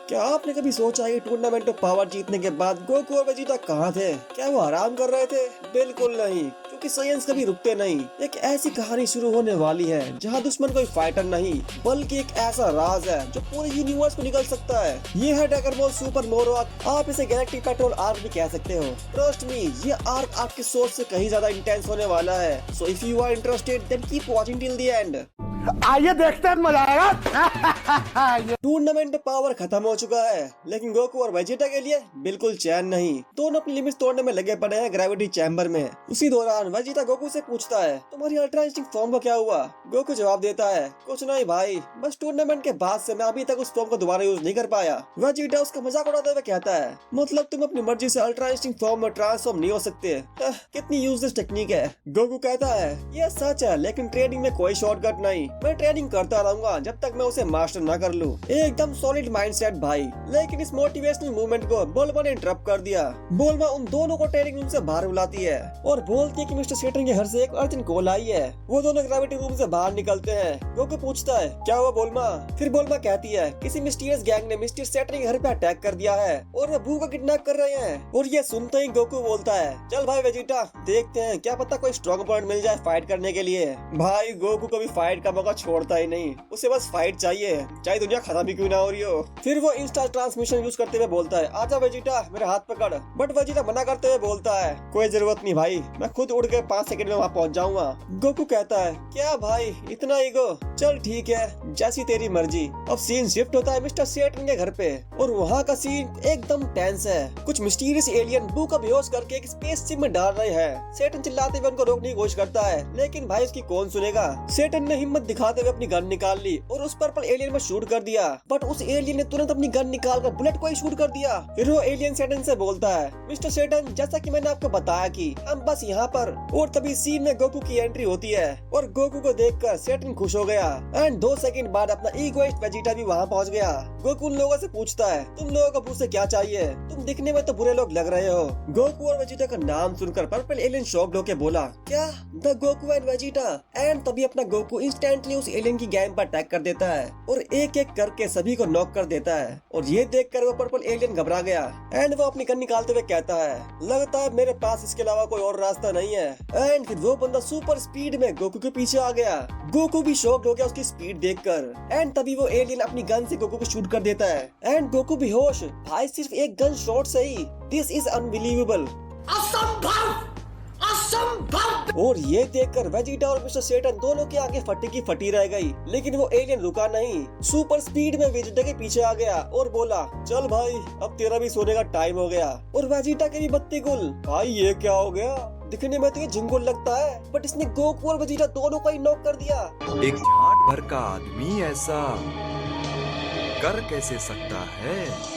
क्या आपने कभी सोचा कि टूर्नामेंट ऑफ पावर जीतने के बाद गोकू और वेजिटा कहाँ थे? क्या वो आराम कर रहे थे? बिल्कुल नहीं, क्योंकि साइंस कभी रुकते नहीं। एक ऐसी कहानी शुरू होने वाली है जहाँ दुश्मन कोई फाइटर नहीं बल्कि एक ऐसा राज है जो पूरे यूनिवर्स को निकल सकता है। ये है ड्रैगन बॉल सुपर मोरोथ। आप इसे गैलेक्टिक पेट्रोल आर्क भी कह सकते हो। ट्रस्ट मी, ये आर्क आपकी सोच से कहीं ज्यादा इंटेंस होने वाला है। So if you are interested then keep watching till the end. आइए देखते हैं, मजा आएगा। टूर्नामेंट पावर खत्म हो चुका है, लेकिन गोकू और वेजिटा के लिए बिल्कुल चैन नहीं। दोनों अपनी लिमिट्स तोड़ने में लगे पड़े हैं ग्रेविटी चैम्बर में। उसी दौरान वेजिटा गोकू से पूछता है, तुम्हारी अल्ट्रा इंस्टिंक्ट फॉर्म का क्या हुआ? गोकू जवाब देता है, कुछ नहीं भाई, बस टूर्नामेंट के बाद से मैं अभी तक उस फॉर्म को दोबारा यूज नहीं कर पाया। वेजिटा उसका मजाक उड़ाते हुए कहता है, मतलब तुम अपनी मर्जी से अल्ट्रा इंस्टिंक्ट फॉर्म में ट्रांसफॉर्म नहीं हो सकते? कितनी यूजलेस टेक्निक है। गोकू कहता है, यह सच है, लेकिन ट्रेनिंग में कोई शॉर्टकट नहीं। मैं ट्रेनिंग करता रहूंगा जब तक मैं उसे मास्टर ना कर लूं। एकदम सॉलिड माइंडसेट भाई। लेकिन इस मोटिवेशनल मूवमेंट को बोल्मा ने इंटरप्ट कर दिया। बोल्मा उन दोनों को ट्रेनिंग रूम से बाहर बुलाती है और बोलती है कि मिस्टर सेटन के घर से एक अर्जेंट कॉल आई है। वो दोनों ग्रेविटी रूम से बाहर निकलते हैं। गोकू पूछता है, क्या हुआ बोल्मा? फिर बोल्मा कहती है, किसी मिस्टीरियस गैंग ने मिस्टर सेटन के घर पे अटैक कर दिया है और वो बू को किडनैप कर रहे हैं। और ये सुनते ही गोकू बोलता है, चल भाई वेजिटा, देखते हैं, क्या पता कोई स्ट्रॉन्ग पॉइंट मिल जाए फाइट करने के लिए। भाई गोकू कभी फाइट का मौका छोड़ता ही नहीं, उसे बस फाइट चाहिए, चाहे दुनिया खत्म भी क्यों ना हो रही हो। फिर वो इंस्टा ट्रांसमिशन यूज करते हुए बोलता है, आजा वेजिटा, मेरा हाथ पकड़। बट वेजिटा मना करते हुए बोलता है, कोई जरूरत नहीं भाई, मैं खुद उड़ के 5 सेकंड में वहाँ पहुँच जाऊंगा। गोकू कहता है, क्या भाई इतना ईगो? चल ठीक है, जैसी तेरी मर्जी। अब सीन शिफ्ट होता है मिस्टर सेटन के घर पे और वहाँ का सीन एकदम टेंस है। कुछ मिस्टीरियस एलियन बू का बेहोश करके एक स्पेसशिप में डाल रहे हैं। सेटन चिल्लाते हुए उनको रोकने की कोशिश करता है, लेकिन भाई उसकी कौन सुनेगा। सेटन ने हिम्मत दिखाते हुए अपनी गन निकाल ली और उस पर्पल एलियन में शूट कर दिया। बट उस एलियन ने तुरंत अपनी गन निकाल कर बुलेट को ही शूट कर दिया। फिर वो एलियन सेटन से बोलता है, मिस्टर सेटन, जैसा कि मैंने आपको बताया कि हम बस यहाँ पर। और तभी सीन में गोकू की एंट्री होती है और गोकू को देखकर सेटन खुश हो गया। एंड 2 सेकंड बाद अपना ईगोइस्ट वेजिटा भी वहाँ पहुँच गया। गोकू उन लोगों से पूछता है, तुम लोगों को मुझसे क्या चाहिए? तुम दिखने में तो बुरे लोग लग रहे हो। गोकू और वेजिटा का नाम सुनकर पर्पल एलियन शॉक्ड होकर बोला, क्या? The Goku and Vegeta? And तभी अपना गोकू इंस्टेंटली उस एलियन की गैंग पर अटैक कर देता है और एक एक करके सभी को नॉक कर देता है। और ये देखकर वो पर्पल एलियन घबरा गया एंड वो अपनी गन निकालते हुए कहता है, लगता है मेरे पास इसके अलावा कोई और रास्ता नहीं है। एंड फिर वो बंदा सुपर स्पीड में गोकू के पीछे आ गया। गोकू भी शॉक्ड हो गया उसकी स्पीड देखकर। एंड तभी वो एलियन अपनी गन से गोकू को शूट कर देता है एंड गोकू बेहोश। भाई सिर्फ एक गन शॉट से ही। This is unbelievable. और ये देखकर वेजिटा और मिस्टर सेटन दोनों की आंखें फटी की फटी रह गई। लेकिन वो एलियन रुका नहीं, सुपर स्पीड में वेजिटा के पीछे आ गया और बोला, चल भाई अब तेरा भी सोने का टाइम हो गया। और वेजिटा के भी बत्ती गुल। भाई ये क्या हो गया? दिखने में तो ये झिंगुर लगता है, बट इसने गोकू और वेजिटा दोनों को ही नॉक कर दिया। एक झाट भर का आदमी ऐसा कर कैसे सकता है?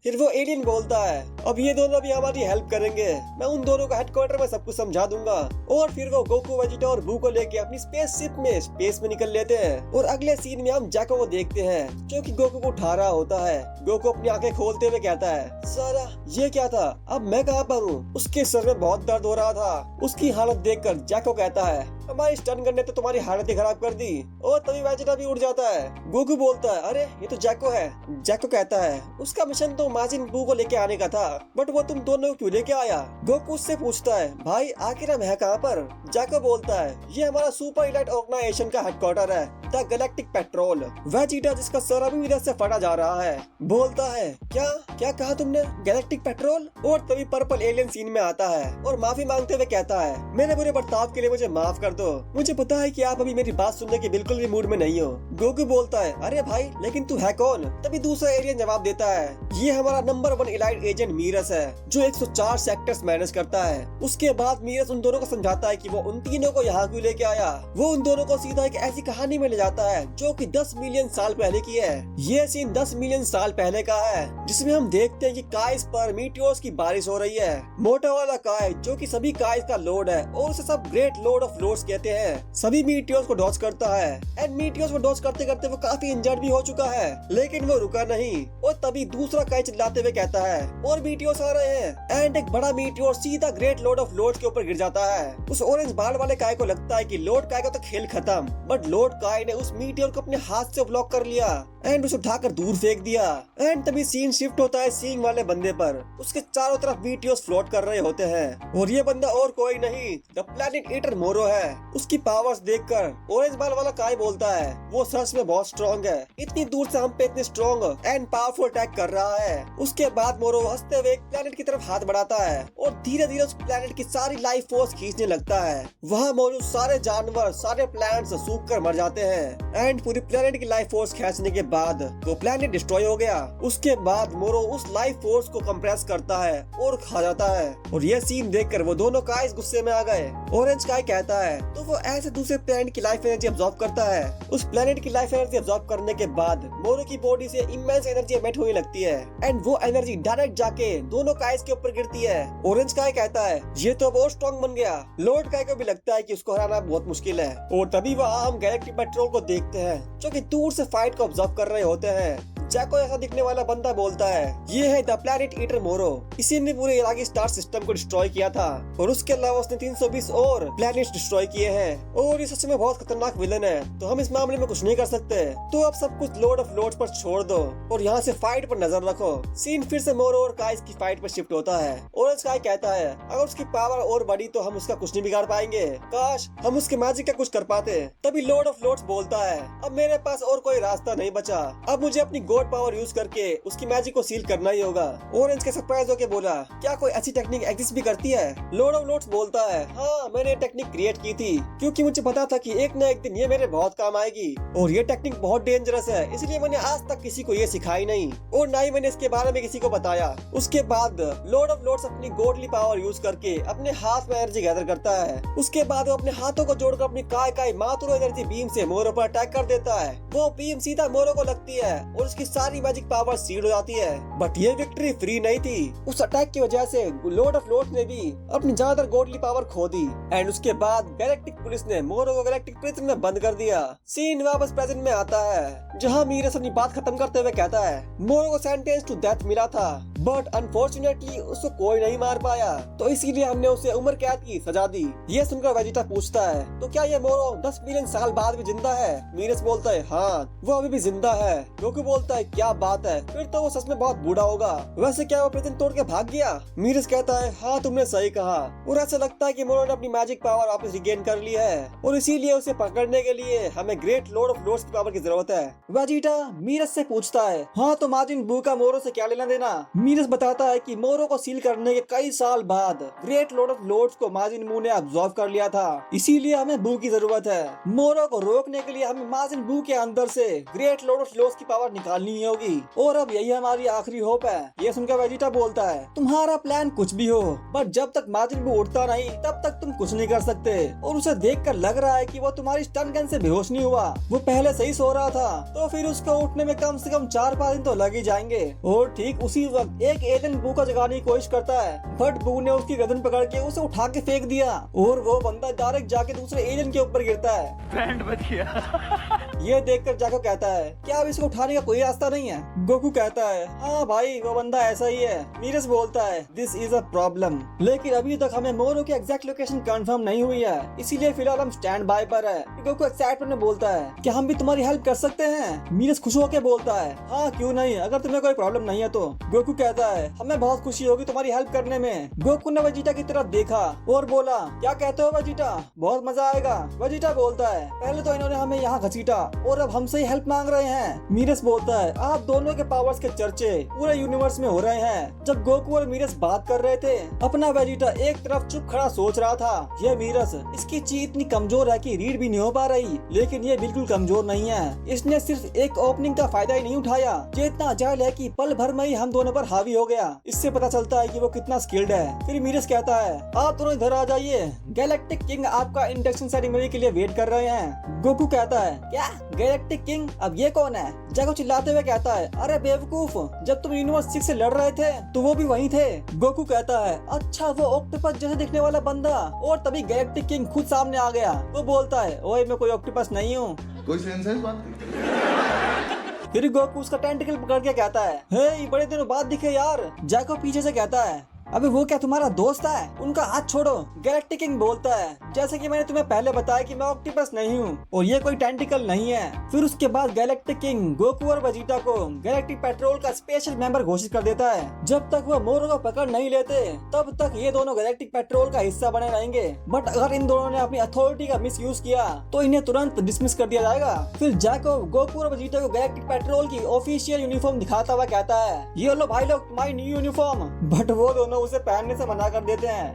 फिर वो एलियन बोलता है, अब ये दोनों भी हमारी हेल्प करेंगे, मैं उन दोनों को हेडक्वार्टर में सब कुछ समझा दूंगा। और फिर वो गोकू, वेजिटा और बू को लेके अपनी स्पेसशिप में स्पेस में निकल लेते हैं। और अगले सीन में हम जैको को देखते हैं जो कि गोकू को उठा रहा होता है। गोकू अपनी आंखें खोलते हुए कहता है, साला ये क्या था? अब मैं कहाँ पर हूँ? उसके सर में बहुत दर्द हो रहा था। उसकी हालत देखकर जैको कहता है, हमारी स्टन गन ने तो तुम्हारी हालत ही खराब कर दी। और तभी वेजिटा भी उड़ जाता है। गोकू बोलता है, अरे ये तो जैको है। जैको कहता है, उसका मिशन तो माजिन बू को लेके आने का था, बट वो तुम दोनों को क्यों लेके आया? गोकू उससे पूछता है, भाई आखिर हम है कहाँ पर? जैको बोलता है, ये हमारा सुपर इलाइट ऑर्गेनाइजेशन का हेडक्वार्टर है, द गैलेक्टिक पेट्रोल। वेजिटा, जिसका सर अभी इधर से फटा जा रहा है, बोलता है, क्या क्या कहा तुमने? Galactic petrol? और तभी पर्पल एलियन सीन में आता है और माफी मांगते हुए कहता है, मेरे बुरे बर्ताव के लिए मुझे माफ कर दो। मुझे पता है कि आप अभी मेरी बात सुनने के बिल्कुल भी मूड में नहीं हो। गोकू बोलता है, अरे भाई लेकिन तू है कौन? तभी दूसरा एलियन जवाब देता है, ये हमारा नंबर 1 इलाइट एजेंट मीरस है, जो 104 सेक्टर्स मैनेज करता है। उसके बाद मीरस उन दोनों को समझाता है कि वो उन तीनों को यहाँ क्यों लेके आया। वो उन दोनों को सीधा एक ऐसी कहानी में ले जाता है जो कि 10 मिलियन साल पहले की है। ये सीन 10 मिलियन साल पहले का है, जिसमें हम देखते हैं कि काइस पर मीटियोर्स की बारिश हो रही है। मोटा वाला काय जो कि सभी काइस का लॉर्ड है और उसे सब ग्रेट लॉर्ड ऑफ लॉर्ड्स कहते हैं, सभी मीटियोर्स को डॉज करता है। एंड मीटियोर्स को डॉज करते करते वो काफी इंजर्ड भी हो चुका है, लेकिन वो रुका नहीं। और तभी दूसरा काय चिल्लाते हुए कहता है, और मीटियोर्स आ रहे हैं। एंड एक बड़ा मीटियोर सीधा ग्रेट लॉर्ड ऑफ लॉर्ड्स के ऊपर गिर जाता है। उस ऑरेंज बाल वाले काय को लगता है कि लॉर्ड काय का तो खेल खत्म, बट लॉर्ड काय ने उस मीटियोर को अपने हाथ से ब्लॉक कर लिया एंड उसे उठाकर दूर फेंक दिया। एंड तभी सीन शिफ्ट होता है सींग वाले बंदे पर। उसके चारों तरफ वीटीओस फ्लोट कर रहे होते हैं और ये बंदा और कोई नहीं द प्लैनेट ईटर मोरो है। उसकी पावर्स देखकर ऑरेंज बाल वाला काय बोलता है वो सच में बहुत स्ट्रॉन्ग है, इतनी दूर से हम पे इतने स्ट्रॉन्ग एंड पावरफुल अटैक कर रहा है। उसके बाद मोरो हंसते हुए एक प्लैनेट की तरफ हाथ बढ़ाता है और धीरे धीरे उस प्लैनेट की सारी लाइफ फोर्स खींचने लगता है। वहाँ मौजूद सारे जानवर सारे प्लैनेट्स सूख कर मर जाते हैं एंड पूरी प्लैनेट की लाइफ फोर्स खींचने के बाद वो प्लैनेट डिस्ट्रॉय हो गया। उसके बाद मोरो उस लाइफ फोर्स को कंप्रेस करता है और खा जाता है और ये सीन देखकर वो दोनों काइस गुस्से में आ गए। ऑरेंज काय कहता है तो वो ऐसे दूसरे प्लैनेट की लाइफ एनर्जी अब्सॉर्ब करता है। उस प्लैनेट की लाइफ एनर्जी अब्सॉर्ब करने के बाद मोरो की बॉडी से इमेंस एनर्जी एमिट होने लगती है एंड वो एनर्जी डायरेक्ट जाके दोनों काइस के ऊपर गिरती है। ऑरेंज काय कहता है ये तो बहुत स्ट्रॉन्ग बन गया। लॉर्ड काय को भी लगता है कि उसको हराना बहुत मुश्किल है और तभी वहाँ हम गैलेक्टिक पेट्रोल को देखते हैं जो कि दूर से फाइट को ऑब्जर्व कर रहे होते हैं। जैको ऐसा दिखने वाला बंदा बोलता है ये है द प्लैनेट ईटर मोरो, इसी ने पूरे इराकी स्टार सिस्टम को डिस्ट्रॉय किया था और उसके अलावा उसने 320 और प्लैनेट्स डिस्ट्रॉय किए हैं और ये सच में बहुत खतरनाक विलन है, तो हम इस मामले में कुछ नहीं कर सकते। तो अब सब कुछ लॉर्ड ऑफ लॉर्ड्स पर छोड़ दो और यहाँ से फाइट पर नजर रखो। सीन फिर से मोरो और काइस की फाइट पर शिफ्ट होता है। ऑरेंज काय कहता है अगर उसकी पावर और बढ़ी तो हम उसका कुछ नहीं बिगाड़ पाएंगे, काश हम उसके मैजिक का कुछ कर पाते। तभी लॉर्ड ऑफ लॉर्ड्स बोलता है अब मेरे पास और कोई रास्ता नहीं बचा, अब मुझे अपनी गॉड पावर यूज करके उसकी मैजिक को सील करना ही होगा। ऑरेंज के सरप्राइज होके बोला क्या कोई ऐसी टेक्निक एग्जिस्ट भी करती है? लॉर्ड ऑफ लॉर्ड्स बोलता है हाँ मैंने टेक्निक क्रिएट की थी क्योंकि मुझे पता था कि एक न एक दिन ये मेरे बहुत काम आएगी और ये टेक्निक बहुत डेंजरस है, इसलिए मैंने आज तक किसी को ये सिखाई नहीं और ना ही मैंने इसके बारे में किसी को बताया। उसके बाद लॉर्ड ऑफ लॉर्ड्स अपनी गॉडली पावर यूज करके अपने हाथ में एनर्जी गैदर करता है। उसके बाद वो अपने हाथों को जोड़कर अपनी काय मातुरो एनर्जी बीम से मोरो पर अटैक कर देता है। वो बीम सीधा मोरो को लगती है और उसकी सारी मैजिक पावर सीड हो जाती है। बट ये विक्ट्री फ्री नहीं थी, उस अटैक की वजह से लॉर्ड ऑफ लॉर्ड्स ने भी अपनी ज्यादातर गॉडली पावर खो दी एंड उसके बाद गैलेक्टिक पुलिस ने मोरो को गैलेक्टिक प्रिजन में बंद कर दिया। सीन वापस प्रेजेंट में आता है जहां मीरस अपनी बात खत्म करते हुए कहता है मोरो को सेंटेंस टू डेथ मिला था बट अनफॉर्चुनेटली उसको कोई नहीं मार पाया तो इसीलिए हमने उसे उम्र कैद की सजा दी। ये सुनकर वेजिटा पूछता है तो क्या ये मोरो 10 मिलियन साल बाद भी जिंदा है? मीरस बोलता है हाँ वो अभी भी जिंदा है। गोकू बोलता है क्या बात है, फिर तो वो सच में बहुत बूढ़ा होगा, वैसे क्या वो प्रिजन तोड़ के भाग गया? मीरस कहता है हाँ तुमने सही कहा और ऐसा लगता है कि मोरो ने अपनी मैजिक पावर वापस रिगेन कर ली है और इसीलिए उसे पकड़ने के लिए हमें ग्रेट लॉर्ड ऑफ लॉर्ड्स की पावर की जरूरत है। वेजिटा मीरस से पूछता है हाँ तो माजिन बू का मोरो से क्या लेना देना? मीरस बताता है कि मोरो को सील करने के कई साल बाद ग्रेट लॉर्ड ऑफ लॉर्ड्स को माजिन बू ने अब्सॉर्ब कर लिया था, इसीलिए हमें बू की जरूरत है। मोरो को रोकने के लिए हमें माजिन बू के अंदर से ग्रेट लॉर्ड ऑफ लॉर्ड्स की पावर निकालनी होगी और अब यही हमारी आखिरी होप है। ये सुनकर वेजिटा बोलता है तुम्हारा प्लान कुछ भी हो बट जब तक माजिन बू उठता नहीं तब तक तुम कुछ नहीं कर सकते और उसे देखकर लग रहा है कि वो तुम्हारी स्टन गन से बेहोश नहीं हुआ, वो पहले सही सो रहा था तो फिर उसको उठने में कम से कम 4-5 दिन तो लग ही जाएंगे। और ठीक उसी वक्त एक एलियन बू को जगाने की कोशिश करता है बट बू ने उसकी गर्दन पकड़ के उसे उठा के फेंक दिया और वो बंदा डायरेक्ट जाके दूसरे एलियन के ऊपर गिरता है। बैंड बच गया। ये देखकर जाको कहता है क्या अब इसको उठाने का कोई रास्ता नहीं है? गोकू कहता है हाँ भाई वो बंदा ऐसा ही है। मीरस बोलता है दिस इज अ प्रॉब्लम, लेकिन अभी तक हमें मोरो की एग्जैक्ट लोकेशन कंफर्म नहीं हुई है इसीलिए फिलहाल हम स्टैंड बाय पर है। गोकू एक्साइटमेंट में बोलता है क्या हम भी तुम्हारी हेल्प कर सकते हैं? मीरस खुश होकर बोलता है हाँ क्यों नहीं, अगर तुम्हें कोई प्रॉब्लम नहीं है तो। गोकू कहता है हमें बहुत खुशी होगी तुम्हारी हेल्प करने में। गोकू ने वेजिटा की तरफ देखा और बोला क्या कहते हो वेजिटा, बहुत मजा आएगा। वेजिटा बोलता है पहले तो इन्होंने हमें यहाँ घसीटा और अब हमसे ही हेल्प मांग रहे हैं। मीरस बोलता है आप दोनों के पावर्स के चर्चे पूरे यूनिवर्स में हो रहे हैं। जब गोकू और मीरस बात कर रहे थे अपना वेजिटा एक तरफ चुप खड़ा सोच रहा था ये मीरस इसकी ची इतनी कमजोर है कि रीड भी नहीं हो पा रही, लेकिन ये बिल्कुल कमजोर नहीं है, इसने सिर्फ एक ओपनिंग का फायदा ही नहीं उठाया, ये इतना अजाइल है कि पल भर में ही हम दोनों पर हावी हो गया। इससे पता चलता है कि वो कितना स्किल्ड है। फिर मीरस कहता है आप दोनों इधर आ जाइए, गैलेक्टिक किंग आपका इंडक्शन सेरेमनी के लिए वेट कर रहे हैं। गोकू कहता है क्या गैलेक्टिक किंग, अब ये कौन है? जैको चिल्लाते हुए कहता है अरे बेवकूफ, जब तुम यूनिवर्स 6 से लड़ रहे थे तो वो भी वहीं थे। गोकू कहता है अच्छा वो ऑक्टोपस जैसे दिखने वाला बंदा, और तभी गैलेक्टिक किंग खुद सामने आ गया। वो बोलता है ओए मैं कोई ऑक्टोपस नहीं हूँ। कोई सेंस है इस बात की? फिर गोकू उसका टेंटिकल पकड़ के कहता है हे बड़े दिनों बाद दिखे यार। जैको पीछे से कहता है अबे वो क्या तुम्हारा दोस्त है? उनका हाथ छोड़ो। गैलेक्टिक किंग बोलता है, जैसे कि मैंने तुम्हें पहले बताया कि मैं ऑक्टोपस नहीं हूँ और ये कोई टेंटिकल नहीं है। फिर उसके बाद गैलेक्टिक किंग गोकू और वेजिटा को गैलेक्टिक पेट्रोल का स्पेशल मेंबर घोषित कर देता है। जब तक वो मोरो को पकड़ नहीं लेते तब तक ये दोनों गैलेक्टिक पेट्रोल का हिस्सा बने रहेंगे। बट अगर इन दोनों ने अपनी अथॉरिटी का मिस यूज किया तो इन्हें तुरंत डिसमिस कर दिया जाएगा। फिर जैको गोकू और वेजिटा को गैलेक्टिक पेट्रोल की ऑफिशियल यूनिफॉर्म दिखाता हुआ कहता है, ये लो भाई लोग तुम्हारी न्यू यूनिफॉर्म। बट वो दोनों उसे पहनने से मना कर देते हैं।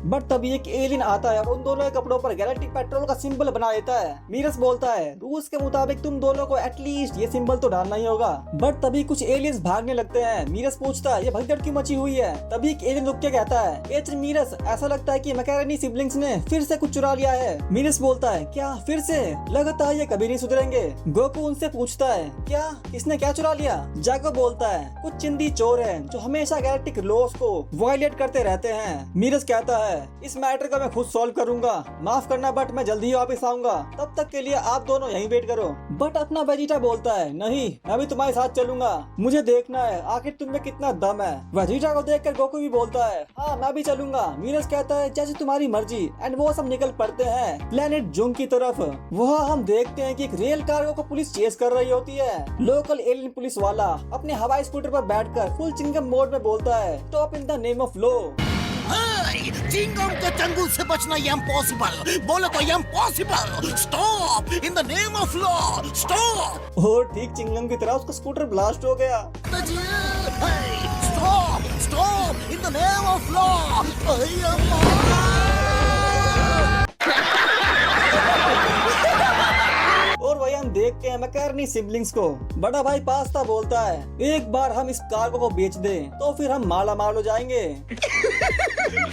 बट तभी एक एलियन आता है और उन दोनों के कपड़ों पर गैलेक्टिक पेट्रोल का सिंबल बना देता है। मीरस बोलता है, रूल्स के मुताबिक तुम दोनों को एटलीस्ट ये सिंबल तो डालना ही होगा। बट तभी कुछ एलियंस भागने लगते हैं। मीरस पूछता है, ये भगदड़ क्यों मची हुई है? तभी एक एलियन रुक के कहता है, एच मीरस, ऐसा लगता है कि मैकेरोनी सिबलिंग्स ने फिर से कुछ चुरा लिया है। मीरस बोलता है, क्या फिर से? लगता है ये कभी नहीं सुधरेंगे। गोकू उनसे पूछता है, क्या इसने क्या चुरा लिया? जैको बोलता है, कुछ चिंदी चोर है जो हमेशा गैलेक्टिक लॉस को वायलेट करते रहते हैं। मीरस कहता है, इस मैटर को मैं खुद सॉल्व करूंगा, माफ करना बट मैं जल्दी ही वापस आऊंगा, तब तक के लिए आप दोनों यहीं वेट करो। बट अपना वेजिटा बोलता है, नहीं मैं भी तुम्हारे साथ चलूंगा, मुझे देखना है आखिर तुम में कितना दम है। वेजिटा को देखकर गोकू भी बोलता है, हाँ मैं भी चलूंगा। मीरस कहता है, जैसे तुम्हारी मर्जी। एंड वो सब निकल पड़ते हैं प्लेनेट जुंग की तरफ। वहाँ हम देखते हैं कि एक रेल कार्गो को पुलिस चेस कर रही होती है। लोकल एलियन पुलिस वाला अपने हवाई स्कूटर पर बैठकर फुल चिंगम मोड में बोलता है, stop in the name of law. चिंगम के चंगुल से बचना ये इम्पॉसिबल। बोलो तो ये impossible. Stop in the name of law, stop. और ठीक चिंगम की तरह उसका स्कूटर ब्लास्ट हो गया। Stop stop in the name of law. और वही हम देखते हैं मैकेरोनी सिबलिंग्स को। बड़ा भाई पास्ता बोलता है, एक बार हम इस कार्गो को बेच दें तो फिर हम माला माल हो जाएंगे।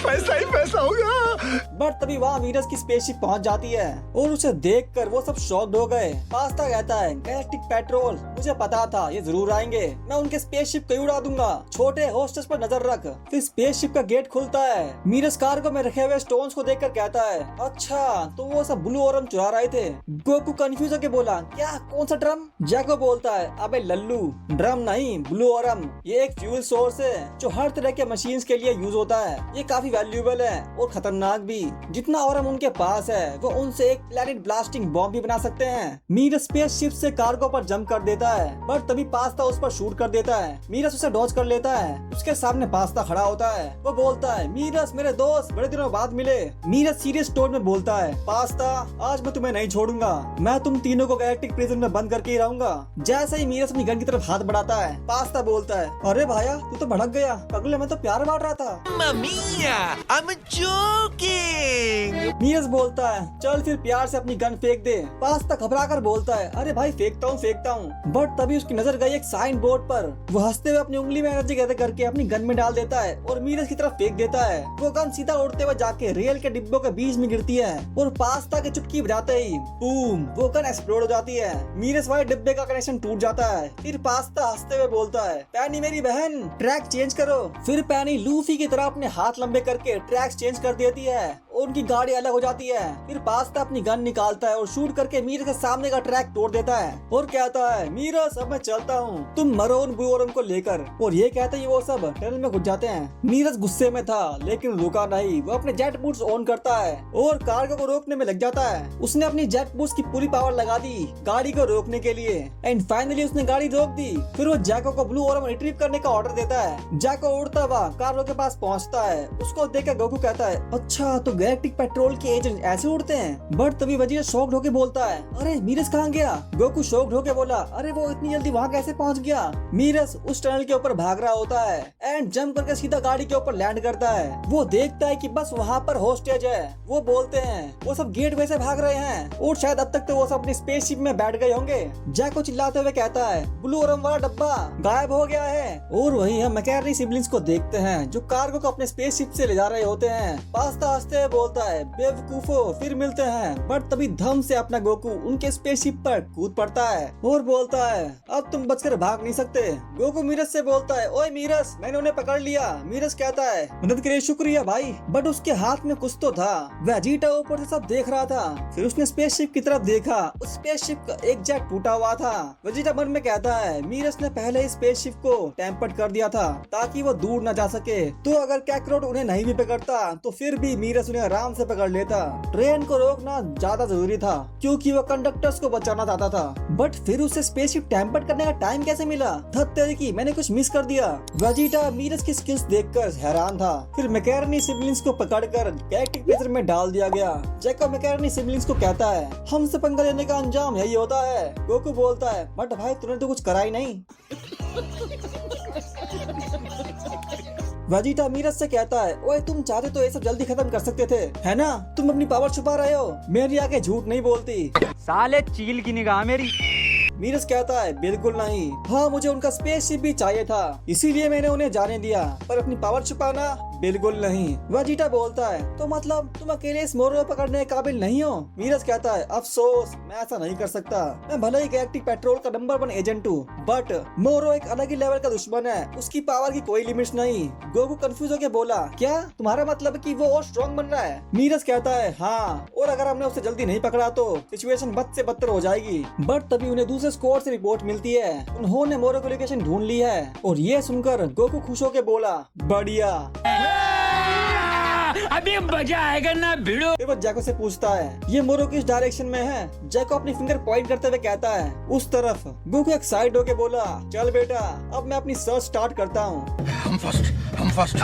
पैसा ही पैसा होगा। बट तभी वहाँ वीरस की स्पेसशिप पहुँच जाती है और उसे देखकर वो सब शॉक्ड हो गए। पास्ता कहता है, गैलेक्टिक पेट्रोल, मुझे पता था ये जरूर आएंगे, मैं उनके स्पेसशिप को ही उड़ा दूंगा, छोटे होस्टेस पर नजर रख। फिर स्पेसशिप का गेट खुलता है। मीरस कार्गो में रखे हुए स्टोन्स को देखकर कहता है, अच्छा तो वो सब ब्लू ओरम चुरा रहे थे। गोकू कंफ्यूज होकर बोला, क्या कौन सा ड्रम? जैको बोलता है, अबे लल्लू, ड्रम नहीं ब्लू ओरम, ये एक फ्यूल सोर्स है जो हर तरह के मशीन्स के लिए यूज होता है। ये काफी वैल्यूएबल है और खतरनाक भी। जितना ओरम उनके पास है वो उनसे एक प्लैनेट ब्लास्टिंग बॉम्ब भी बना सकते हैं। मीरस स्पेस शिप से कार्गो पर जंप कर देता है बट तभी पास्ता उस पर शूट कर देता है। मीरस उसे डॉज कर लेता है। उसके सामने पास्ता खड़ा होता है। वो बोलता है, मीरस मेरे दोस्त, बड़े दिनों बाद मिले। मीरस सीरियस टोन में बोलता है, पास्ता आज मैं तुम्हें नहीं छोड़ूंगा, मैं तुम तीनों को गैलेक्टिक प्रिजन में बंद करके ही रहूंगा। जैसे ही मीरस अपनी गन की तरफ हाथ बढ़ाता है, पास्ता बोलता है, अरे भाया तू तो भड़क गया, पगले में तो प्यार बांट रहा था। Mia, I'm joking. मीरस बोलता है, चल फिर प्यार से अपनी गन फेंक दे। पास्ता घबरा कर बोलता है, अरे भाई फेंकता हूँ। बट तभी उसकी नजर गई एक साइन बोर्ड पर। वो हंसते हुए अपनी उंगली में एनर्जी गैदर करके अपनी गन में डाल देता है और मीरस की तरफ फेंक देता है। वो गन सीधा उड़ते हुए जाके रेल के डिब्बों के बीच में गिरती है और पास्ता की चुटकी बजाते ही बूम, वो गन एक्सप्लोड हो जाती है। मीरस वाले डिब्बे का कनेक्शन टूट जाता है। फिर पास्ता हंसते हुए बोलता है, पैनी मेरी बहन, ट्रैक चेंज करो। फिर पैनी लूफी की तरह अपने हाथ लंबे करके ट्रैक्स चेंज कर देती है और उनकी गाड़ी अलग हो जाती है। फिर पास्ता अपनी गन निकालता है और शूट करके मीरस के सामने का ट्रैक तोड़ देता है और कहता है, मीरस अब मैं चलता हूँ, तुम मरो उन बुओरम को लेकर। और ये कहते ही वो सब टनल में घुस जाते हैं। मीरस गुस्से में था लेकिन रुका नहीं। वो अपने जेट बूट्स ऑन करता है और कार्गो को रोकने में लग जाता है। उसने अपनी जेट बूट्स की पूरी पावर लगा दी गाड़ी को रोकने के लिए एंड फाइनली उसने गाड़ी रोक दी। फिर वो जैको को ब्लू ओरम रिट्रीव करने का ऑर्डर देता है। जैको उड़ता हुआ कार्गो के पास पहुंचता है। उसको देखकर गोकू कहता है, अच्छा तो गैलेक्टिक पेट्रोल के एजेंट ऐसे उड़ते हैं। बट तभी वजीर शॉक्ड होके बोलता है, अरे मीरस कहाँ गया? गोकू शॉक्ड होके बोला, अरे वो इतनी जल्दी वहाँ कैसे पहुँच गया? मीरस उस टनल के ऊपर भाग रहा होता है एंड जंप करके सीधा गाड़ी के ऊपर लैंड करता है। वो देखता है कि बस वहाँ पर होस्टेज है। वो बोलते हैं वो सब गेट वे से भाग रहे हैं और शायद अब तक तो वो सब अपनी स्पेसशिप में बैठ गए होंगे। जैको चिल्लाते हुए कहता है, ब्लू ओरम वाला डब्बा गायब हो गया है। और वही हम मैकेरोनी सिबलिंग्स को देखते हैं जो कार्गो को अपने स्पेसशिप से ले जा रहे होते हैं। पास्ता हंसते हुए बोलता है बेवकूफो फिर मिलते हैं। बट तभी धम से अपना गोकू उनके स्पेसशिप पर कूद पड़ता है और बोलता है अब तुम बचकर भाग नहीं सकते। गोकू मीरस से बोलता है ओए मीरस मैंने उन्हें पकड़ लिया। मीरस कहता है मदद के लिए शुक्रिया भाई। बट उसके हाथ में कुछ तो था। वेजिटा ऊपर से सब देख रहा था। फिर उसने स्पेसशिप की तरफ देखा। उस स्पेसशिप का एक जेट टूटा हुआ था। वेजिटा मन में कहता है मीरस ने पहले इस स्पेसशिप को टेम्पर्ड कर दिया था ताकि वो दूर न जा सके। तो अगर कैकरोट उन्हें नहीं भी पकड़ता तो फिर भी मीरस उन्हें आराम से पकड़ लेता। ट्रेन को रोकना ज्यादा जरूरी था क्योंकि वो कंडक्टर्स को बचाना चाहता था। बट फिर उसे स्पेसशिप टेम्पर्ड करने का टाइम कैसे मिला? धत तेरी की मैंने कुछ मिस कर दिया। वेजिटा मीरस की स्किल्स देखकर हैरान था। फिर मैकेरनी सिबलिंग्स को पकड़कर गैलेक्टिक प्रिजन में डाल दिया गया। जैको मैकेरनी सिबलिंग्स को कहता है हमसे पंगा लेने का अंजाम यही होता है। गोकू बोलता है बट भाई तूने तो कुछ करा ही नहीं। वेजिटा मीरस से कहता है ओए तुम चाहते तो ये सब जल्दी खत्म कर सकते थे है ना? तुम अपनी पावर छुपा रहे हो। मेरी आगे झूठ नहीं बोलती। साले चील की निगाह मेरी। मीरस कहता है बिल्कुल नहीं। हाँ मुझे उनका स्पेसशिप भी चाहिए था इसीलिए मैंने उन्हें जाने दिया पर अपनी पावर छुपाना बिल्कुल नहीं। वेजिटा बोलता है तो मतलब तुम अकेले इस मोरो को पकड़ने के काबिल नहीं हो? मीरस कहता है अफसोस मैं ऐसा नहीं कर सकता। मैं भले ही गैलेक्टिक पेट्रोल का नंबर 1 एजेंट हूँ बट मोरो एक अलग ही लेवल का दुश्मन है। उसकी पावर की कोई लिमिट्स नहीं। गोकू कंफ्यूज होकर बोला क्या तुम्हारा मतलब कि वो और स्ट्रॉन्ग बन रहा है? मीरस कहता है हाँ और अगर हमने उसे जल्दी नहीं पकड़ा तो सिचुएशन बद से बदतर हो जाएगी। बट तभी उन्हें दूसरे स्क्वाड से रिपोर्ट मिलती है। उन्होंने मोरो की लोकेशन ढूंढ ली है और ये सुनकर गोकू खुश होकर बोला बढ़िया अभी मजा आएगा ना भिड़ो। फिर वो जैको से पूछता है ये मोरो किस डायरेक्शन में है? जैको अपनी फिंगर पॉइंट करते हुए कहता है उस तरफ। गोकू एक्साइट होके बोला चल बेटा अब मैं अपनी सर्च स्टार्ट करता हूँ। हम फर्स्ट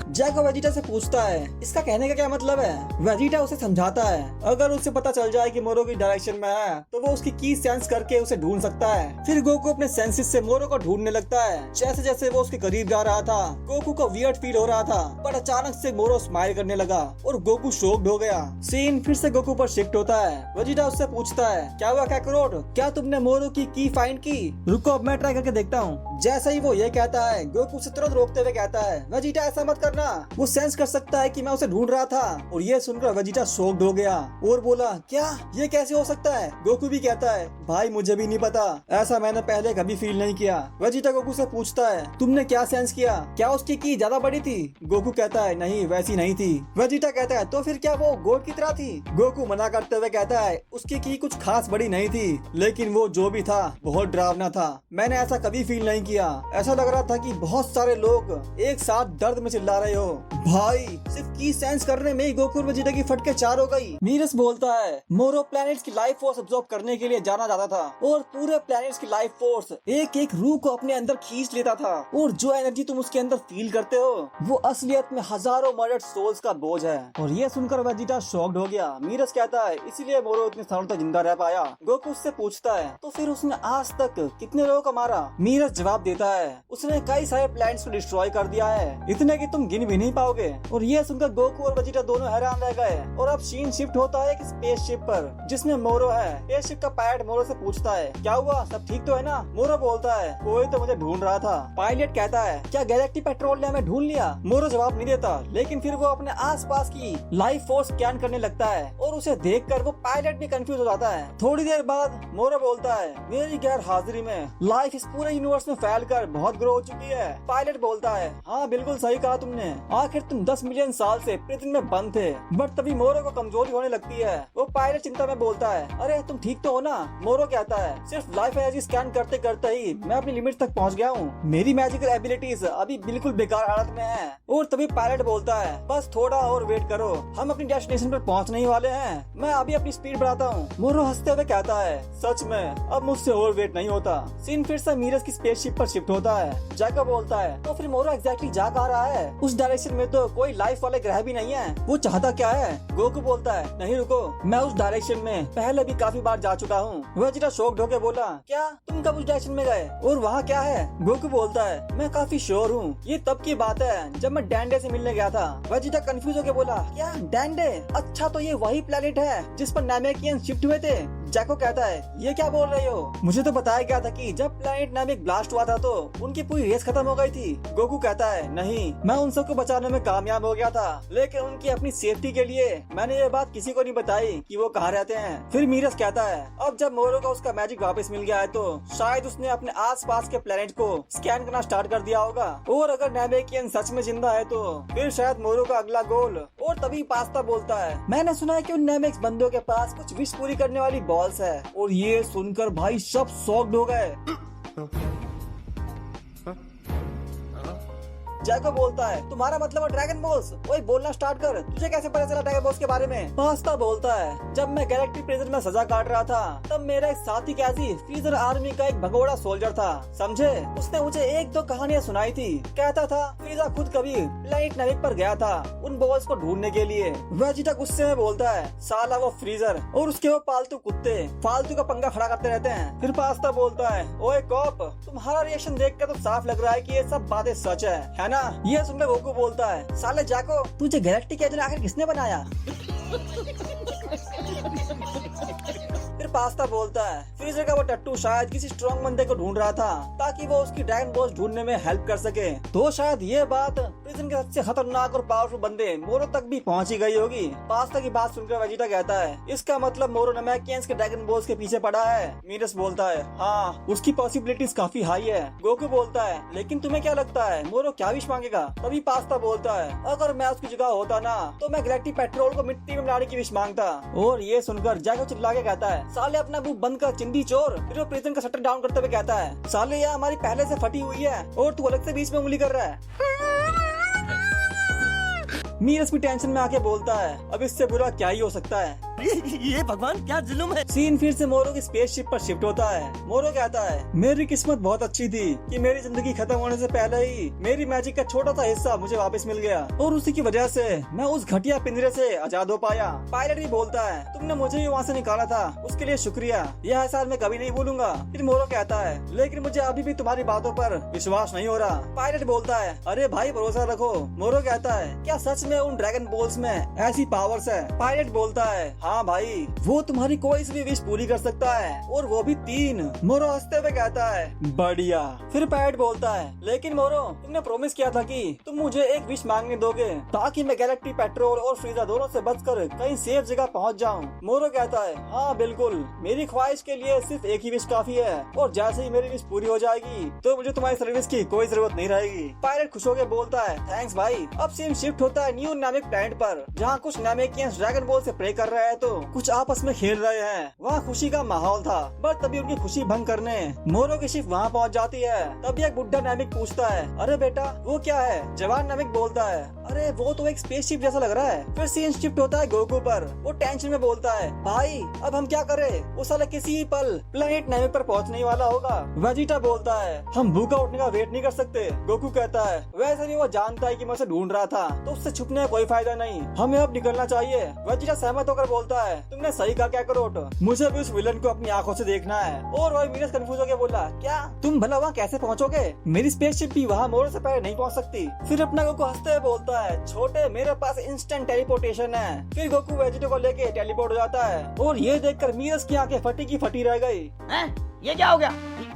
जैको वेजिटा से पूछता है इसका कहने का क्या मतलब है? वेजिटा उसे समझाता है अगर उसे पता चल जाए कि मोरो की डायरेक्शन में है तो वो उसकी की सेंस करके उसे ढूंढ सकता है। फिर गोकू अपने सेंसेस से मोरो को ढूंढने लगता है। जैसे जैसे वो उसके करीब जा रहा था गोकू को वियर्ड फील हो रहा था पर अचानक से मोरो स्माइल करने लगा और गोकू शॉक्ड हो गया। सीन फिर से गोकू पर शिफ्ट होता है। वेजिटा उससे पूछता है क्या हुआ कैकरोट क्या तुमने मोरो की फाइंड की? रुको अब मैं ट्राई करके देखता हूँ। जैसा ही वो ये कहता है गोकू उसे तुरंत रोकते हुए कहता है वेजिटा ऐसा मत करना। वो सेंस कर सकता है कि मैं उसे ढूंढ रहा था और ये सुनकर वेजिटा शॉक्ड हो गया और बोला क्या ये कैसे हो सकता है? गोकू भी कहता है भाई मुझे भी नहीं पता ऐसा मैंने पहले कभी फील नहीं किया। वेजिटा गोकू से पूछता है तुमने क्या सेंस किया? क्या उसकी की ज्यादा बड़ी थी? गोकू कहता है नहीं वैसी नहीं थी। वेजिटा कहता है तो फिर क्या वो गोड की तरह थी? गोकू मना करते हुए कहता है उसकी की कुछ खास बड़ी नहीं थी लेकिन वो जो भी था बहुत डरावना था। मैंने ऐसा कभी फील नहीं किया। ऐसा लग रहा था कि बहुत सारे लोग एक साथ दर्द में चिल्ला रहे हो। भाई सिर्फ की सेंस करने में ही गोकू और वेजिटा की फटके 4 हो गई। मीरस बोलता है मोरो प्लैनेट्स की लाइफ फोर्स अब्सॉर्ब करने के लिए जाना जाता था और पूरे प्लैनेट्स की लाइफ फोर्स एक एक रूह को अपने अंदर खींच लेता था और जो एनर्जी तुम उसके अंदर फील करते हो वो असलियत में हजारों मर्डर्ड सोल्स का बोझ है। और ये सुनकर वेजिटा शॉक्ड हो गया। मीरस कहता है इसीलिए मोरो इतने सालों तक जिंदा रह पाया। गोकू उससे पूछता है तो फिर उसने आज तक कितने लोगों को मारा? मीरस जवाब देता है उसने कई सारे प्लैनेट्स को डिस्ट्रॉय कर दिया है इतने कि तुम गिन भी नहीं पाओगे। और ये सुनकर गोकू और वेजिटा दोनों हैरान रह गए। और अब सीन शिफ्ट होता है एक स्पेसशिप पर जिसमें मोरो है। स्पेसशिप का पायलट मोरो से पूछता है क्या हुआ सब ठीक तो है ना? मोरो बोलता है कोई तो मुझे ढूंढ रहा था। पायलट कहता है क्या गैलेक्टिक पेट्रोल ने हमें ढूंढ लिया? मोरो जवाब नहीं देता लेकिन फिर वो अपने आसपास की लाइफ फोर्स स्कैन करने लगता है और उसे देखकर वो पायलट भी कंफ्यूज हो जाता है। थोड़ी देर बाद मोरो बोलता है मेरी गैर हाजिरी में लाइफ इस पूरे यूनिवर्स में फैलकर बहुत ग्रो हो चुकी है। पायलट बोलता है हाँ बिल्कुल सही कहा तुमने। आखिर तुम 10 मिलियन साल से प्रिजन में बंद थे। बट तभी मोरो को कमजोरी होने लगती है। वो पायलट चिंता में बोलता है अरे तुम ठीक तो हो ना? मोरो कहता है सिर्फ लाइफ एनर्जी स्कैन करते करते ही मैं अपनी लिमिट तक पहुंच गया हूँ। मेरी मैजिकल एबिलिटीज अभी बिल्कुल बेकार हालत में है। और तभी पायलट बोलता है बस थोड़ा और वेट करो हम अपनी डेस्टिनेशन पर पहुंचने ही वाले हैं। मैं अभी अपनी स्पीड बढ़ाता हूँ। मोरो हंसते हुए कहता है सच में अब मुझसे और वेट नहीं होता। सीन फिर से मीरस की स्पेसशिप पर शिफ्ट होता है। जैको बोलता है तो फिर मोरो एग्जैक्टली जा कहाँ रहा है? उस डायरेक्शन में तो कोई लाइफ वाले ग्रह भी नहीं है। वो चाहता क्या है? गोकू बोलता है नहीं रुको मैं उस डायरेक्शन में पहले भी काफी बार जा चुका हूँ। वेजिटा शॉक्ड होके बोला क्या तुम कब उस डायरेक्शन में गए और वहाँ क्या है? गोकू बोलता है मैं काफी श्योर हूँ ये तब की बात है जब मैं डैंडे से मिलने गया था। वेजिटा कंफ्यूज होके बोला क्या डैंडे? अच्छा तो ये वही प्लेनेट है जिस पर नामेकियन शिफ्ट हुए थे। जैको कहता है ये क्या बोल रहे हो, मुझे तो बताया गया था कि जब प्लैनेट नामिक ब्लास्ट हुआ था तो उनकी पूरी रेस खत्म हो गई थी। गोकू कहता है नहीं, मैं उन सबको बचाने में कामयाब हो गया था, लेकिन उनकी अपनी सेफ्टी के लिए मैंने ये बात किसी को नहीं बताई कि वो कहाँ रहते हैं। फिर मीरस कहता है अब जब मोरो को उसका मैजिक वापस मिल गया है तो शायद उसने अपने आसपास के प्लेनेट को स्कैन करना स्टार्ट कर दिया होगा, और अगर नामेकियन सच में जिंदा है तो फिर शायद मोरो का अगला गोल। और तभी पास्ता बोलता है मैंने सुना है कि उन नामेक्स बंदों के पास कुछ विश पूरी करने वाली बॉल्स है। और ये सुनकर भाई सब शॉक्ड हो गए। जैको बोलता है तुम्हारा मतलब है ड्रैगन बॉल्स, वही बोलना स्टार्ट कर, तुझे कैसे पता चला ड्रैगन बॉल्स के बारे में। पास्ता बोलता है जब मैं गैलेक्टिक प्रिजन में सजा काट रहा था तब मेरा एक साथी कैसी फ्रीजर आर्मी का एक भगोड़ा सोल्जर था, समझे, उसने मुझे एक दो कहानियां सुनाई थी। कहता था फ्रीजर खुद कभी प्लैनेट नाविक पर गया था उन बॉल्स को ढूंढने के लिए। वेजिटा गुस्से में बोलता है साला वो फ्रीजर और उसके वो पालतू कुत्ते फालतू का पंगा खड़ा करते रहते हैं। फिर पास्ता बोलता है ओए कॉप, तुम्हारा रिएक्शन देखकर तो साफ लग रहा है कि ये सब बातें सच है ना। ये सुनकर गोकू बोलता है साले जैको तुझे गैलेक्टिक एजेंट आखिर किसने बनाया। फिर पास्ता बोलता है फ्रीजर का वो टट्टू शायद किसी स्ट्रॉन्ग बंदे को ढूंढ रहा था ताकि वो उसकी ड्रैगन बॉल्स ढूंढने में हेल्प कर सके, तो शायद ये बात प्रिजन के सबसे खतरनाक और पावरफुल बंदे मोरो तक भी पहुंची गई होगी। पास्ता की बात सुनकर वेजिटा कहता है इसका मतलब मोरो नामेकियंस के ड्रैगन बॉल्स के पीछे पड़ा है। मीरस बोलता है हाँ, उसकी पॉसिबिलिटीज काफी हाई है। गोकू बोलता है लेकिन तुम्हें क्या लगता है मोरो क्या विश मांगेगा। तभी पास्ता बोलता है अगर मैं उसकी जगह होता ना तो मैं गैलेक्टिक पेट्रोल को मिट्टी में मिलाने की विश मांगता। और ये सुनकर जैको चिल्ला के कहता है साले अपना मुंह बंद कर चिंदी चोर। फिर वो प्रिजन का शटर डाउन करते हुए कहता है साले ये हमारी पहले से फटी हुई है और तू अलग से बीच में उंगली कर रहा है। मीरस भी टेंशन में आके बोलता है अब इससे बुरा क्या ही हो सकता है। ये भगवान क्या जुल्म है। सीन फिर से मोरो की स्पेसशिप पर शिफ्ट होता है। मोरो कहता है मेरी किस्मत बहुत अच्छी थी कि मेरी जिंदगी खत्म होने से पहले ही मेरी मैजिक का छोटा सा हिस्सा मुझे वापस मिल गया और उसी की वजह से मैं उस घटिया पिंजरे से आजाद हो पाया। पायलट भी बोलता है तुमने मुझे भी वहाँ से निकाला था उसके लिए शुक्रिया, यह एहसास मैं कभी नहीं भूलूंगा। फिर मोरो कहता है लेकिन मुझे अभी भी तुम्हारी बातों पर विश्वास नहीं हो रहा। पायलट बोलता है अरे भाई भरोसा रखो। मोरो कहता है क्या सच में उन ड्रैगन बॉल्स में ऐसी पावर्स है। पायलट बोलता है हाँ भाई, वो तुम्हारी कोई सी भी विश पूरी कर सकता है और वो भी 3। मोरो हंसते हुए कहता है बढ़िया। फिर पैट बोलता है लेकिन मोरो तुमने प्रॉमिस किया था कि तुम मुझे एक विश मांगने दोगे ताकि मैं गैलेक्टिक पेट्रोल और फ्रीजर दोनों से बचकर कहीं सेफ जगह पहुंच जाऊं। मोरो कहता है हाँ बिल्कुल, मेरी ख्वाहिश के लिए सिर्फ एक ही विश काफी है और जैसे ही मेरी विश पूरी हो जाएगी तो मुझे तुम्हारी सर्विस की कोई जरूरत नहीं रहेगी। पायलट खुश होकर बोलता है थैंक्स भाई। अब सीन शिफ्ट होता है न्यू नामिक प्लैनेट पर जहाँ कुछ नामेकियंस ड्रैगन बॉल से प्रे कर रहे हैं तो कुछ आपस में खेल रहे हैं। वहाँ खुशी का माहौल था बट तभी उनकी खुशी भंग करने मोरो की शिप वहाँ पहुँच जाती है। तभी एक बुढ़ा नामिक पूछता है अरे बेटा वो क्या है। जवान नामिक बोलता है अरे वो तो एक स्पेसशिप जैसा लग रहा है। फिर सीन शिफ्ट होता है गोकू पर। वो टेंशन में बोलता है भाई अब हम क्या करें, वो साला किसी पल प्लैनेट नामिक पर पहुँचने वाला होगा। वेजिटा बोलता है हम भूखा उठने का वेट नहीं कर सकते। गोकू कहता है वैसे भी वो जानता है कि मैं उसे ढूंढ रहा था तो उससे छुपने का कोई फायदा नहीं, हमें अब निकलना चाहिए। वेजिटा सहमत होकर बोलता है तुमने सही कहा कैकरोट, मुझे भी उस विलन को अपनी आंखों से देखना है। और वही मीरस कंफ्यूज होकर बोला क्या तुम भला वहाँ कैसे पहुँचोगे, मेरी स्पेसशिप भी वहाँ मोरो से पहले नहीं पहुँच सकती। फिर अपना गोकू हंसते हुए बोलता है छोटे मेरे पास इंस्टेंट टेलीपोर्टेशन है। फिर गोकू वेजिटो को लेके टेलीपोर्ट हो जाता है और ये देखकर मीरस की आंखें फटी की फटी रह गई। ये क्या हो गया।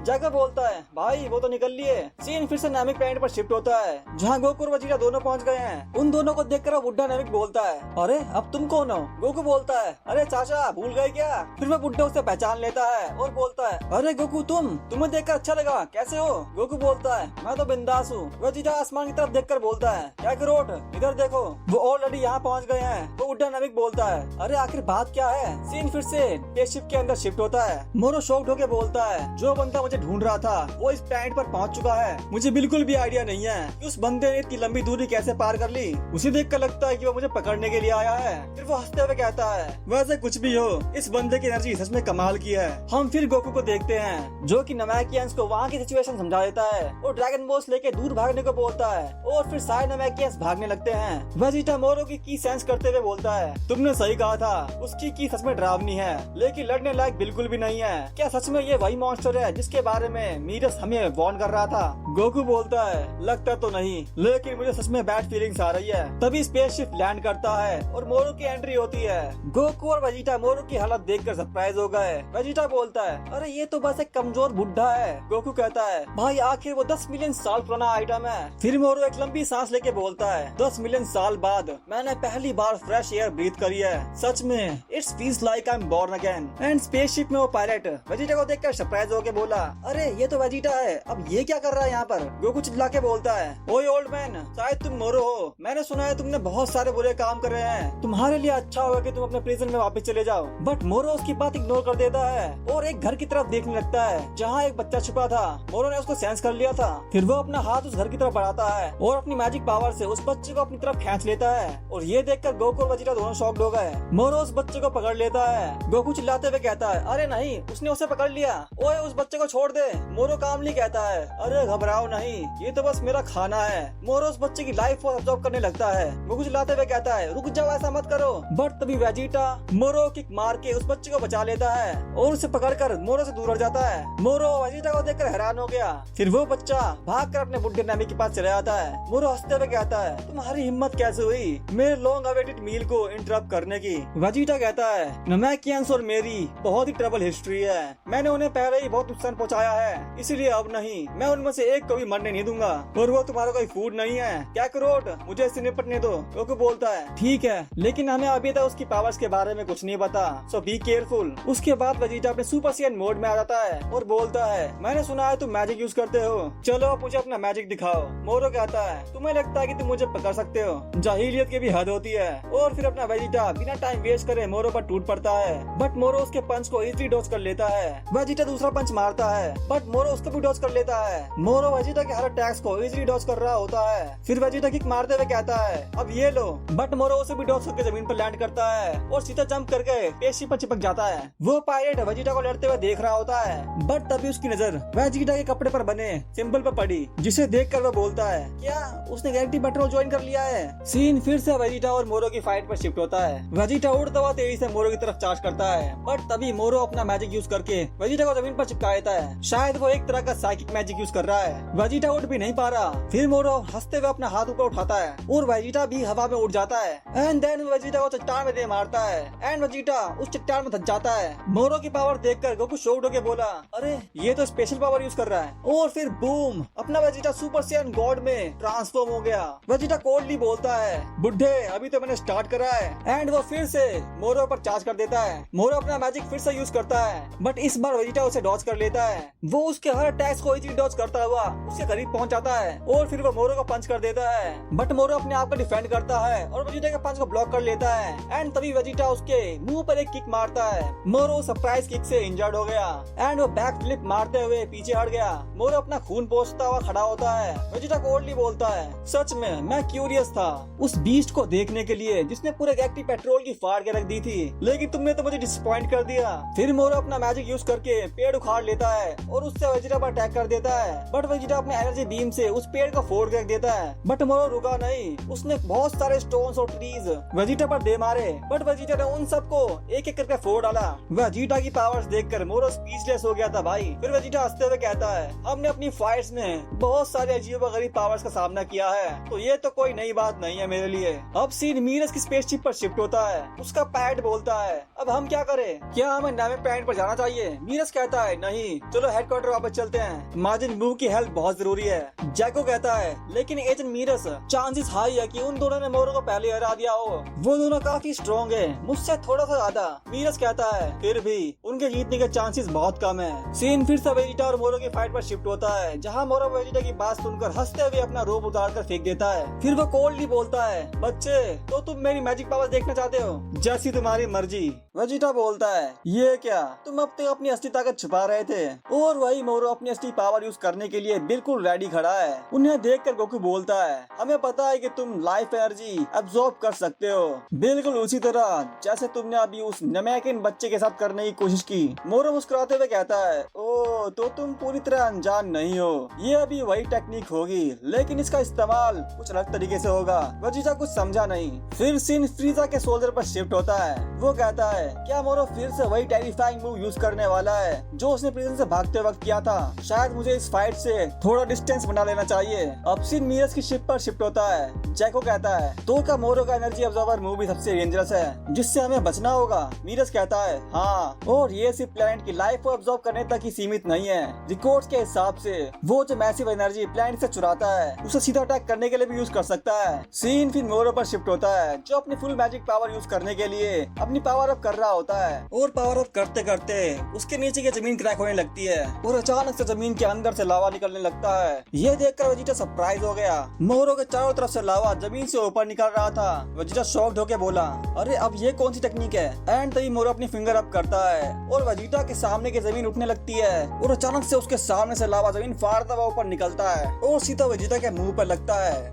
जैको बोलता है भाई वो तो निकल लिए। सीन फिर से नामिक प्लैनेट पर शिफ्ट होता है जहाँ गोकू और वेजिटा दोनों पहुँच गए हैं। उन दोनों को देखकर वो बुढ़ा नामिक बोलता है अरे अब तुम कौन हो। गोकू बोलता है अरे चाचा भूल गए क्या। फिर वो बुढ़ा उसे पहचान लेता है और बोलता है अरे गोकू तुम्हें देखकर अच्छा लगा, कैसे हो। गोकू बोलता है मैं तो बिंदास हूँ। वेजिटा आसमान की तरफ देखकर बोलता है कैकरोट इधर देखो, वो ऑलरेडी यहाँ पहुँच गए हैं। वो बुढ़ा नामिक बोलता है अरे आखिर बात क्या है। सीन फिर से स्पेसशिप के अंदर शिफ्ट होता है। मोरो शॉक्ड होकर बोलता है जो बंदा मुझे ढूंढ रहा था वो इस प्लैनेट पर पहुंच चुका है। मुझे बिल्कुल भी आइडिया नहीं है कि उस बंदे ने इतनी लंबी दूरी कैसे पार कर ली। उसे देखकर लगता है कि वो मुझे पकड़ने के लिए आया है। फिर वो हंसते हुए कहता है वैसे कुछ भी हो इस बंदे की एनर्जी सच में कमाल की है। हम फिर गोकू को देखते हैं जो कि नामेकियंस को वहाँ की सिचुएशन समझा देता है और ड्रैगन बॉल्स लेके दूर भागने को बोलता है और फिर सारे नामेकियंस भागने लगते हैं। वेजिटा मोरो की सेंस करते हुए बोलता है तुमने सही कहा था, उसकी की सच में डरावनी है लेकिन लड़ने लायक बिल्कुल भी नहीं है। क्या सच में ये वही मॉन्स्टर है जिसके बारे में मीरस हमें वार्न कर रहा था। गोकू बोलता है लगता तो नहीं, लेकिन मुझे सच में बैड फीलिंग्स आ रही है। तभी स्पेसशिप लैंड करता है और मोरू की एंट्री होती है। गोकू और वेजिटा मोरू की हालत देखकर सरप्राइज हो गए। वेजिटा बोलता है अरे ये तो बस एक कमजोर बुढ़ा है। गोकू कहता है भाई आखिर वो 10 मिलियन साल पुराना आइटम है। फिर मोरू एक लंबी सांस लेके बोलता है 10 मिलियन साल बाद मैंने पहली बार फ्रेश एयर ब्रीथ करी है। सच में it's feels like I am born again. And spaceship में वो पायलट वेजिटा को देखकर सरप्राइज होके बोला अरे ये तो वेजिटा है, अब ये क्या कर रहा है यहाँ पर। गोकू चिल्ला के बोलता है ओए ओल्ड मैन, शायद तुम मोरू हो। मैंने सुना है तुमने बहुत सारे बुरे काम कर रहे हैं, तुम्हारे लिए अच्छा होगा कि तुम अपने प्रिजन में वापस चले जाओ। बट मोरू उसकी बात इग्नोर कर देता है और एक घर की तरफ देखने लगता है जहाँ एक बच्चा छुपा था। मोरू ने उसको सेंस कर लिया था। फिर वो अपना हाथ उस घर की तरफ बढ़ाता है और अपनी मैजिक पावर से उस बच्चे को अपनी तरफ खींच लेता है। और ये देखकर गोकू और वेजिटा दोनों शॉक्ड हो गए। मोरू उस बच्चे को पकड़ लेता है। गोकू चिल्लाते हुए कहता है अरे नहीं, उसने उसे पकड़ लिया, ओए उस बच्चे को छोड़ दे। मोरू कामली कहता है अरे घबराओ नहीं, ये तो बस मेरा खाना है। मोरू उस बच्चे की लाइफ को अब्सॉर्ब करने लगता है। गोकू चिल्लाते हुए कहता है रुक जाओ, ऐसा मत करो। बट तभी वेजिटा मोरू किक मार के उस बच्चे को बचा लेता है और उसे पकड़कर मोरू से दूर हट जाता है। मोरू वेजिटा को देखकर हैरान हो गया। फिर वो बच्चा भागकर अपने बुढ़े नामी के पास चला जाता है। मोरू हंसते हुए कहता है तुम्हारी हिम्मत कैसे हुई मेरे लॉन्ग अवेटेड मील को इंटरप्ट करने की। वेजिटा कहता है नमैकियंस और मेरी बहुत ही ट्रबल हिस्ट्री है, मैंने उन्हें पहले ही बहुत नुकसान पहुंचाया है, इसलिए अब नहीं, मैं उनमें से एक को भी मरने नहीं दूंगा। और वो तुम्हारा कोई फूड नहीं है। क्या करोट, मुझे इससे निपटने दो। गोकू बोलता है ठीक है, लेकिन हमें अभी तक उसकी पावर्स के बारे में कुछ नहीं पता, सो बी केयरफुल। उसके बाद वेजिटा अपने सुपर साइयन मोड में आ जाता है और बोलता है मैंने सुना है तुम मैजिक यूज करते हो, चलो अब मुझे अपना मैजिक दिखाओ। मोरू कहता है तुम्हें लगता है कि तुम मुझे पकड़ सकते हो, जाहिलियत की भी हद होती है। और फिर अपना वेजिटा बिना टाइम वेस्ट करे मोरू पर टूट पड़ता है। बट मोरू उसके पंच को इजीली डॉज कर लेता है। वेजिटा दूसरा पंच मारता है बट मोरू उसको भी डॉज कर लेता है। मोरू वेजिटा के हर अटैक्स को इजीली डॉज कर रहा होता है। फिर वेजिटा किक मारते हुए कहता है अब ये लो, बट मोरू उसे भी डॉज करके जमीन पर लैंड करता है और सीधा जंप करके स्पेसशिप पर चिपक जाता है। वो पायलट वेजिटा को लड़ते हुए देख रहा होता है बट तभी उसकी नजर वेजिटा के कपड़े पर बने सिंबल पर पड़ी, जिसे देखकर वो बोलता है क्या उसने गैलेक्टिक पेट्रोल ज्वाइन कर लिया है। सीन फिर से वेजिटा और मोरू की फाइट पर शिफ्ट होता है। वेजिटा उड़ता हुआ तेजी से मोरू की तरफ चार्ज करता है बट तभी मोरू अपना मैजिक यूज करके वेजिटा को जमीन पर चिपका देता है। शायद वो एक तरह का साइकिक मैजिक यूज कर रहा है। वेजिटा उठ भी नहीं पा रहा। फिर मोरू हंसते हुए अपना हाथ ऊपर उठाता है और वेजिटा भी हवा में उड़ जाता है। एंड देन वेजिटा को चट्टान में दे मारता है एंड वेजिटा उस चट्टान में धंस जाता है। मोरू की पावर देखकर गोकू शॉक्ड होकर बोला अरे ये तो स्पेशल पावर यूज कर रहा है। और फिर बूम, अपना वेजिटा सुपर साइयन गॉड में ट्रांसफॉर्म हो गया। वेजिटा कोल्डली बोलता है बुड्ढे अभी तो मैंने स्टार्ट करा है। एंड वो फिर से मोरू पर चार्ज कर देता है। मोरू अपना मैजिक फिर से यूज करता है बट इस बार वेजिटा उसे डॉज कर लेता है। वो उसके हर अटैक्स को इजीली डॉज करता हुआ उसके करीब पहुंच जाता है और फिर वो मोरू को पंच कर देता है। बट मोरू अपने आप को डिफेंड करता है और वेजिटा के पंच को ब्लॉक कर लेता है। एंड तभी वेजिटा उसके मुंह पर एक किक मारता है। मोरू सरप्राइज किक से इंजर्ड हो गया एंड वो बैक फ्लिप मारते हुए पीछे हट गया। मोरू अपना खून पोंछता हुआ खड़ा होता है। वेजिटा कोल्डली बोलता है सच में मैं क्यूरियस था उस बीस्ट को देखने के लिए जिसने पूरे गैलेक्टिक पेट्रोल की फाड़ के रख दी थी, लेकिन तुमने तो मुझे डिसअपॉइंट कर दिया। फिर मोरू अपना मैजिक यूज करके पेड़ उखाड़ लेता है और उससे वेजिटा पर अटैक कर देता है। बट वेजिटा अपने एनर्जी बीम से उस पेड़ को फोड़ के रख देता है। बट मोरू रुका नहीं, उसने बहुत सारे स्टोन्स और ट्रीज वेजिटा पर दे मारे बट वेजिटा ने उन सबको एक एक करके फोड़ डाला। वेजिटा की पावर्स देखकर मोरू स्पीचलेस हो गया था भाई। फिर वेजिटा हंसते हुए कहता है हमने अपनी फाइट्स में बहुत सारे अजीबोगरीब पावर्स का सामना किया है, तो ये तो कोई नई बात नहीं है मेरे लिए। अब सीन मीरस की स्पेसशिप पर शिफ्ट होता है। उसका पैड बोलता है अब हम क्या करें, क्या हमें नामे पैड पर जाना चाहिए। मीरस कहता है नहीं, चलो हेडक्वार्टर वापस चलते हैं, माजिन बू की हेल्प बहुत जरूरी है। जैको कहता है लेकिन एजेंट मीरस, चांसेस हाई है कि उन दोनों ने मोरू को पहले हरा दिया हो, वो दोनों काफी स्ट्रॉन्ग है, मुझसे थोड़ा सा ज्यादा। मीरस कहता है फिर भी उनके जीतने के चांसेस बहुत कम है। सीन फिर से वेजिटा और मोरू की फाइट पर शिफ्ट होता है जहाँ मोरू वेजिटा की बात सुनकर हंसते हुए अपना रोब उतार कर फेंक देता है। फिर वो कोल्डली बोलता है बच्चे तो तुम मेरी मैजिक पावर देखना चाहते हो, जैसी तुम्हारी मर्जी। वेजिटा बोलता है ये क्या, तुम अब तक अपनी असली ताकत छुपा रहे थे। और वही मोरू अपनी असली पावर यूज करने के लिए बिल्कुल रेडी खड़ा है। उन्हें देखकर गोकू बोलता है हमें पता है कि तुम लाइफ एनर्जी अब्सॉर्ब कर सकते हो, बिल्कुल उसी तरह जैसे तुमने अभी उस नमैकिन बच्चे के साथ करने की कोशिश की। मोरू मुस्कुराते हुए कहता है ओ तो तुम पूरी तरह अनजान नहीं हो, ये अभी वही टेक्निक होगी लेकिन इसका इस्तेमाल कुछ अलग तरीके से होगा। वेजिटा कुछ समझा नहीं। फिर सीन फ्रीजा के सोल्जर पर शिफ्ट होता है। वो कहता है क्या मोरो फिर से वही टेरिफाइंग मूव यूज करने वाला है जो उसने प्रिजन से भागते वक्त किया था? शायद मुझे इस फाइट से थोड़ा डिस्टेंस बना लेना चाहिए। अब सीन मीरस की शिप पर शिफ्ट होता है। जैको कहता है तो क्या मोरो का एनर्जी ऑब्जर्वर मूव भी सबसे डेंजरस है जिससे हमें बचना होगा? मीरस कहता है हाँ, और ये सिर्फ प्लैनेट की लाइफ को ऑब्जर्व करने तक ही सीमित नहीं है। रिकॉर्ड्स के हिसाब से वो जो मैसिव एनर्जी प्लैनेट से चुराता है उसे सीधा अटैक करने के लिए भी यूज कर सकता है। सीन फिर मोरो पर शिफ्ट होता है जो अपनी फुल मैजिक पावर यूज करने के लिए अपनी पावर अप कर रहा होता है और पावर अप करते करते उसके नीचे की जमीन क्रैक होने लगती है और अचानक से जमीन के अंदर से लावा निकलने लगता है। ये देखकर वेजिटा सरप्राइज हो गया। मोरो के चारों तरफ से लावा जमीन से ऊपर निकल रहा था। वेजिटा शॉक्ड होकर बोला, अरे अब ये कौन सी टेक्निक है? एंड तभी मोरो अपनी फिंगर अप करता है और वेजिटा के सामने की जमीन उठने लगती है और अचानक से उसके सामने से लावा जमीन फाड़ता हुआ ऊपर निकलता है और सीधा वेजिटा के मुंह पर लगता है।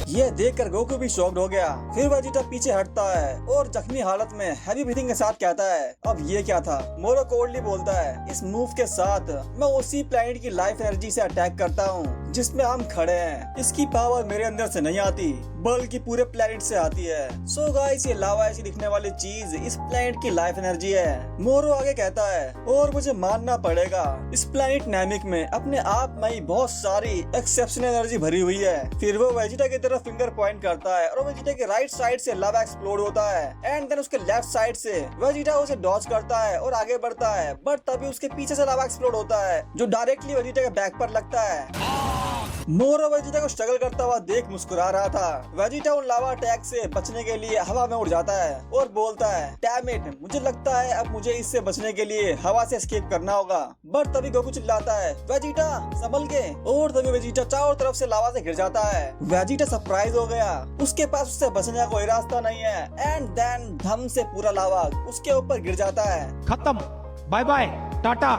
ये देखकर गोकू भी शॉक्ड हो गया। फिर वेजिटा पीछे हटता है और जख्मी हालत में हैवी ब्रीथिंग के साथ कहता है, अब ये क्या था? मोरो कोल्डली बोलता है, इस मूव के साथ मैं उसी प्लैनेट की लाइफ एनर्जी से अटैक करता हूँ जिसमें हम खड़े हैं। इसकी पावर मेरे अंदर से नहीं आती बल्कि पूरे प्लैनेट से आती है। सो गाइस, ये लावा ऐसी दिखने वाली चीज इस प्लैनेट की लाइफ एनर्जी है। मोरो आगे कहता है, और मुझे मानना पड़ेगा इस प्लैनेट नामिक में अपने आप में ही बहुत सारी एक्सेप्शनल एनर्जी भरी हुई है। फिर वो वेजिटा की तरफ फिंगर पॉइंट करता है और वेजिटा के राइट साइड से लावा एक्सप्लोड होता है एंड देन उसके लेफ्ट साइड से वेजिटा उसे डॉज करता है और आगे बढ़ता है। बट तभी उसके पीछे से लावा एक्सप्लोड होता है जो डायरेक्टली वेजिटा के बैक पर लगता है। मोरो वेजिटा को स्ट्रगल करता हुआ देख मुस्कुरा रहा था। वेजिटा उन लावा अटैक से बचने के लिए हवा में उड़ जाता है और बोलता है, डैम इट, मुझे लगता है अब मुझे इससे बचने के लिए हवा से एस्केप करना होगा। बट तभी गोकू चिल्लाता है, वेजिटा संभल के, और तभी वेजिटा चारों तरफ से लावा से गिर जाता है। वेजिटा सरप्राइज हो गया, उसके पास उससे बचने का कोई रास्ता नहीं है एंड देन धम से पूरा लावा उसके ऊपर गिर जाता है। खत्म, bye bye, tata,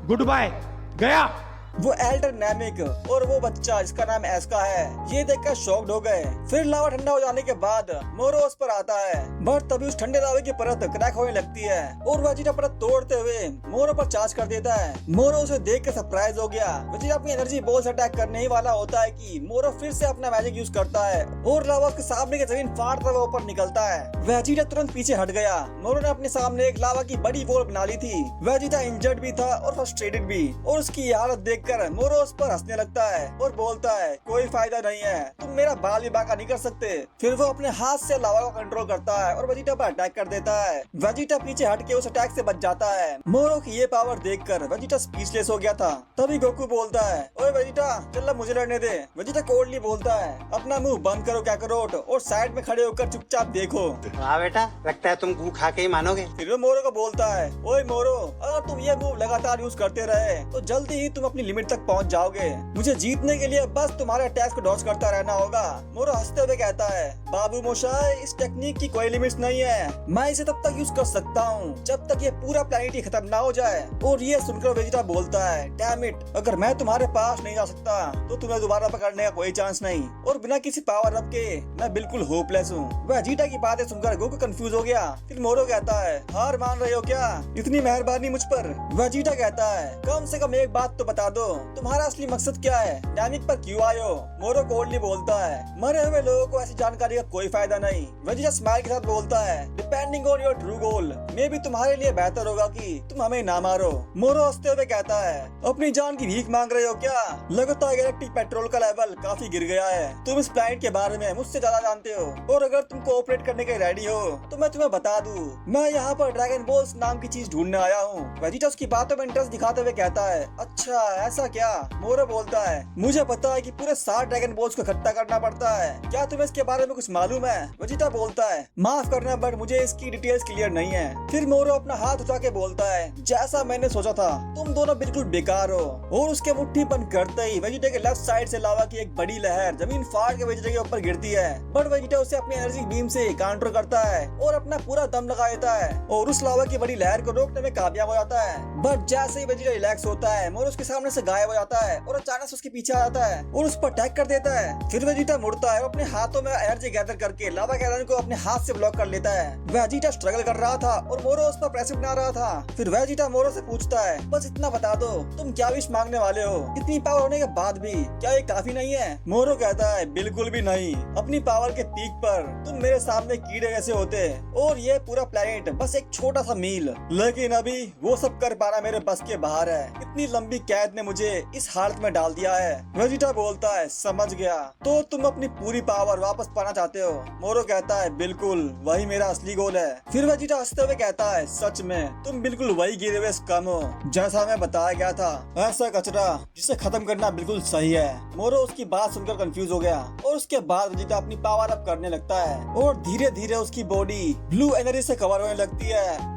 good bye, गया। वो एल्डर नैमिक और वो बच्चा जिसका नाम एस्का है ये देखकर शॉक्ड हो गए। फिर लावा ठंडा हो जाने के बाद मोरो उस पर आता है बट तभी उस ठंडे लावे की परत क्रैक होने लगती है और वेजिटा परत तोड़ते हुए मोरो पर चार्ज कर देता है। मोरो उसे देख कर सरप्राइज हो गया। वेजिटा अपनी एनर्जी बॉल से अटैक करने ही वाला होता है कि मोरो फिर से अपना मैजिक यूज करता है और लावा उसके सामने की जमीन फाड़ता हुआ ऊपर निकलता है। वेजिटा तुरंत पीछे हट गया। मोरो ने अपने सामने एक लावा की बड़ी वॉल बना ली थी। वेजिटा इंजर्ड भी था और फ्रस्ट्रेटेड भी और उसकी हालत देख मोरो उस पर हंसने लगता है और बोलता है, कोई फायदा नहीं है, तुम मेरा बाल भी बांका नहीं कर सकते। फिर वो अपने हाथ से लावा को कंट्रोल करता है और वेजिटा पर अटैक कर देता है। वेजिटा पीछे हट के उस अटैक से बच जाता है। मोरो की ये पावर देखकर वेजिटा स्पीचलेस हो गया था। तभी गोकू बोलता है, ओए वेजिटा, चल अब मुझे लड़ने दे। वेजिटा कोल्डली बोलता है, अपना मुंह बंद करो काकरोट और साइड में खड़े होकर चुपचाप देखो। हाँ बेटा, लगता है तुम गू खा के ही मानोगे। फिर वो मोरो को बोलता है, ओए मोरो, अगर तुम ये मूव लगातार यूज करते रहे तो जल्दी ही तुम अपनी लिमिट तक पहुंच जाओगे। मुझे जीतने के लिए बस तुम्हारे अटैक्स को डॉज करता रहना होगा। मोरो हंसते हुए कहता है, बाबू मोशाई, इस टेक्निक की कोई लिमिट्स नहीं है। मैं इसे तब तक यूज कर सकता हूँ जब तक ये पूरा प्लैनेट ही खत्म ना हो जाए। और ये सुनकर वेजिटा बोलता है, डैम इट, अगर मैं तुम्हारे पास नहीं जा सकता तो तुम्हें दोबारा पकड़ने का कोई चांस नहीं और बिना किसी पावर अप के मैं बिल्कुल होपलेस हूँ। वेजिटा की बातें सुनकर गोकू कंफ्यूज हो गया। फिर मोरो कहता है, हार मान रहे हो क्या? इतनी मेहरबानी मुझ पर? वेजिटा कहता है, कम से कम एक बात तो बता दो, तुम्हारा असली मकसद क्या है? नामिक पर क्यों आए हो? मोरो कोल्डली बोलता है, मरे हुए लोगों को ऐसी जानकारी का कोई फायदा नहीं। वेजिटा स्माइल के साथ बोलता है, डिपेंडिंग ऑन योर ट्रू गोल, मे भी तुम्हारे लिए बेहतर होगा कि तुम हमें ना मारो। मोरो हंसते हुए कहता है, अपनी जान की भीख मांग रहे हो क्या? लगता है गैलेक्टिक पेट्रोल का लेवल काफी गिर गया है। तुम इस प्लैनेट के बारे में मुझसे ज्यादा जानते हो और अगर तुम कोऑपरेट करने के रेडी हो तो मैं तुम्हें बता दूं, मैं यहाँ पर ड्रैगन बॉल्स नाम की चीज ढूंढने आया हूँ। वेजिटा उसकी बातों में इंटरेस्ट दिखाते हुए कहता है, अच्छा ऐसा क्या? मोरो बोलता है, मुझे पता है कि पूरे 7 ड्रैगन बॉल्स को इकट्ठा करना पड़ता है, क्या तुम्हें इसके बारे में कुछ मालूम है? वेजिटा बोलता है, माफ करना बट मुझे इसकी डिटेल्स क्लियर नहीं है। फिर मोरो अपना हाथ उठा के बोलता है, जैसा मैंने सोचा था, तुम दोनों बिल्कुल बेकार हो। और उसके मुट्ठी बंद करते ही वेजिटा के लेफ्ट साइड से लावा की एक बड़ी लहर जमीन फाड़ के वेजिटा के ऊपर गिरती है। बट वेजिटा उसे अपनी एनर्जी बीम से काउंटर करता है और अपना पूरा दम लगा देता है और उस लावा की बड़ी लहर को रोकने में कामयाब हो जाता है। बट जैसे ही वेजिटा रिलैक्स होता है, मोरो उसके सामने से गायब हो जाता है और अचानक से उसके पीछे आ जाता है और उस पर अटैक कर देता है। फिर वेजिटा मुड़ता है और अपने हाथों में एनर्जी गैदर करके लावा कैनन को अपने हाथ से ब्लॉक कर लेता है। वेजिटा स्ट्रगल कर रहा था और मोरो उस पर प्रेशर बना रहा था। फिर वेजिटा मोरो से पूछता है, बस इतना बता दो, तुम क्या विश मांगने वाले हो? इतनी पावर होने के बाद भी क्या ये काफी नहीं है? मोरो कहता है, बिल्कुल भी नहीं। अपनी पावर के पीक पर तुम मेरे सामने कीड़े जैसे होते और ये पूरा प्लेनेट बस एक छोटा सा मील। लेकिन अभी वो सब कर पाना मेरे बस के बाहर है। इतनी लंबी कैद ने मुझे इस हालत में डाल दिया है। वेजिटा बोलता है, समझ गया, तो तुम अपनी पूरी पावर वापस पाना चाहते हो? मोरो कहता है, बिल्कुल, वही मेरा असली गोल है। फिर वेजिटा हंसते हुए कहता है, सच में तुम बिल्कुल वही गिरे हुए स्कम हो जैसा मैं बताया गया था, ऐसा कचरा जिसे खत्म करना बिल्कुल सही है। मोरो उसकी बात सुनकर कंफ्यूज हो गया और उसके बाद वेजिटा अपनी पावर अप करने लगता है और धीरे धीरे उसकी बॉडी ब्लू एनर्जी से कवर होने लगती है।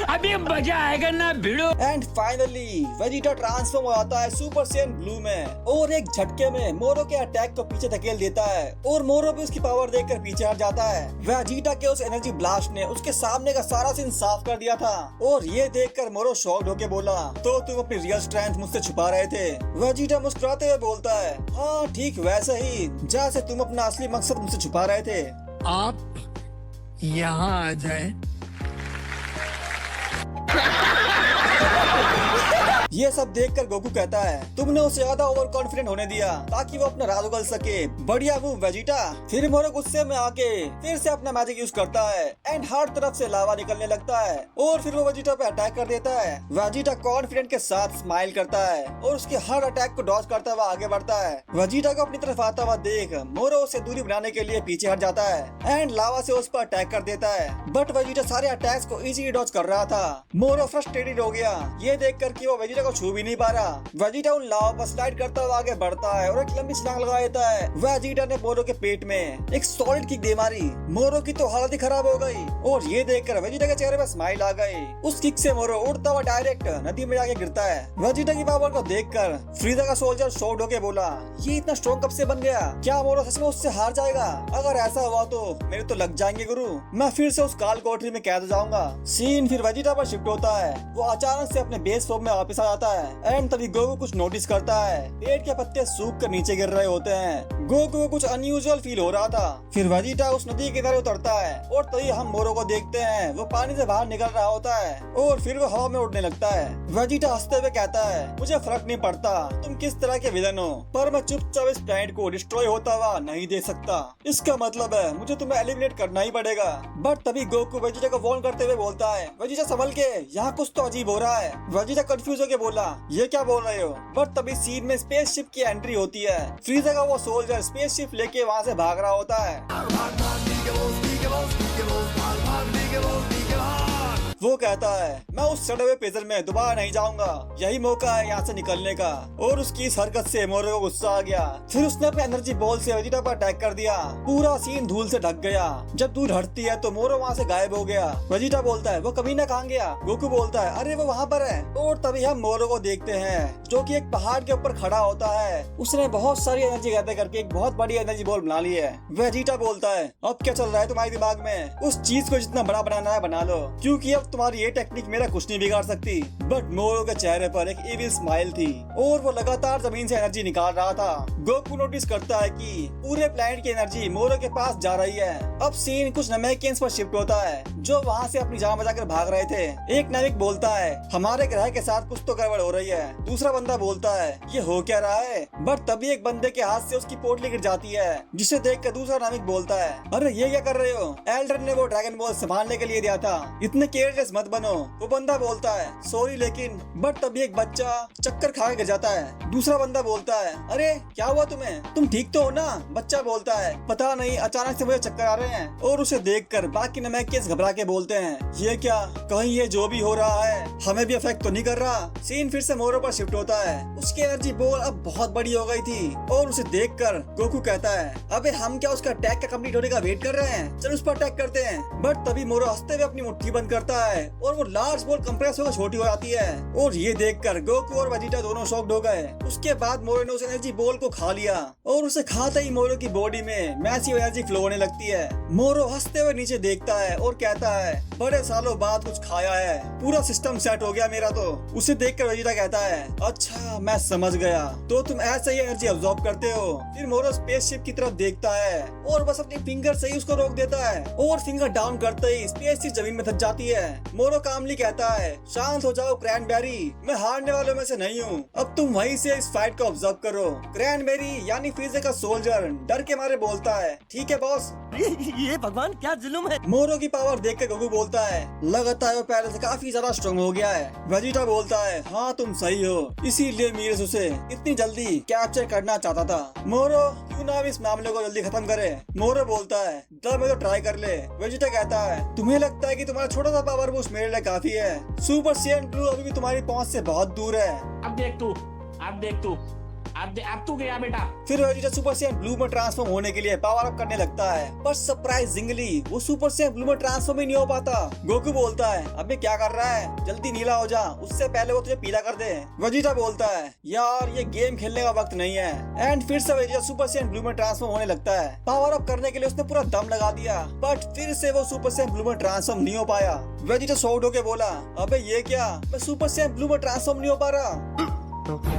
अभी मजा आएगा ना भिड़ो। एंड फाइनली वेजिटा ट्रांसफॉर्म हो जाता है सुपर सैयन ब्लू में और एक झटके में मोरो के अटैक को पीछे धकेल देता है और मोरो भी उसकी पावर देखकर पीछे हट जाता है। वेजिटा के उस एनर्जी ब्लास्ट ने उसके सामने का सारा सीन साफ कर दिया था और ये देखकर मोरो शॉक्ड होके बोला, तो तुम अपनी रियल स्ट्रेंथ मुझसे छुपा रहे थे? वेजिटा मुस्कुराते हुए बोलता है, हाँ ठीक वैसे ही जैसे तुम अपना असली मकसद मुझसे छुपा रहे थे। आप यहाँ आ जाए। ये सब देखकर गोकू कहता है, तुमने उसे ज्यादा ओवर कॉन्फिडेंट होने दिया ताकि वो अपना राज उगल सके। बढ़िया मूव वेजिटा। फिर मोरो गुस्से में आके फिर से अपना मैजिक यूज करता है एंड हर तरफ से लावा निकलने लगता है और फिर वो वेजिटा पे अटैक कर देता है। वेजिटा कॉन्फिडेंट के साथ स्माइल करता है और उसके हर अटैक को डॉज करता हुआ आगे बढ़ता है। वेजिटा को अपनी तरफ आता हुआ देख मोरो उसे दूरी बनाने के लिए पीछे हट जाता है एंड लावा से उस पर अटैक कर देता है, बट वेजिटा सारे अटैक्स को इजीली डॉज कर रहा था। मोरो फ्रस्ट्रेटेड हो गया ये देखकर कि वो वेजिटा को छू भी नहीं पा रहा। वेजिटा उन लावा पर स्लाइड करता हुआ आगे बढ़ता है और एक लंबी छलांग लगा देता है। वेजिटा ने मोरो के पेट में एक सॉलिड किक दे मारी। मोरो की तो हालत ही खराब हो गई और ये देखकर वेजिटा के चेहरे पर स्माइल आ गई। उस किक से मोरो उड़ता हुआ डायरेक्ट नदी में जाके गिरता है। वेजिटा की पावर को देखकर फ्रीजा का सोल्जर शॉक्ड होके बोला, ये इतना स्ट्रॉन्ग कब से बन गया? क्या मोरो सच में उससे हार जाएगा? अगर ऐसा हुआ तो मेरे तो लग जाएंगे गुरु, मैं फिर से उस काल कोठरी में कैद हो जाऊंगा। सीन फिर वेजिटा पर शिफ्ट होता है। वो अचानक से अपने बेस फॉर्म में वापस आ जाता है एंड तभी गोकू कुछ नोटिस करता है। पेड़ के पत्ते सूख कर नीचे गिर रहे होते हैं। गोकू को कुछ अनयूजुअल फील हो रहा था। फिर वेजिटा उस नदी के किनारे उतरता है और तभी हम मोरो को देखते हैं। वो पानी से बाहर निकल रहा होता है और फिर वो हवा में उड़ने लगता है। वेजिटा हंसते हुए कहता है, मुझे फर्क नहीं पड़ता तुम किस तरह के विलन हो, पर मैं चुपचाप इस प्लैनेट को डिस्ट्रॉय होता हुआ नहीं देख सकता। इसका मतलब है मुझे तुम्हें एलिमिनेट करना ही पड़ेगा। बट तभी गोकू वेजिटा को वार्न करते हुए बोलता है, वेजिटा संभल के, यहाँ कुछ तो अजीब हो रहा है। वेजिटा कंफ्यूज होकर बोला, ये क्या बोल रहे हो? बट तभी सीन में स्पेसशिप की एंट्री होती है। फ्रीजा का वो सोल्जर स्पेसशिप लेके वहाँ से भाग रहा होता है। वो कहता है, मैं उस सड़े हुए प्रिजन में दोबारा नहीं जाऊंगा, यही मौका है यहाँ से निकलने का। और उसकी इस हरकत से मोरो को गुस्सा आ गया। फिर उसने अपने एनर्जी बॉल से वेजिटा पर अटैक कर दिया। पूरा सीन धूल से ढक गया। जब धूल हटती है तो मोरो वहाँ से गायब हो गया। वेजिटा बोलता है, वो कमीना कहाँ गया? गोकू बोलता है, अरे वो वहाँ पर है। और तभी हम मोरो को देखते हैं जो कि एक पहाड़ के ऊपर खड़ा होता है। उसने बहुत सारी एनर्जी गैदर करके एक बहुत बड़ी एनर्जी बॉल बना ली है। वेजिटा बोलता है, अब क्या चल रहा है तुम्हारे दिमाग में? उस चीज को जितना बड़ा बनाना है बना लो, क्योंकि अब तुम्हारी ये टेक्निक मेरा कुछ नहीं बिगाड़ सकती। बट मोरो के चेहरे पर एक इविल स्माइल थी और वो लगातार जमीन से एनर्जी निकाल रहा था। गोकू नोटिस करता है कि पूरे प्लैनेट की एनर्जी मोरो के पास जा रही है। अब सीन कुछ नमेकियंस पर शिफ्ट होता है जो वहाँ से अपनी जान बचाकर भाग रहे थे। एक नाविक बोलता है, हमारे ग्रह के साथ कुछ तो गड़बड़ हो रही है। दूसरा बंदा बोलता है, ये हो क्या रहा है? बट तभी एक बंदे के हाथ से उसकी पोटली गिर जाती है, जिसे देखकर दूसरा नाविक बोलता है, अरे ये क्या कर रहे हो? एल्डर ने वो ड्रैगन बॉल संभालने के लिए दिया था, इतने केयरलेस मत बनो। वो बंदा बोलता है, सॉरी लेकिन। बट तभी एक बच्चा चक्कर खा के गिर जाता है। दूसरा बंदा बोलता है, अरे क्या हुआ तुम्हें? तुम ठीक तो हो ना? बच्चा बोलता है, पता नहीं अचानक से मुझे चक्कर आ रहे हैं। और उसे देखकर बाकी नमेकियंस घबरा के बोलते हैं, ये क्या, कहीं ये जो भी हो रहा है हमें भी अफेक्ट तो नहीं कर रहा? सीन फिर से मोरो पर शिफ्ट होता है। उसकी एनर्जी बॉल अब बहुत बड़ी हो गई थी और उसे देखकर गोकू कहता है, अबे हम क्या उसका अटैक का कंप्लीट होने का वेट कर रहे हैं? चल उस पर अटैक करते हैं। बट तभी मोरो हंसते हुए अपनी मुट्ठी बंद करता है है और वो लार्ज बॉल कंप्रेस होकर छोटी हो जाती है। और ये देखकर गोकू और वेजिटा दोनों शॉक्ड हो गए। उसके बाद मोरो ने उस एनर्जी बॉल को खा लिया और उसे खाते ही मोरो की बॉडी में मैसिव एनर्जी फ्लो होने लगती है। मोरो हंसते हुए नीचे देखता है और कहता है, बड़े सालों बाद कुछ खाया है, पूरा सिस्टम सेट हो गया मेरा तो। उसे देखकर वेजिटा कहता है, अच्छा मैं समझ गया, तो तुम ऐसे ही एनर्जी अब्सॉर्ब करते हो। फिर मोरो स्पेसशिप की तरफ देखता है और बस अपनी फिंगर से ही उसको रोक देता है और फिंगर डाउन करते ही स्पेसशिप जमीन में धंस जाती है। मोरो कामली कहता है, शांत हो जाओ क्रैनबेरी, मैं हारने वालों में से नहीं हूँ, अब तुम वहीं से इस फाइट को ऑब्जर्व करो। क्रैनबेरी यानी फ्रीज़र का सोल्जर डर के मारे बोलता है, ठीक है बॉस। ये भगवान क्या जुल्म है। मोरो की पावर देखकर गोकू बोलता है, लगता है वो पहले से काफी ज्यादा स्ट्रॉन्ग हो गया है। वेजिटा बोलता है, हाँ तुम सही हो, इसीलिए मीरस उसे इतनी जल्दी कैप्चर करना चाहता था। मोरो क्यों ना इस मामले को जल्दी खत्म करे। मोरो बोलता है, तब मैं तो ट्राई कर ले। वेजिटा कहता है, तुम्हें लगता है कि तुम्हारा छोटा सा पावर बूस्ट मेरे लिए काफी है, सुपर सैयन ब्लू अभी भी तुम्हारी पहुंच से बहुत दूर है। अब देख तू, अब देख तू, अब तू गया बेटा। फिर वेजिटा सुपर सैयन ब्लू में ट्रांसफॉर्म होने के लिए पावर अप करने लगता है, पर सरप्राइजिंगली वो सुपर सैयन ब्लू में ट्रांसफॉर्म ही नहीं हो पाता। गोकू बोलता है, अबे क्या कर रहा है, जल्दी नीला हो जा, उससे पहले वो तुझे पीला कर दे। वेजिटा बोलता है, यार ये गेम खेलने का वक्त नहीं है। एंड फिर से वेजिटा सुपर सैयन ब्लू में ट्रांसफॉर्म होने लगता है। पावर अप करने के लिए उसने पूरा दम लगा दिया, बट फिर से वो सुपर सैयन ब्लू में ट्रांसफॉर्म नहीं हो पाया। वेजिटा शॉक्ड होके बोला, अबे ये क्या, मैं सुपर सैयन ब्लू में ट्रांसफॉर्म नहीं हो पा रहा।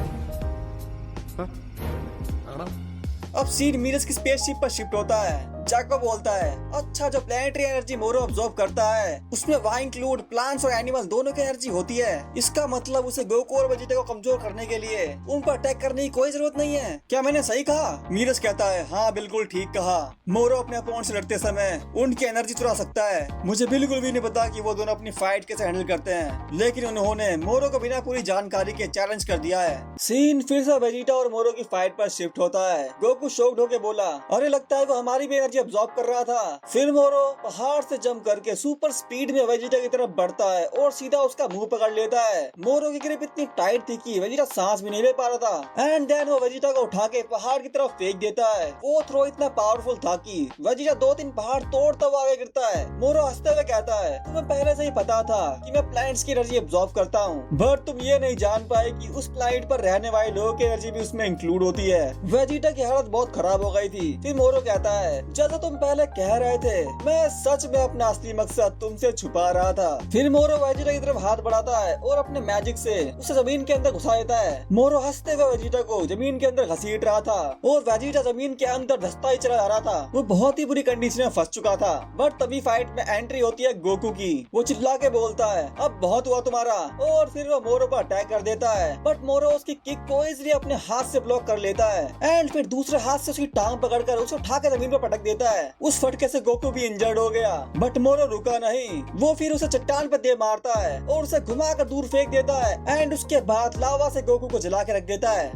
अब सीन मीरस की स्पेसशिप पर शिफ्ट होता है। जैको बोलता है, अच्छा जो प्लैनेटरी एनर्जी मोरो ऑब्जॉर्व करता है उसमें वहाँ इंक्लूड प्लांट्स और एनिमल दोनों की एनर्जी होती है। इसका मतलब उसे गोकू और वेजिटा को कमजोर करने के लिए उन पर अटैक करने की कोई जरूरत नहीं है। क्या मैंने सही कहा? मीरस कहता है, हाँ बिल्कुल ठीक कहा। मोरो अपने अपोनेंट से लड़ते समय उनकी एनर्जी चुरा सकता है। मुझे बिल्कुल भी नहीं पता कि वो दोनों अपनी फाइट कैसे हैंडल करते हैं, लेकिन उन्होंने मोरो को बिना पूरी जानकारी के चैलेंज कर दिया है। सीन फिर से वेजिटा और मोरो की फाइट पर शिफ्ट होता है। गोकू शॉक्ड होके बोला, अरे लगता है वो हमारी भी एनर्जी अब्सॉर्ब कर रहा था। फिर मोरो पहाड़ से जंप करके सुपर स्पीड में वेजिटा की तरफ बढ़ता है और सीधा उसका मुंह पकड़ लेता है। मोरो की ग्रिप इतनी टाइट थी कि वेजिटा सांस भी नहीं ले पा रहा था। एंड देन वो वेजिटा को उठा के पहाड़ की तरफ फेंक देता है। वो थ्रो इतना पावरफुल था कि वेजिटा 2-3 पहाड़ तोड़ता हुआ आगे गिरता है। मोरो हंसते हुए कहता है, तुम्हें पहले से ही पता था कि मैं प्लैनेट्स की एनर्जी अब्सॉर्ब करता हूँ, बट तुम ये नहीं जान पाए कि उस प्लैनेट पर रहने वाले लोगों की एनर्जी भी उसमें इंक्लूड होती है। वेजिटा की हालत बहुत खराब हो गई थी। फिर मोरो कहता है, जैसा तुम पहले कह रहे थे, मैं सच में अपना असली मकसद तुमसे छुपा रहा था। फिर मोरो वेजिटा की तरफ हाथ बढ़ाता है और अपने मैजिक से उसे जमीन के अंदर घुसा देता है। मोरो हंसते हुए वेजिटा को जमीन के अंदर घसीट रहा था और वेजिटा जमीन के अंदर धंसता ही चला जा रहा था। वो बहुत ही बुरी कंडीशन में फंस चुका था। बट तभी फाइट में एंट्री होती है गोकू की। वो चिल्ला के बोलता है, अब बहुत हुआ तुम्हारा, और फिर वो मोरो पर अटैक कर देता है। बट मोरो उसकी किक को इजीली अपने हाथ से ब्लॉक कर लेता है एंड फिर दूसरे हाथ से उसकी टांग पकड़कर उसे उठा के जमीन पर पटक देता है। उस फटके से गोकू भी इंजर्ड हो गया, बट मोरो रुका नहीं। वो फिर उसे चट्टान पर दे मारता है और उसे घुमा कर दूर फेंक देता है एंड उसके बाद लावा से गोकू को जला के रख देता है।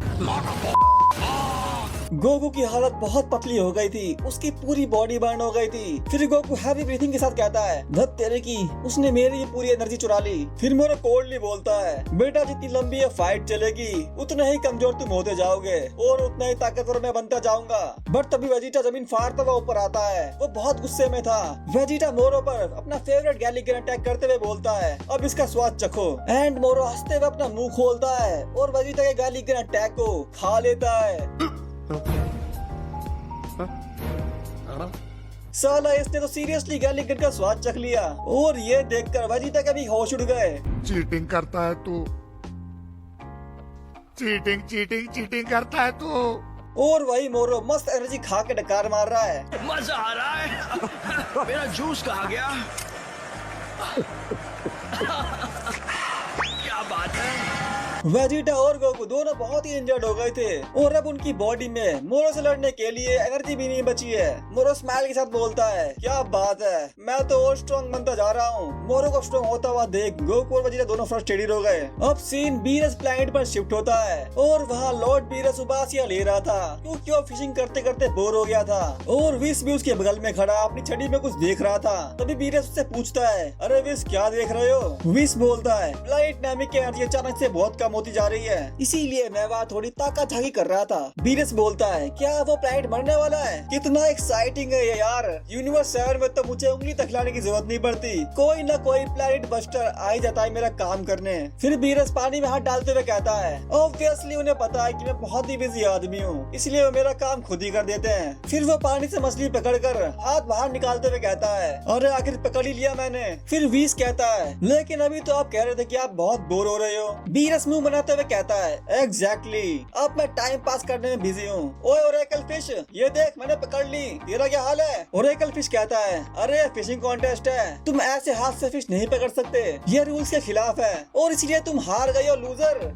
गोकू की हालत बहुत पतली हो गई थी, उसकी पूरी बॉडी बर्न हो गई थी। फिर गोकू हैवी ब्रीथिंग के साथ कहता है, धत तेरे की, उसने मेरी पूरी एनर्जी चुरा ली। फिर मोरो कोल्डली बोलता है, बेटा जितनी लंबी ये फाइट चलेगी उतना ही कमजोर तुम होते जाओगे और उतना ही ताकतवर मैं बनता जाऊंगा। बट तभी वेजिटा जमीन फाड़ता हुआ ऊपर आता है। वो बहुत गुस्से में था। वेजिटा मोरो पर अपना फेवरेट गैलिगन अटैक करते हुए बोलता है, अब इसका स्वाद चखो। एंड मोरो हंसते हुए अपना मुंह खोलता है और वेजिटा के गैलिगन अटैक को खा लेता है। साला इसने तो सीरियसली गैलिगन का स्वाद चख लिया और ये देखकर वेजिटा के भी होश उड़ गए। चीटिंग करता है तू, चीटिंग चीटिंग चीटिंग करता है तू। और वही मोरो मस्त एनर्जी खा के डकार मार रहा है। मजा आ रहा है। मेरा जूस कहाँ गया? क्या बात है। वेजिटा और गोकू दोनों बहुत ही इंजर्ड हो गए थे और अब उनकी बॉडी में मोरो से लड़ने के लिए एनर्जी भी नहीं बची है। मोरो स्माइल के साथ बोलता है, क्या बात है, मैं तो और स्ट्रॉन्ग बनता जा रहा हूँ। मोरो को स्ट्रॉन्ग होता हुआ देख गोकू और वेजिटा दोनों फ्रस्ट्रेटेड हो गए। अब सीन बीरस प्लैनेट पर शिफ्ट होता है और वहाँ लॉर्ड बीरस उबासियां ले रहा था क्योंकि वो फिशिंग करते करते बोर हो गया था और विस भी उसके बगल में खड़ा अपनी छड़ी में कुछ देख रहा था। तभी बीरस उससे पूछता है, अरे विस क्या देख रहे हो? विस बोलता है, प्लैनेट नामिक की एनर्जी अचानक से बहुत कम होती जा रही है, इसीलिए मैं वहाँ थोड़ी ताका झाकी कर रहा था। बीरस बोलता है, क्या वो प्लैनेट मरने वाला है? कितना एक्साइटिंग है ये यार। यूनिवर्स 7 में तो मुझे उंगली तक हिलाने की जरूरत नहीं पड़ती, कोई ना कोई प्लैनेट बस्टर आ ही जाता है मेरा काम करने। फिर बीरस पानी में हाथ डालते हुए कहता है, ऑब्वियसली उन्हें पता है कि मैं बहुत ही बिजी आदमी हूँ, इसलिए वो मेरा काम खुद ही कर देते हैं। फिर वो पानी से मछली पकड़कर हाथ बाहर निकालते हुए कहता है, अरे आखिर पकड़ ही लिया मैंने। फिर वीस कहता है, लेकिन अभी तो आप कह रहे थे कि आप बहुत बोर हो रहे हो। बीरस मुंह बनाते हुए कहता है, एग्जैक्टली, अब मैं टाइम पास करने में बिजी हूँ। ओए ओरेकल फिश, ये देख मैंने पकड़ ली, तेरा क्या हाल है? ओरेकल फिश कहता है, अरे फिशिंग कॉन्टेस्ट है, तुम ऐसे हाथ से फिश नहीं पकड़ सकते, ये रूल्स के खिलाफ है और इसलिए तुम हार गए हो लूजर।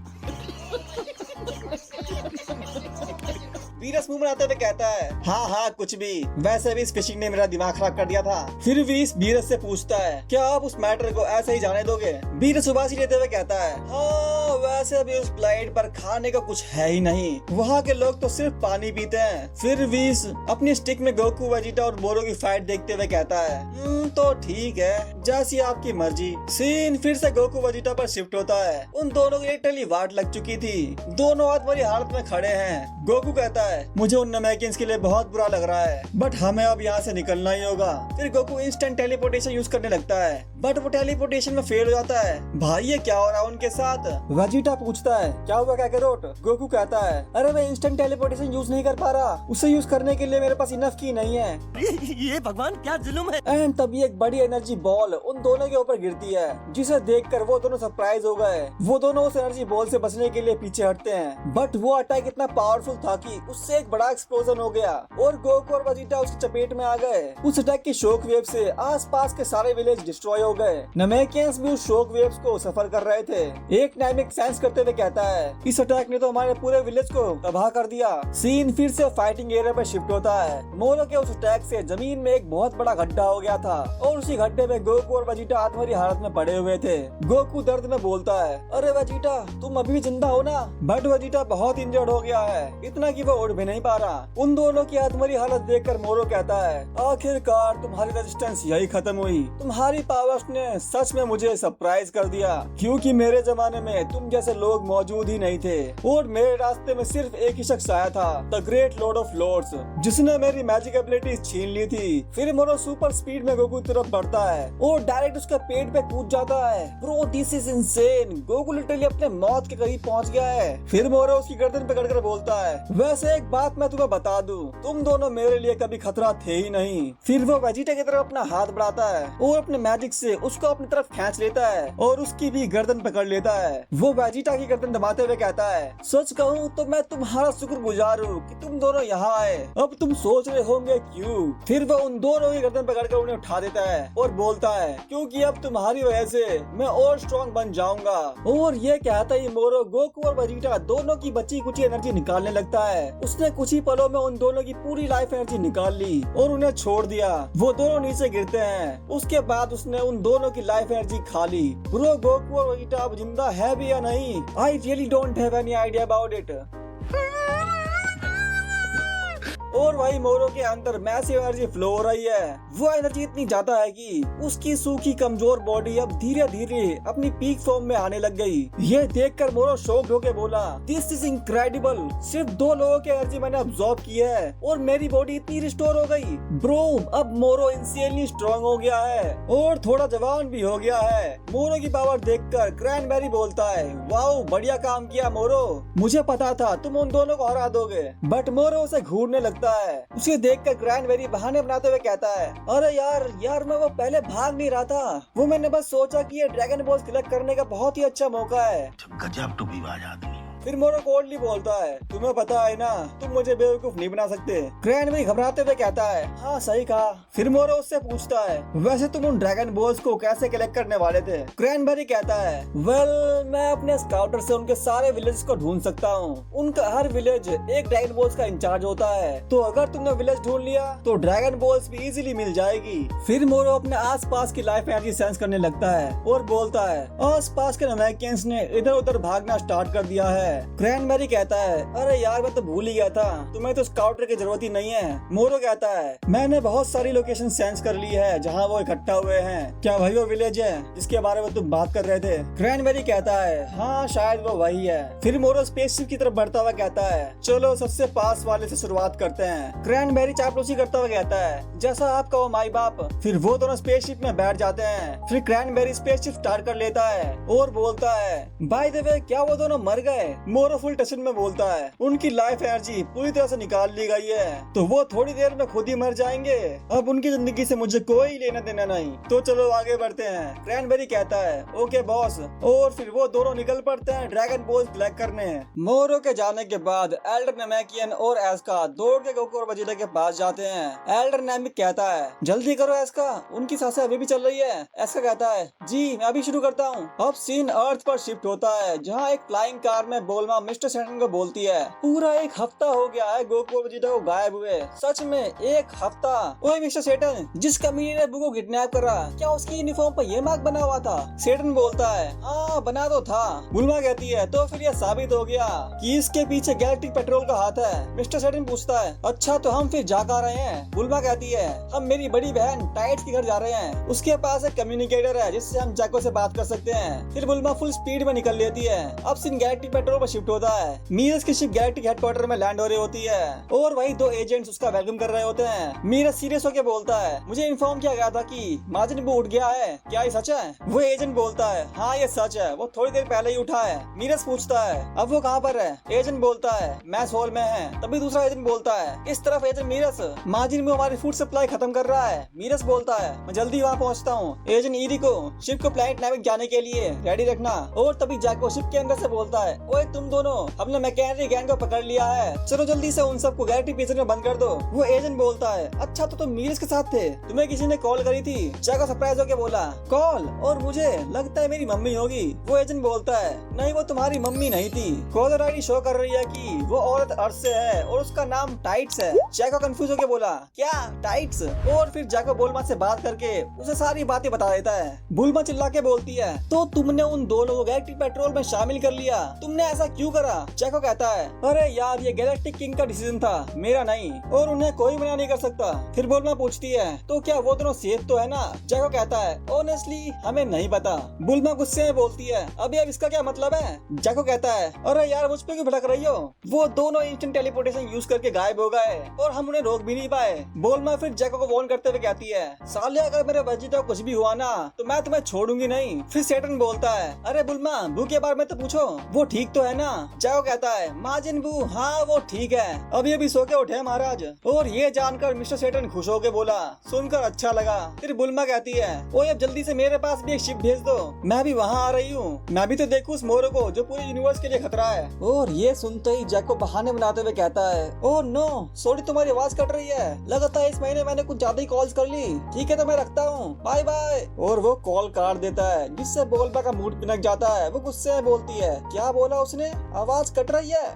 वीरस मुंह बनाते हुए कहता है, हाँ कुछ भी, वैसे भी इस फिशिंग ने मेरा दिमाग खराब कर दिया था। फिर वीस बीरस से पूछता है, क्या आप उस मैटर को ऐसे ही जाने दोगे? बीरस उबासी लेते हुए कहता है, हाँ वैसे भी उस प्लेट पर खाने को कुछ है ही नहीं, वहाँ के लोग तो सिर्फ पानी पीते हैं। फिर वीस अपनी स्टिक में गोकू, वेजिटा और मोरो की फाइट देखते हुए कहता है, तो ठीक है, जैसी आपकी मर्जी। सीन फिर से गोकू वेजिटा पर शिफ्ट होता है। उन दोनों की लिटरली वाट लग चुकी थी, दोनों आत्मरी हालत में खड़े हैं। गोकू कहता है, मुझे उन नमैकिन्स के लिए बहुत बुरा लग रहा है, बट हमें अब यहाँ से निकलना ही होगा। फिर गोकू इंस्टेंट टेलीपोर्टेशन यूज करने लगता है, बट वो टेलीपोर्टेशन में फेल हो जाता है। भाई ये क्या हो रहा है उनके साथ? वेजिटा पूछता है, क्या हुआ काकारोट? गोकू कहता है, अरे मैं इंस्टेंट टेलीपोर्टेशन यूज नहीं कर पा रहा, उसे यूज करने के लिए मेरे पास इनफ की नहीं है। ये भगवान क्या जुल्म है। एंड तभी एक बड़ी एनर्जी बॉल उन दोनों के ऊपर गिरती है, जिसे देखकर वो दोनों सरप्राइज हो गए। वो दोनों उस एनर्जी बॉल से बचने के लिए पीछे हटते हैं, बट वो अटैक इतना पावरफुल था कि उससे एक बड़ा एक्सप्लोजन हो गया और गोकू और वेजिटा उसकी चपेट में आ गए। उस अटैक की शॉक वेव से आसपास के सारे विलेज डिस्ट्रॉय हो गए। नमेकियंस भी उस शॉक वेव्स को सफर कर रहे थे। एक नामिक सेंस करते हुए कहता है, इस अटैक ने तो हमारे पूरे विलेज को तबाह कर दिया। सीन फिर से फाइटिंग एरिया पर शिफ्ट होता है। मोरो के उस अटैक से जमीन में एक बहुत बड़ा गड्ढा हो गया था और उसी गड्ढे में गोकू और वेजिटा आत्महरी हालत में पड़े हुए थे। गोकू दर्द में बोलता है, अरे वेजिटा तुम अभी भी जिंदा हो ना? बट वेजिटा बहुत इंजर्ड हो गया है, इतना कि वो उड़ भी नहीं पा रहा। उन दोनों की आत्महरी हालत देखकर मोरो कहता है, आखिरकार तुम्हारी रेजिस्टेंस यही खत्म हुई। तुम्हारी पावर्स ने सच में मुझे सरप्राइज कर दिया, क्योंकि मेरे जमाने में तुम जैसे लोग मौजूद ही नहीं थे और मेरे रास्ते में सिर्फ एक ही शख्स आया था, the great lord of lords, जिसने मेरी मैजिक एबिलिटीज छीन ली थी। फिर मोरो सुपर स्पीड में गोकू की तरफ बढ़ता है और डायरेक्ट उसके पेट पे कूद जाता है। Bro this is insane, Goku literally अपने मौत के करीब पहुंच गया है। फिर मोरो उसकी गर्दन पकड़कर बोलता है, वैसे एक बात मैं तुम्हें बता दूं, तुम दोनों मेरे लिए कभी खतरा थे ही नहीं। फिर वो वेजिटा की तरफ अपना हाथ बढ़ाता है और अपने मैजिक से उसको अपनी तरफ खींच लेता है और उसकी भी गर्दन पकड़ लेता है। वो वेजिटा की गर्दन दबाते हुए कहता है, सच कहूँ तो मैं तुम्हारा शुक्रगुजार हूँ कि तुम दोनों यहाँ आए। अब तुम सोच रहे होंगे क्यों? फिर वो उन दोनों की गर्दन पकड़कर उन्हें उठा देता है और बोलता है, क्योंकि अब तुम्हारी वजह से मैं और स्ट्रॉन्ग बन जाऊंगा। और ये कहता ही मोरो गोकू और वेजिटा दोनों की बची कुची एनर्जी निकालने लगता है। उसने कुछ ही पलों में उन दोनों की पूरी लाइफ एनर्जी निकाल ली और उन्हें छोड़ दिया। वो दोनों नीचे गिरते हैं। उसके बाद उसने उन दोनों की लाइफ एनर्जी खा ली। ब्रो गोकू और वेजिटा अब जिंदा है भी या नहीं, I really don't have any idea about it. और वही मोरो के अंदर मैसिव एनर्जी फ्लो हो रही है। वो एनर्जी इतनी ज्यादा है कि उसकी सूखी कमजोर बॉडी अब धीरे धीरे अपनी पीक फॉर्म में आने लग गई। ये देखकर मोरो शॉक्ड होके बोला, दिस इज इनक्रेडिबल, सिर्फ 2 लोगों की एनर्जी मैंने अब्सॉर्ब की है और मेरी बॉडी इतनी रिस्टोर हो गई। ब्रो अब मोरो इंसेनली स्ट्रॉन्ग हो गया है और थोड़ा जवान भी हो गया है। मोरो की पावर देखकर क्रैनबेरी बोलता है, वाओ बढ़िया काम किया मोरो, मुझे पता था तुम उन दोनों को हरा दोगे। बट मोरो उसे घूरने लगता है। उसे देखकर क्रैनबेरी बहाने बनाते हुए कहता है, अरे यार मैं वो पहले भाग नहीं रहा था, वो मैंने बस सोचा कि ये ड्रैगन बॉल्स कलेक्ट करने का बहुत ही अच्छा मौका है। गजब टूबीबाज आदमी। फिर मोरो कोल्डली बोलता है, तुम्हें पता है ना तुम मुझे बेवकूफ नहीं बना सकते। क्रैनबेरी घबराते हुए कहता है, हाँ सही कहा। फिर मोरो उससे पूछता है, वैसे तुम उन ड्रैगन बॉल्स को कैसे कलेक्ट करने वाले थे? क्रैनबेरी कहता है, वेल मैं अपने स्काउटर से उनके सारे विलेज को ढूंढ सकता हूँ। उनका हर विलेज एक ड्रैगन बॉल्स का इंचार्ज होता है, तो अगर तुमने विलेज ढूंढ लिया तो ड्रैगन बॉल्स भी इजीली मिल जाएगी। फिर मोरो अपने आसपास की लाइफ एनर्जी सेंस करने लगता है और बोलता है, आसपास के नमैकियंस ने इधर उधर भागना स्टार्ट कर दिया है है। क्रैनबेरी कहता है, अरे यार मैं तो भूल ही गया था, तुम्हें तो स्काउटर की जरूरत ही नहीं है। मोरो कहता है, मैंने बहुत सारी लोकेशन सेंस कर ली है जहाँ वो इकट्ठा हुए हैं। क्या वही वो विलेज है जिसके बारे में तुम बात कर रहे थे? क्रैनबेरी कहता है, हाँ शायद वो वही है। फिर मोरो स्पेसशिप की तरफ बढ़ता हुआ कहता है, चलो सबसे पास वाले से शुरुआत करते हैं। क्रैनबेरी चापलूसी करता हुआ कहता है, जैसा आपका वो माई बाप। फिर वो दोनों स्पेसशिप में बैठ जाते हैं। फिर क्रैनबेरी स्पेसशिप स्टार्ट कर लेता है और बोलता है, बाय द वे क्या वो दोनों मर गए? मोरो फुल टेंशन में बोलता है, उनकी लाइफ एनर्जी पूरी तरह से निकाल ली गई है, तो वो थोड़ी देर में खुद ही मर जाएंगे। अब उनकी जिंदगी से मुझे कोई लेना देना नहीं, तो चलो आगे बढ़ते हैं। क्रैनबेरी कहता है, ओके बॉस। और फिर वो दोनों निकल पड़ते हैं ड्रैगन बॉल कलेक्ट करने। मोरो के जाने के बाद एल्डर नेमेकियन और एस्का दौड़ के गोकू और वेजिटा के पास जाते हैं। एल्डर नेमिक कहता है, जल्दी करो एस्का, उनकी सांसें अभी भी चल रही है। एस्का कहता है, जी मैं अभी शुरू करता हूँ। अब सीन अर्थ पर शिफ्ट होता है जहाँ एक फ्लाइंग कार में बोलमा मिस्टर सैटर्न को बोलती है, पूरा एक हफ्ता हो गया है गोकू और वेजिटा को गायब हुए। सच में एक हफ्ता? ओए मिस्टर सैटर्न, जिस कमीने ने बुको किडनैप करा, क्या उसकी यूनिफॉर्म पर ये मार्क बना हुआ था? सैटर्न बोलता है, हाँ बना तो था। बुल्मा कहती है, तो फिर यह साबित हो गया कि इसके पीछे गैलेक्टिक पेट्रोल का हाथ है। मिस्टर सैटर्न पूछता है, अच्छा तो हम फिर जा कहाँ रहे हैं? बुल्मा कहती है, हम मेरी बड़ी बहन टाइट्स के घर जा रहे हैं, उसके पास एक कम्युनिकेटर है जिससे हम जैको से बात कर सकते हैं। फिर बुल्मा फुल स्पीड में निकल लेती है। अब सीन गैलेक्टिक पेट्रोल पर शिफ्ट होता है। मीरस की शिप गैलेक्टिक हेडक्वार्टर में लैंड हो रही होती है और वही दो एजेंट्स उसका वेलकम कर रहे होते हैं। मीरस सीरियस होकर बोलता है, मुझे इन्फॉर्म किया गया था कि माजिन बू उठ गया है, क्या ये सच है? वो एजेंट बोलता है, हाँ ये सच है, वो थोड़ी देर पहले ही उठा है। मीरस पूछता है, अब वो कहाँ पर है? एजेंट बोलता है, मैस हॉल में है। तभी दूसरा एजेंट बोलता है, इस तरफ एजेंट मीरस, माजिन बू हमारी फूड सप्लाई खत्म कर रहा है। मीरस बोलता है, मैं जल्दी वहाँ पहुँचता हूँ। एजेंट ईरी को शिप को प्लैनेट नाविक जाने के लिए रेडी रखना। और तभी जैको शिप के अंदर से बोलता है, ओए तुम दोनों, हमने मैकेनरी गैंग को पकड़ लिया है, चलो जल्दी से उन सबको गैलेक्टिक प्रिजन में बंद कर दो। वो एजेंट बोलता है, अच्छा तो तुम मीरस के साथ थे, तुम्हें किसी ने कॉल करी थी? जैको सरप्राइज होके बोला, कॉल? और मुझे लगता है मेरी मम्मी होगी। वो एजेंट बोलता है, नहीं वो तुम्हारी मम्मी नहीं थी, कॉलर आईडी शो कर रही है कि वो औरत अर्थ से है और उसका नाम टाइट्स है। जैको कंफ्यूज होके बोला, क्या टाइट्स? और फिर जैको बुल्मा से बात करके उसे सारी बातें बता देता है। बुल्मा चिल्ला के बोलती है, तो तुमने उन दोनों को गैलेक्टिक पेट्रोल में शामिल कर लिया, तुमने ऐसा क्यों करा? जैको कहता है, अरे यार ये गैलेक्टिक किंग का डिसीजन था, मेरा नहीं, और उन्हें कोई मना नहीं कर सकता। फिर बुल्मा पूछती है, तो क्या वो दोनों सेफ तो है ना? जैको कहता है, ऑनेस्टली हमें नहीं पता। बुल्मा गुस्से में बोलती है, अभी अब इसका क्या मतलब है? जैको कहता है, अरे यार मुझ पे क्यों भड़क रही हो? वो दोनों इंस्टेंट टेलीपोर्टेशन यूज करके गायब हो गए और हम उन्हें रोक भी नहीं पाए। बुल्मा फिर जैको को वार्न करते हुए कहती है, साले अगर मेरे वेजिटा को कुछ भी हुआ ना तो मैं तुम्हें छोड़ूंगी नहीं। फिर सैटर्न बोलता है, अरे बुल्मा बू के बारे में तो पूछो, वो ठीक तो है ना? जैको कहता है, माजिन बू हाँ वो ठीक है, अभी अभी सो के उठे महाराज। और ये जानकर मिस्टर सैटर्न खुश होके बोला, सुनकर अच्छा लगा। फिर बुल्मा कहती है, ओए अब जल्दी से मेरे पास भी एक शिप भेज दो, मैं भी वहाँ आ रही हूँ, मैं भी तो देखूं उस मोरो को जो पूरे यूनिवर्स के लिए खतरा है। और ये सुनते ही जैको बहाने बनाते हुए कहता है, ओह नो सॉरी तुम्हारी आवाज कट रही है, लगता है इस महीने मैंने कुछ ज्यादा ही कॉल्स कर ली, ठीक है तो मैं रखता हूँ, बाय बाय। और वो कॉल काट देता है जिससे बोल्मा का मूड पिनक जाता है। वो गुस्से में बोलती है, क्या बोला उसने, आवाज कट रही है?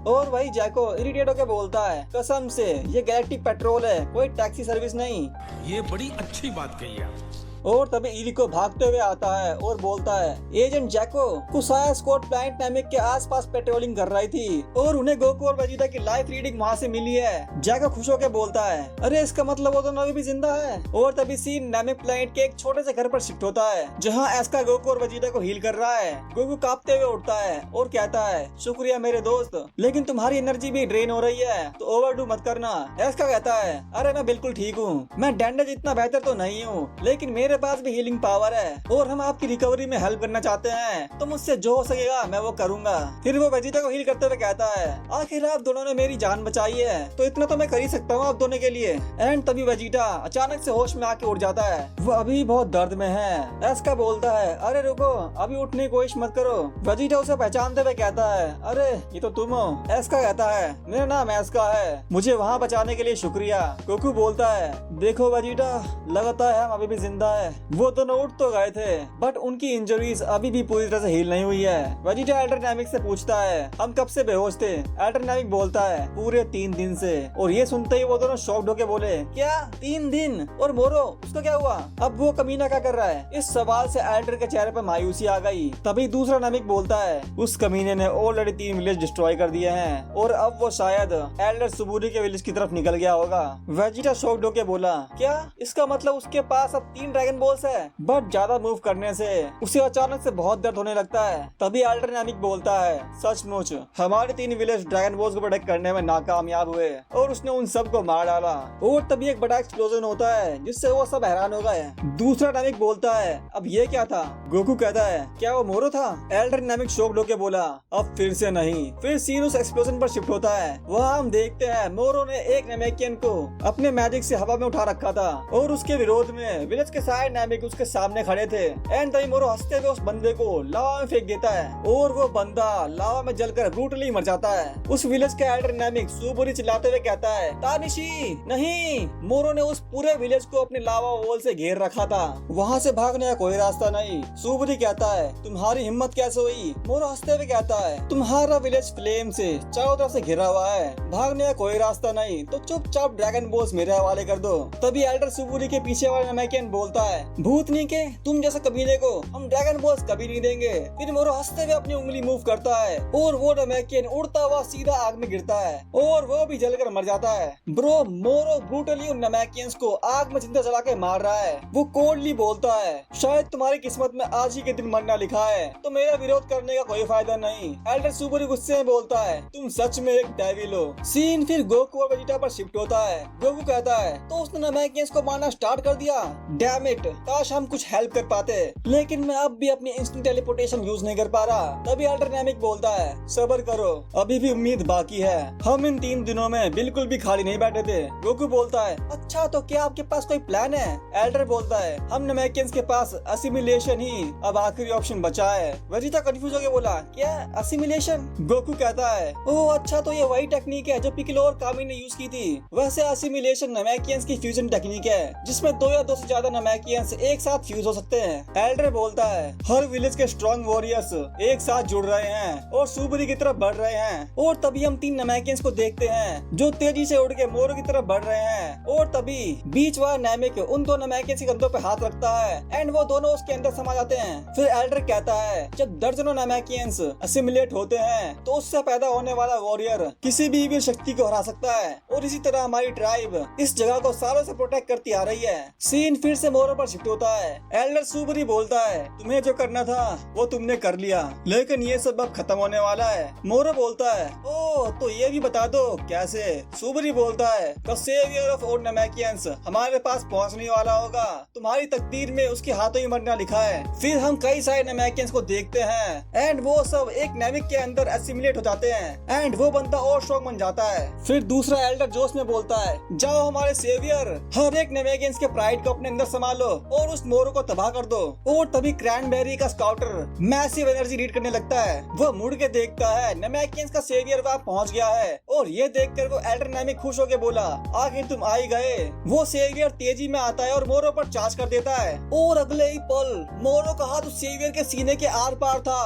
और वही जैको इरिटेट होके बोलता है, कसम से ये गैलेक्टिक पेट्रोल है, कोई टैक्सी सर्विस नहीं। ये बड़ी अच्छी बात कही है। और तभी इरिको भागते हुए आता है और बोलता है, एजेंट जैको कुसाया स्कॉट प्लैनेट नामिक के आसपास पेट्रोलिंग कर रही थी और उन्हें गोकू और वेजिटा की लाइफ रीडिंग वहाँ से मिली है। जैको खुश होकर बोलता है, अरे इसका मतलब वो दोनों अभी भी जिंदा है। और तभी सीन नामिक प्लैनेट के एक छोटे से घर पर शिफ्ट होता है जहाँ एस्का गोकू और वेजिटा को हील कर रहा है। गोकू कांपते हुए उठता है और कहता है, शुक्रिया मेरे दोस्त, लेकिन तुम्हारी एनर्जी भी ड्रेन हो रही है तो ओवरडू मत करना। एस्का कहता है, अरे मैं बिल्कुल ठीक हूँ, मैं डैंडे जितना बेहतर तो नहीं हूँ, लेकिन मेरे पास भी हीलिंग पावर है और हम आपकी रिकवरी में हेल्प करना चाहते हैं, तो मुझसे जो हो सकेगा मैं वो करूंगा। फिर वो वेजिटा को हील करते हुए कहता है, आखिर आप दोनों ने मेरी जान बचाई है तो इतना तो मैं कर ही सकता हूँ आप दोनों के लिए। एंड तभी वेजिटा अचानक से होश में आके उठ जाता है, वो अभी बहुत दर्द में है। एस्का बोलता है, अरे रुको अभी उठने की कोशिश मत करो। वेजिटा उसे पहचानते हुए कहता है, अरे ये तो तुम हो। एस्का कहता है, मेरा नाम एस्का है, मुझे वहाँ बचाने के लिए शुक्रिया। गोकू बोलता है, देखो वेजिटा लगता है हम अभी भी जिंदा है है वो दोनों उठ तो गए थे बट उनकी इंजरीज अभी भी पूरी तरह से हील नहीं हुई है। वेजिटा एल्टरनामिक से पूछता है हम कब से बेहोश थे। एल्टरनामिक बोलता है पूरे 3 दिन से। और ये सुनते ही वो दोनों शॉक्ड होके बोले क्या 3 दिन? और मोरो उसको क्या हुआ? अब वो कमीना क्या कर रहा है? इस सवाल से एल्डर के चेहरे पर मायूसी आ गई। तभी दूसरा नामिक बोलता है उस कमीने ने ऑलरेडी 3 विलेज डिस्ट्रॉय कर दिए हैं और अब वो शायद एल्डर सुबुरी के विलेज की तरफ निकल गया होगा। वेजिटा शॉक्ड होके बोला क्या इसका मतलब उसके पास अब 3 ड्रैगन बॉल्स है? बट ज्यादा मूव करने से उसे अचानक से बहुत दर्द होने लगता है। तभी एल्डर नामिक बोलता है सचमुच हमारे 3 विलेज ड्रैगन बॉल्स को प्रोटेक्ट करने में नाकामयाब हुए और उसने उन सब को मार डाला। और तभी एक बड़ा एक्सप्लोजन होता है जिससे वो सब हैरान हो गए। दूसरा नामिक बोलता है अब ये क्या था? गोकू कहता है क्या वो मोरो था? एल्डर नामिक शॉक्ड होके बोला अब फिर से नहीं। फिर सीन उस एक्सप्लोजन पर शिफ्ट होता है। वहाँ हम देखते हैं मोरो ने एक नामेकियन को अपने मैजिक से हवा में उठा रखा था और उसके विरोध में विलेज के सारे नामिक उसके सामने खड़े थे। एंड तभी मोरो हंसते हुए उस बंदे को लावा में फेंक देता है और वो बंदा लावा में जलकर ब्रूटली मर जाता है। उस विलेज के एल्डर नामिक सुबुरी चिल्लाते हुए कहता है तानिशी नहीं। मोरो ने उस पूरे विलेज को अपने लावा वॉल से घेर रखा था, वहाँ से भागने का कोई रास्ता नहीं। सुबुरी कहता है तुम्हारी हिम्मत कैसे हुई? मोरो हंसते हुए कहता है तुम्हारा विलेज फ्लेम से चारों तरफ से घिरा हुआ है, भागने का कोई रास्ता नहीं तो चुपचाप ड्रैगन बॉल्स मेरे हवाले कर दो। तभी एल्डर सुबुरी के पीछे वाला नामेकियन बोलता है भूतनी के तुम जैसे कमीने को हम ड्रैगन बॉल्स कभी नहीं देंगे। फिर मोरो हंसते हुए अपनी उंगली मूव करता है और वो नामेकियन उड़ता हुआ सीधा आग में गिरता है और वो भी जलकर मर जाता है। ब्रो मोरो ब्रूटली उन नामेकियंस को आग में जिंदा जला के मार रहा है। वो कोल्डली बोलता है शायद तुम्हारी किस्मत में आज ही के दिन मरना लिखा है तो मेरा विरोध करने का कोई फायदा नहीं। एल्डर सुबुरी गुस्से में बोलता है तुम सच में एक डेविल हो। सीन फिर गोकू और वेजिटा पर शिफ्ट होता है। गोकू कहता है तो उसने नामेकियंस को मारना स्टार्ट कर दिया। डैम इट, काश हम कुछ हेल्प कर पाते लेकिन मैं अब भी अपनी इंस्टेंट टेलीपोर्टेशन यूज नहीं कर पा रहा। तभी एल्डर नामिक बोलता है सब्र करो अभी भी उम्मीद बाकी है, हम इन 3 दिनों में बिल्कुल भी खाली नहीं बैठे थे। गोकू बोलता है अच्छा तो क्या आपके पास कोई प्लान है? एल्डर बोलता है हम नामेकियंस के पास असिमिलेशन ही अब आखिरी ऑप्शन बचा है। वेजिटा कंफ्यूज होकर बोला क्या असिमिलेशन? गोकू कहता है ओह अच्छा तो ये वही टेक्निक है जो पिक्लो और कामी ने यूज की थी। वैसे असिमिलेशन नामेकियंस की फ्यूजन टेक्निक है जिसमें 2 या 2 से ज्यादा नामेकियंस एक साथ फ्यूज हो सकते हैं। एल्डर बोलता है हर विलेज के स्ट्रॉन्ग वॉरियर्स एक साथ जुड़ रहे हैं और सुबुरी की तरफ बढ़ रहे हैं। और तभी हम 3 नामेकियंस को देखते हैं जो तेजी से उड़ के मोरो की तरफ बढ़ रहे हैं। और तभी बीच वाला नामिक उन 2 नामेकियंस के कंधों पे हाथ रखता है एंड वो दोनों उसके अंदर समा जाते हैं। फिर एल्डर कहता है जब दर्जनों नामेकियंस असिमिलेट होते हैं तो उससे पैदा होने वाला वॉरियर किसी भी इविल शक्ति को हरा सकता है और इसी तरह हमारी ट्राइब इस जगह को सालों से प्रोटेक्ट करती आ रही है। सीन फिर से मोरो पर शिफ्ट होता है। एल्डर सुबुरी बोलता है तुम्हें जो करना था वो तुमने कर लिया लेकिन ये सब अब खत्म होने वाला है। मोरो बोलता है ओह तो ये भी बता दो कैसे? सुबुरी बोलता है द सेवियर ऑफ ऑल नामेकियंस हमारे पास पहुंचने वाला होगा, तुम्हारी तकदीर में उसके हाथों ही मरना लिखा है। फिर हम कई सारे नामेकियंस को देखते हैं एंड वो सब एक नामिक के अंदर एसिमिलेट हो जाते हैं एंड वो बंदा और स्ट्रॉन्ग बन जाता है। फिर दूसरा एल्डर जोश में बोलता है जाओ हमारे सेवियर हर एक नामेकियंस के प्राइड को अपने अंदर संभालो और उस मोरो को तबाह कर दो। और तभी क्रैनबेरी का स्काउटर मैसिव एनर्जी रीड करने लगता है। वो मुड़ के देखता है नामेकियंस का सेवियर वहाँ पहुँच गया है और ये देखकर वो एल्डर नामिक खुश होकर बोला आखिर तुम आ ही गए। वो सेवियर तेजी में आता है और मोरो पर चार्ज कर देता है और अगले ही पल मोरो का हाथ उस सेवियर के सीने के आर पार था।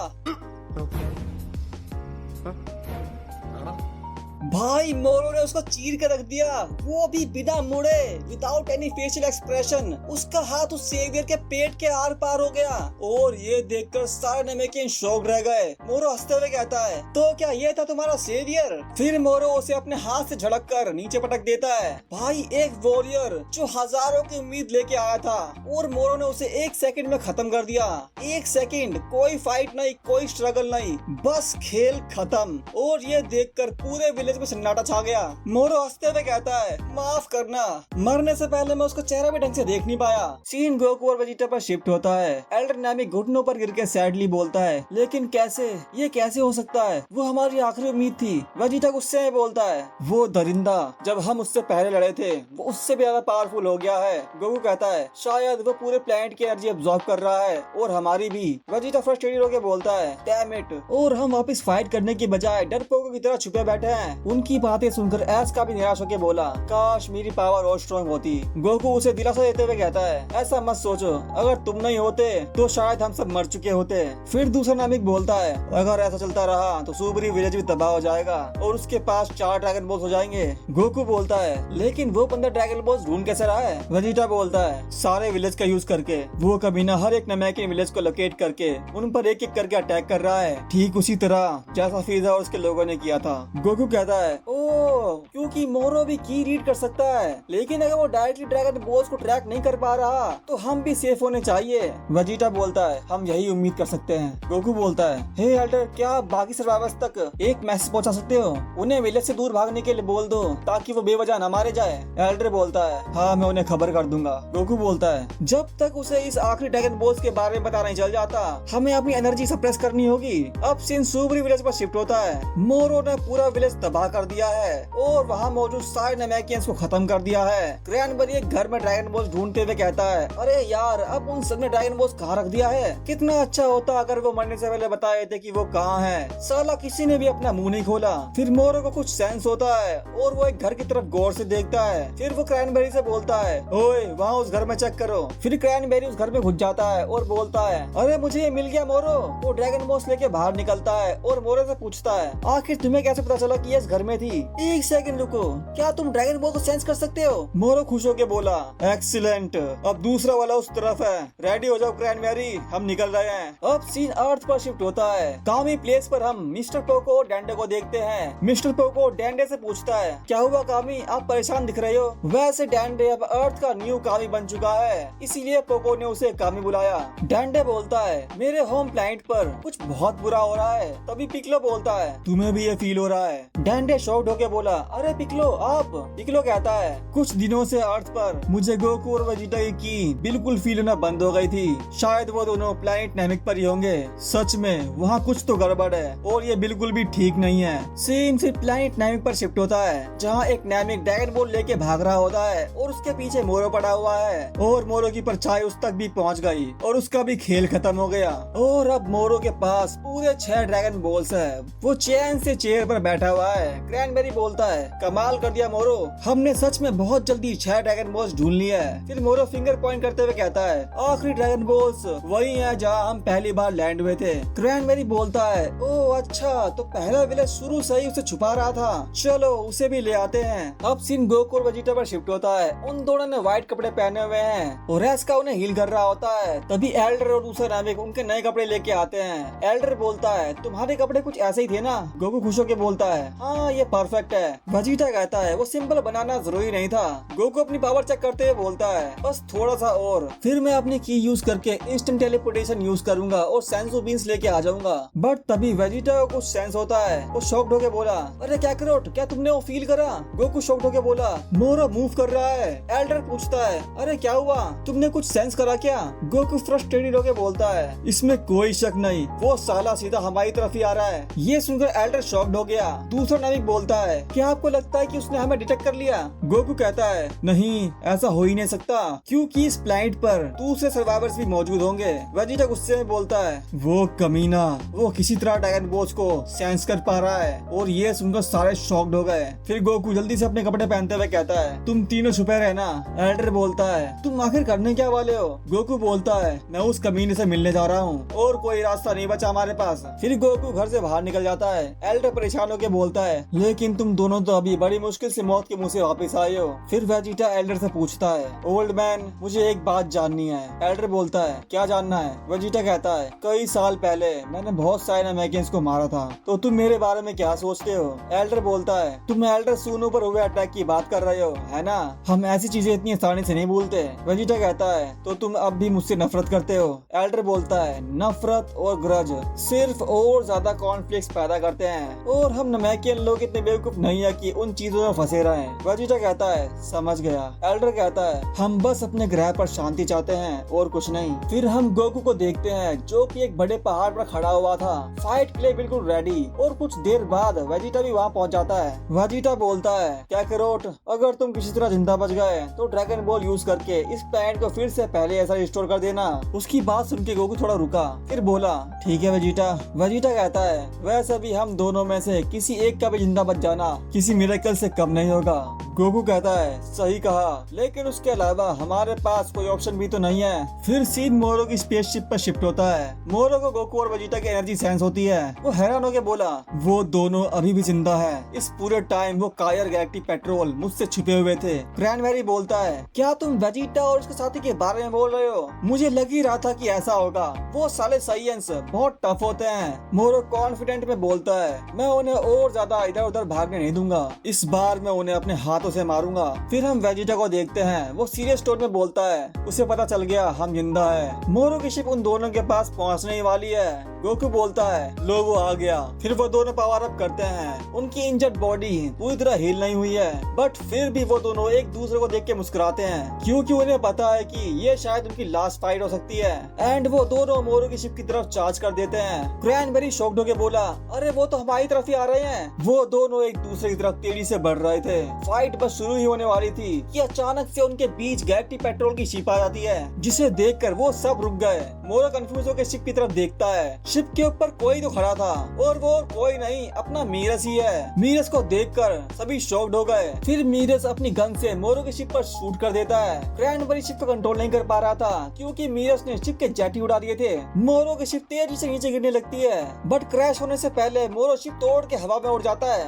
भाई मोरो ने उसको चीर के रख दिया, वो भी बिना मुड़े, विदाउट एनी फेशियल एक्सप्रेशन। उसका हाथ उस सेवियर के पेट के आर पार हो गया और ये देखकर सारे नामेकियन शॉक रह गए। मोरो हंसते हुए कहता है तो क्या ये था तुम्हारा सेवियर? फिर मोरो उसे अपने हाथ से झड़क कर नीचे पटक देता है। भाई एक वॉरियर जो हजारों की उम्मीद लेके आया था और मोरो ने उसे 1 सेकंड में खत्म कर दिया। 1 सेकंड, कोई फाइट नहीं, कोई स्ट्रगल नहीं, बस खेल खत्म। और ये देखकर पूरे विलेज में सन्नाटा छा गया। मोरो हंसते हुए कहता है माफ करना, मरने से पहले मैं उसका चेहरा भी ढंग से देख नहीं पाया। सीन गोकू और वेजिटा पर शिफ्ट होता है। एल्डर नामिक घुटनों पर गिर के सैडली बोलता है लेकिन कैसे, ये कैसे हो सकता है? वो हमारी आखिरी उम्मीद थी। वेजिटा गुस्से में बोलता है वो दरिंदा जब हम उससे पहले लड़े थे वो उससे भी ज्यादा पावरफुल हो गया है। गोकू कहता है शायद वो पूरे प्लेनेट की एनर्जी अब्सॉर्ब कर रहा है और हमारी भी। वेजिटा फ्रस्ट्रेटेड होकर बोलता है डैम इट, और हम वापस फाइट करने की बजाय डरपोकों की तरह छुपे बैठे हैं। उनकी बातें सुनकर एस का भी निराश होकर बोला, काश मेरी पावर और स्ट्रॉन्ग होती। गोकू उसे दिलासा देते हुए कहता है, ऐसा मत सोचो, अगर तुम नहीं होते तो शायद हम सब मर चुके होते। फिर दूसरा नामिक बोलता है, अगर ऐसा चलता रहा तो सुबरी विलेज भी तबाह हो जाएगा और उसके पास 4 ड्रैगन बॉल्स हो जाएंगे। गोकू बोलता है, लेकिन वो बंदा ड्रैगन बॉल्स ढूंढ कैसे रहा है? वेजिटा बोलता है, सारे विलेज का यूज करके। वो कमीना हर एक नमैकिन विलेज को लोकेट करके उन पर एक एक करके अटैक कर रहा है, ठीक उसी तरह जैसा फीजा और उसके लोगों ने किया था। गोकू कहता है, ओ क्योंकि मोरो भी की रीड कर सकता है, लेकिन अगर वो डायरेक्टली ड्रैगन बॉल्स को ट्रैक नहीं कर पा रहा तो हम भी सेफ होने चाहिए। वेजिटा बोलता है, हम यही उम्मीद कर सकते हैं। गोकू बोलता है, हे एल्डर, क्या आप बाकी सर्वाइवर्स तक एक मैसेज पहुंचा सकते हो? उन्हें विलेज से दूर भागने के लिए बोल दो ताकि वो बेवजह न मारे जाए। एल्डर बोलता है, हाँ मैं उन्हें खबर कर दूंगा। गोकू बोलता है, जब तक उसे इस आखिरी ड्रैगन बॉल्स के बारे में पता नहीं चल जाता हमें अपनी एनर्जी सप्रेस करनी होगी। अब सीन सुबरी विलेज पर शिफ्ट होता है। मोरो ने पूरा विलेज तबाह कर दिया है और वहाँ मौजूद सारे नमैकियंस को खत्म कर दिया है। क्रैनबेरी एक घर में ड्रैगन बॉल्स ढूंढते हुए कहता है, अरे यार, अब उन सब ने ड्रैगन बॉल्स कहाँ रख दिया है? कितना अच्छा होता अगर वो मरने से पहले बताए थे कि वो कहाँ है। साला किसी ने भी अपना मुंह नहीं खोला। फिर मोरो को कुछ सेंस होता है और वो एक घर की तरफ गौर से देखता है। फिर वो क्रैनबेरी से बोलता है, ओए वहाँ उस घर में चेक करो। फिर क्रैनबेरी उस घर में घुस जाता है और बोलता है, अरे मुझे ये मिल गया मोरो। वो ड्रैगन बॉल्स लेके बाहर निकलता है और मोरो से पूछता है, आखिर तुम्हें कैसे पता चला कि ये इस घर में थी? एक सेकंड रुको, क्या तुम ड्रैगन बॉल को सेंस कर सकते हो? मोरो खुश होके बोला, एक्सीलेंट, अब दूसरा वाला उस तरफ है। रेडी हो जाओ क्रैनबेरी, हम निकल रहे हैं। अब सीन अर्थ पर शिफ्ट होता है। कामी प्लेस पर हम मिस्टर पोको और डैंडे को देखते हैं। मिस्टर पोको डैंडे से पूछता है, क्या हुआ कामी, आप परेशान दिख रहे हो? वैसे डैंडे अब अर्थ का न्यू कामी बन चुका है, इसीलिए पोको ने उसे कामी बुलाया। डैंडे बोलता है, मेरे होम प्लैनेट पर कुछ बहुत बुरा हो रहा है। तभी पिकलो बोलता है, तुम्हें भी ये फील हो रहा है? डैंडे शॉक्ड होके बोला, अरे पिकलो आप? पिकलो कहता है, कुछ दिनों से अर्थ पर मुझे गोकू और वेजिटा की बिल्कुल फील होना बंद हो गई थी। शायद वो दोनों प्लैनेट नैमिक पर ही होंगे। सच में वहाँ कुछ तो गड़बड़ है और ये बिल्कुल भी ठीक नहीं है। सीन फिर प्लैनेट नैमिक पर शिफ्ट होता है, जहाँ एक नैमिक ड्रैगन बॉल लेके भाग रहा होता है और उसके पीछे मोरो पड़ा हुआ है और मोरो की परछाई उस तक भी पहुँच गई और उसका भी खेल खत्म हो गया। और अब मोरो के पास पूरे 6 ड्रैगन बॉल्स है। वो चैन से चेयर पर बैठा हुआ है। क्रैनबेरी बोलता है, कमाल कर दिया मोरो, हमने सच में बहुत जल्दी 6 ड्रैगन बॉल्स ढूंढ लिया है। फिर मोरो फिंगर पॉइंट करते हुए कहता है, आखिरी ड्रैगन बॉल्स वही है जहाँ हम पहली बार लैंड हुए थे। क्रैनबेरी बोलता है, ओ अच्छा, तो पहला विलेज शुरू से ही उसे छुपा रहा था, चलो उसे भी ले आते हैं। अब सीन गोकू और वेजिटा पर शिफ्ट होता है। उन दोनों ने व्हाइट कपड़े पहने हुए हैं और रेस्का उन्हें हील कर रहा होता है। तभी एल्डर और दूसरा नामिक उनके नए कपड़े लेके आते हैं। एल्डर बोलता है, तुम्हारे कपड़े कुछ ऐसे ही थे ना? गोकू खुश होकर बोलता है, हाँ ये परफेक्ट है। वेजिटा कहता है, वो सिंपल बनाना जरूरी नहीं था। गोकू अपनी पावर चेक करते हुए बोलता है, बस थोड़ा सा और, फिर मैं अपनी की यूज करके इंस्टेंट टेलीपोर्टेशन यूज करूंगा और सेंसो बीन्स लेके आ जाऊंगा। बट तभी वेजिटा को कुछ सेंस होता है। वो शॉक्ड होके बोला, अरे कैकरोट, क्या तुमने वो फील करा? गोकू शॉक्ड होके बोला, मोरो मूव कर रहा है। एल्डर पूछता है, अरे क्या हुआ, तुमने कुछ सेंस करा क्या? गोकू फ्रस्ट्रेटेड होके बोलता है, इसमें कोई शक नहीं, वो साला सीधा हमारी तरफ ही आ रहा है। ये सुनकर एल्डर शॉक्ड हो गया। दूसरा नाविक बोलता है, क्या आपको लगता है कि उसने हमें डिटेक्ट कर लिया? गोकू कहता है, नहीं, ऐसा हो ही नहीं सकता, क्योंकि इस प्लैनेट पर दूसरे सर्वाइवर्स भी मौजूद होंगे। वेजिटा गुस्से में बोलता है, वो कमीना, वो किसी तरह ड्रैगन बॉल्स को सेंस कर पा रहा है। और ये सुनकर सारे शॉक्ड हो गए। फिर गोकू जल्दी से अपने कपड़े पहनते हुए कहता है, तुम तीनों छुपे रहना। एल्डर बोलता है, तुम आखिर करने क्या वाले हो? गोकू बोलता है, मैं उस कमीने से मिलने जा रहा हूँ और कोई रास्ता नहीं बचा हमारे पास। फिर गोकू घर से बाहर निकल जाता है। एल्डर परेशान होकर बोलता है, लेकिन तुम दोनों तो अभी बड़ी मुश्किल से मौत के मुंह से वापस आए हो। फिर वेजिटा एल्डर से पूछता है, ओल्ड मैन, मुझे एक बात जाननी है। एल्डर बोलता है, क्या जानना है? वेजिटा कहता है, कई साल पहले मैंने बहुत सारे नमैकियंस को मारा था, तो तुम मेरे बारे में क्या सोचते हो? एल्डर बोलता है, तुम एल्डर सूनो पर हुए अटैक की बात कर रहे हो, है ना? हम ऐसी चीजें इतनी आसानी से नहीं भूलते। वेजिटा कहता है, तो तुम अब भी मुझसे नफरत करते हो? एल्डर बोलता है, नफरत और ग्रज सिर्फ और ज्यादा कॉन्फ्लिक्ट्स पैदा करते हैं और हम नमैकियन लोग इतने बेवकूफ नहीं है कि उन चीजों में फंसे रहे। वेजिटा कहता है, समझ गया। एल्डर कहता है, हम बस अपने ग्रह पर शांति चाहते हैं और कुछ नहीं। फिर हम गोकू को देखते हैं जो कि एक बड़े पहाड़ पर खड़ा हुआ था, फाइट के लिए बिल्कुल रेडी। और कुछ देर बाद वेजिटा भी वहाँ पहुँच जाता है। वेजिटा बोलता है, कैकरोट, अगर तुम किसी तरह जिंदा बच गए तो ड्रैगन बॉल यूज करके इस प्लैनेट को फिर से पहले ऐसा रिस्टोर कर देना। उसकी बात सुन के गोकू थोड़ा रुका, फिर बोला, ठीक है वेजिटा। वेजिटा कहता है, वैसे भी हम दोनों में से किसी एक का भी जिंदा बच जाना किसी मिरेकल से कम नहीं होगा। गोकू कहता है सही कहा, लेकिन उसके अलावा हमारे पास कोई ऑप्शन भी तो नहीं है। फिर सीन मोरो की स्पेसशिप पर शिफ्ट होता है। मोरो को गोकू और वेजिटा की एनर्जी सेंस होती है। वो हैरान होकर बोला वो दोनों अभी भी जिंदा है। इस पूरे टाइम वो कायर गैलेक्टिक पेट्रोल मुझसे छुपे हुए थे। क्रैनबेरी बोलता है क्या तुम वेजिटा और उसके साथी के बारे में बोल रहे हो? मुझे लग ही रहा था कि ऐसा होगा। वो साले साइंस बहुत टफ होते हैं। मोरो कॉन्फिडेंट में बोलता है मैं उन्हें और ज्यादा इधर उधर भागने नहीं दूंगा। इस बार मैं उन्हें अपने हाथों से मारूंगा। फिर हम वेजिटा को देखते हैं। वो सीरियस टोन में बोलता है उसे पता चल गया हम जिंदा है। मोरो की शिप उन दोनों के पास पहुंचने ही वाली है। गोकू बोलता है लो वो आ गया। फिर वो दोनों पावर अप करते हैं। उनकी इंजर्ड बॉडी पूरी तरह हील नहीं हुई है, बट फिर भी वो दोनों एक दूसरे को देख के मुस्कुराते हैं क्योंकि उन्हें पता है कि ये शायद उनकी लास्ट फाइट हो सकती है। एंड वो दोनों मोरो की शिप की तरफ चार्ज कर देते हैं। क्रैनबेरी शॉक्ड होके बोला अरे वो तो हमारी तरफ ही आ रहे हैं। वो दोनों एक दूसरे की तरफ तेजी से बढ़ रहे थे। फाइट बस शुरू ही होने वाली थी कि अचानक से उनके बीच गैलेक्टिक पेट्रोल की शिप आ जाती है, जिसे देखकर वो सब रुक गए। मोरो कंफ्यूज होकर शिप की तरफ देखता है। शिप के ऊपर कोई तो खड़ा था और वो कोई नहीं अपना मीरस ही है। मीरस को देखकर सभी शॉक्ड हो गए। फिर मीरस अपनी गन से मोरो की शिप पर शूट कर देता है। क्रैनबेरी शिप को कंट्रोल नहीं कर पा रहा था क्योंकि मीरस ने शिप के जेटी उड़ा दिए थे। मोरो की शिप तेजी से नीचे गिरने लगती है, बट क्रैश होने से पहले मोरो शिप तोड़ के हवा में उड़ जाता है।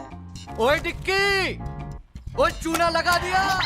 ओए डिक्की, वो चूना लगा दिया।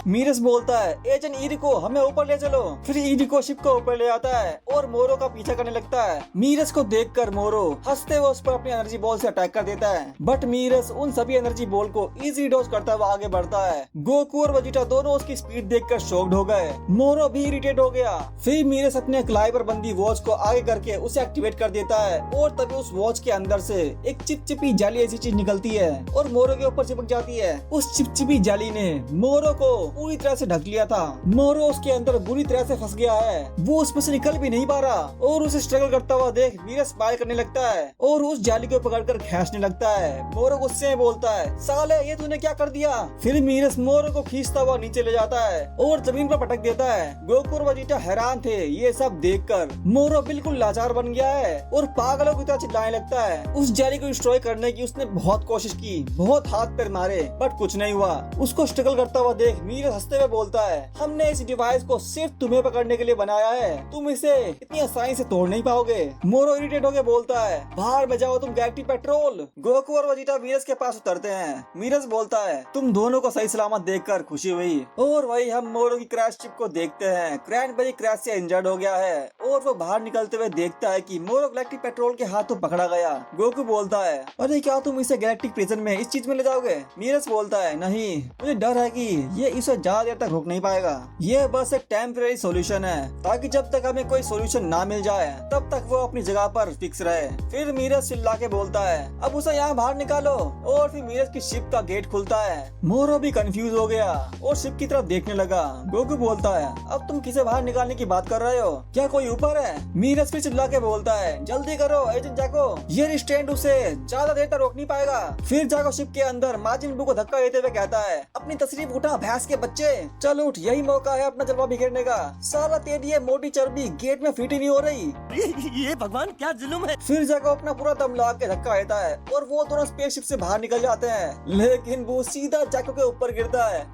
मीरस बोलता है एजेंट इरिको हमें ऊपर ले चलो। फिर इरिको शिप को ऊपर ले आता है और मोरो का पीछा करने लगता है। मीरस को देखकर मोरो हंसते हुए उस पर अपनी एनर्जी बॉल से अटैक कर देता है, बट मीरस उन सभी एनर्जी बॉल को इजी डॉज करता हुआ आगे बढ़ता है। गोकू और वेजिटा दोनों उसकी स्पीड देखकर शॉक्ड हो गए। मोरो भी इरिटेट हो गया। फिर मीरस अपने क्लाई पर बंदी वॉच को आगे करके उसे एक्टिवेट कर देता है और तभी उस वॉच के अंदर से एक चिपचिपी जाली ऐसी चीज निकलती है और मोरो के ऊपर चिपक जाती है। उस चिपचिपी जाली ने मोरो को पूरी तरह से ढक लिया था। मोरो उसके अंदर बुरी तरह से फंस गया है। वो उसमें से निकल भी नहीं पा रहा और उसे स्ट्रगल करता हुआ देख मीरस स्माइल करने लगता है और उस जाली को पकड़कर खींचने लगता है। मोरो गुस्से में बोलता है साले ये तूने क्या कर दिया? फिर मीरस मोरो को खींचता हुआ नीचे ले जाता है और जमीन पर पटक देता है। गोकू और वेजिटा हैरान थे ये सब देखकर। मोरो बिल्कुल लाचार बन गया है और पागलों की तरह चिल्लाने लगता है। उस जाली को डिस्ट्रॉय करने की उसने बहुत कोशिश की, बहुत हाथ पैर मारे, बट कुछ नहीं हुआ। उसको स्ट्रगल करता हुआ देख मीरस हंसते हुए बोलता है हमने इस डिवाइस को सिर्फ तुम्हें पकड़ने के लिए बनाया है, तुम इसे इतनी आसानी से तोड़ नहीं पाओगे। मोरो इरिटेट होकर बोलता है बाहर में जाओ तुम गैलेक्टिक पेट्रोल। गोकू और वेजिटा मीरस के पास उतरते हैं। मीरस बोलता है तुम दोनों को सही सलामत देखकर खुशी हुई। और वही हम मोरो की क्रैश शिप को देखते हैं। क्रैनबेरी क्रैश से इंजर्ड हो गया है और वो बाहर निकलते हुए देखता है कि मोरो गैलेक्टिक पेट्रोल के हाथों पकड़ा गया। गोकू बोलता है अरे क्या तुम इसे गैलेक्टिक प्रिजन में इस चीज में ले जाओगे? मीरस बोलता है नहीं, मुझे डर है कि ये इसे ज्यादा देर तक रोक नहीं पाएगा। ये बस एक टेम्परेरी सॉल्यूशन है ताकि जब तक हमें कोई सॉल्यूशन ना मिल जाए तब तक वो अपनी जगह पर फिक्स रहे। फिर मीरस चिल्ला के बोलता है अब उसे यहाँ बाहर निकालो और फिर मीरस की शिप का गेट खुलता है। मोरो भी कंफ्यूज हो गया और शिप की तरफ देखने लगा। गोकू बोलता है अब तुम किसे बाहर निकालने की बात कर रहे हो? क्या कोई ऊपर है? मीरस फिर चिल्ला के बोलता है जल्दी करो एजेंट जैको, ये रिस्ट्रेंट उसे ज्यादा देर तक रोक नहीं पाएगा। फिर जैको शिप के अंदर माजिन बू को धक्का देते हुए कहता है अपनी तशरीफ उठा भैंस के बच्चे, चल उठ, यही मौका है अपना जलवा बिखेरने का। साला तेरी ये मोटी चर्बी गेट में फिट ही नहीं हो रही। ये भगवान क्या जुल्म है। फिर जैको अपना पूरा दम लगा के धक्का देता है और वो दोनों स्पेसशिप से बाहर निकल जाते हैं, लेकिन वो सीधा जैको के ऊपर गिरता है।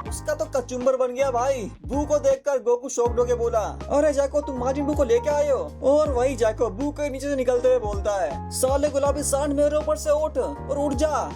उसका तो कचुम्बर बन गया भाई। बू को देखकर गोकू शॉक्ड होके बोला अरे जैको तुम माजिन बू को लेके आए हो? और वही जैको बू के नीचे से निकलते हुए बोलता है साले गुलाबी सांड मेरे ऊपर से उठ और उठ जा।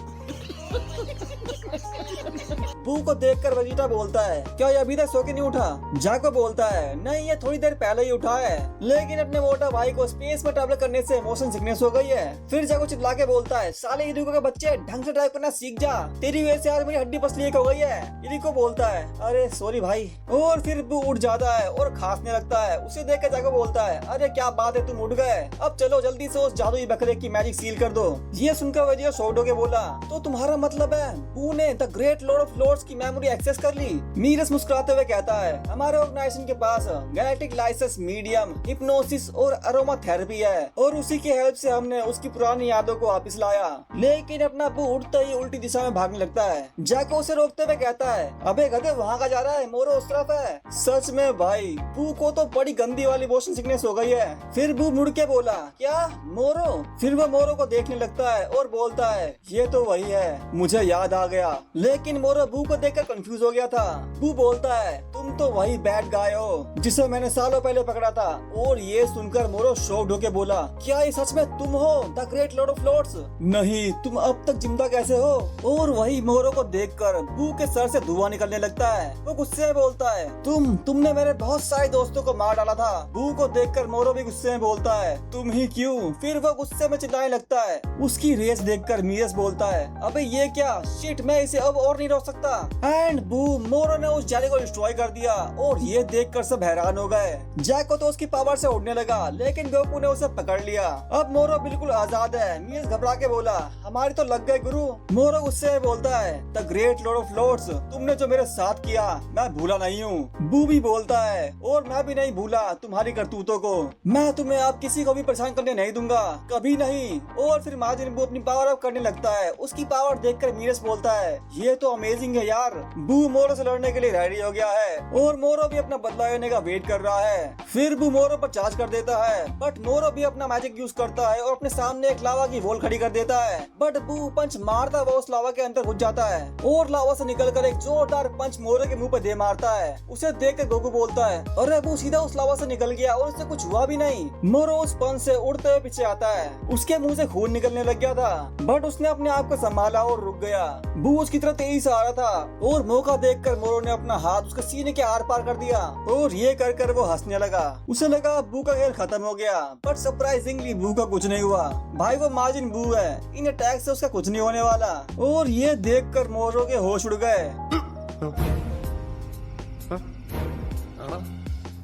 बू को देखकर वेजिटा बोलता है क्या ये अभी तक सो के नहीं उठा? जैको बोलता है नहीं ये थोड़ी देर पहले ही उठा है, लेकिन अपने मोटा भाई को स्पेस में ट्रैवल करने से मोशन सिकनेस हो गई है। फिर जैको चिल्ला के बोलता है साले इरिको के बच्चे ढंग से ड्राइव करना सीख जा, तेरी वजह से आज मेरी हड्डी पसली एक हो गई है। इरिको बोलता है अरे सॉरी भाई। और फिर बू उठ जाता है और खांसने लगता है। उसे देख कर जैको बोलता है अरे क्या बात है तुम उठ गए, अब चलो जल्दी से उस जादुई बकरे की मैजिक सील कर दो। ये सुनकर वेजिटा शॉक्ड होके बोला तो तुम्हारा मतलब है बू ने the great lord of lords की मेमोरी एक्सेस कर ली? मीरस मुस्कुराते हुए कहता है, हमारे ऑर्गेनाइजेशन के पास गैलेक्टिक लाइसेंस, मीडियम, हिप्नोसिस और अरोमा थेरेपी है और उसी की हेल्प से हमने उसकी पुरानी यादों को वापस लाया। लेकिन अपना बू उठते ही उल्टी दिशा में भागने लगता है। जैको उसे रोकते हुए कहता है, अबे गधे वहाँ का जा रहा है, मोरो उस तरफ है। सच में भाई, बू को तो बड़ी गंदी वाली मोशन सिकनेस हो गई है। फिर बू मुड़ के बोला, क्या मोरो? फिर वो मोरो को देखने लगता है और बोलता है, ये तो वही है, मुझे याद आ गया। लेकिन मोरो बू को देखकर कंफ्यूज हो गया था। बू बोलता है, तुम तो वही बैड गाय हो जिसे मैंने सालों पहले पकड़ा था। और ये सुनकर मोरो शॉक्ड होके बोला, क्या ये सच में तुम हो the great lord of lords? नहीं, तुम अब तक जिंदा कैसे हो? और वही मोरो को देखकर बू के सर से धुआं निकलने लगता है। वो गुस्से में बोलता है, तुमने मेरे बहुत सारे दोस्तों को मार डाला था। बू को देखकर मोरो भी गुस्से में बोलता है, तुम ही क्यों? फिर वो गुस्से में चिल्लाने लगता है। उसकी रेस देखकर मीरस बोलता है, अबे ये क्या शिट, मैं इसे अब और नहीं रोक सकता। एंड बू, मोरो ने उस जाली को डिस्ट्रॉय कर दिया और ये देखकर सब हैरान हो गए। जैको तो उसकी पावर से उड़ने लगा, लेकिन गोकू ने उसे पकड़ लिया। अब मोरो बिल्कुल आजाद है। मीरस घबरा के बोला, हमारी तो लग गए गुरु। मोरो गुस्से में बोलता है, the great lord of lords, तुमने जो मेरे साथ किया मैं भूला नहीं हूँ। बू भी बोलता है, और मैं भी नहीं भूला तुम्हारी करतूतों को। मैं तुम्हें अब किसी को भी परेशान करने नहीं दूंगा, कभी नहीं। और फिर माजिन बू अपनी पावर अप करने लगता है। उसकी पावर देखकर मीरस बोलता है, ये तो अमेजिंग है यार। बू मोरो से लड़ने के लिए रेडी हो गया है और मोरो भी अपना बदला लेने का वेट कर रहा है। फिर बू मोरो पर चार्ज कर देता है, बट मोरो भी अपना मैजिक यूज करता है और अपने सामने एक लावा की वॉल खड़ी कर देता है। बट बू पंच मारता वो उस लावा के अंदर घुस जाता है और लावा से निकलकर एक जोरदार पंच मोरो के मुंह पे दे मारता है। उसे देखकर गोकू बोलता है, अरे बू सीधा उस लावा से निकल गया और उससे कुछ हुआ भी नहीं। मोरो उस पंच से उड़ते हुए पीछे आता है। उसके मुंह से खून निकलने लग गया था, बट उसने अपने आप को संभाला और रुक गया। बू उसकी तरफ तेजी से आ रहा था और मौका देखकर मोरो ने अपना हाथ उसके सीने के आर पार कर दिया और ये कर वो हंसने लगा। उसे लगा बू का खेल खत्म हो गया, बट सरप्राइजिंगली बू का कुछ नहीं हुआ। भाई वो माजिन बू है, इन अटैक से उसका कुछ नहीं होने वाला। और ये देखकर मोरो के होश उड़ गए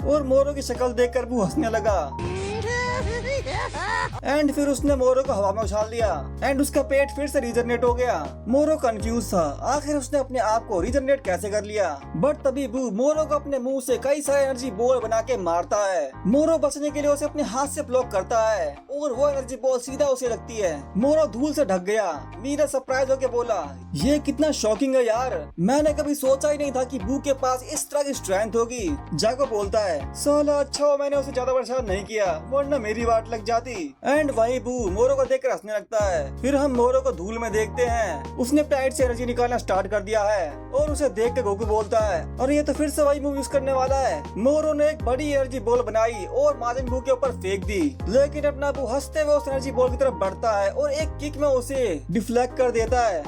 और मोरो की शक्ल देखकर बू हंसने लगा। एंड फिर उसने मोरो को हवा में उछाल दिया एंड उसका पेट फिर से रीजनरेट हो गया। मोरो कंफ्यूज था, आखिर उसने अपने आप को रीजनरेट कैसे कर लिया। बट तभी बू मोरो को अपने मुंह से कई सारे एनर्जी बॉल बना के मारता है। मोरो बचने के लिए उसे अपने हाथ से ब्लॉक करता है और वो एनर्जी बॉल सीधा उसे लगती है। मोरो धूल से ढक गया। मीरा सरप्राइज होके बोला, ये कितना शॉकिंग है यार, मैंने कभी सोचा ही नहीं था कि बू के पास इस तरह की स्ट्रेंथ होगी। जैको बोलता है, साला अच्छा हो मैंने उसे ज्यादा परेशान नहीं किया, वरना मेरी वाट लग जाती। एंड वही बू मोरो को देखकर हंसने लगता है। फिर हम मोरो को धूल में देखते हैं। उसने टाइट से एनर्जी निकालना स्टार्ट कर दिया है और उसे देख के गोकू बोलता है, और ये तो फिर से वही मूव यूज करने वाला है। मोरो ने एक बड़ी एनर्जी बॉल बनाई और माजिन बू के ऊपर फेंक दी, लेकिन अपना बू हंसते हुए उस एनर्जी बॉल की तरफ बढ़ता है और एक किक में उसे डिफ्लेक्ट कर देता है।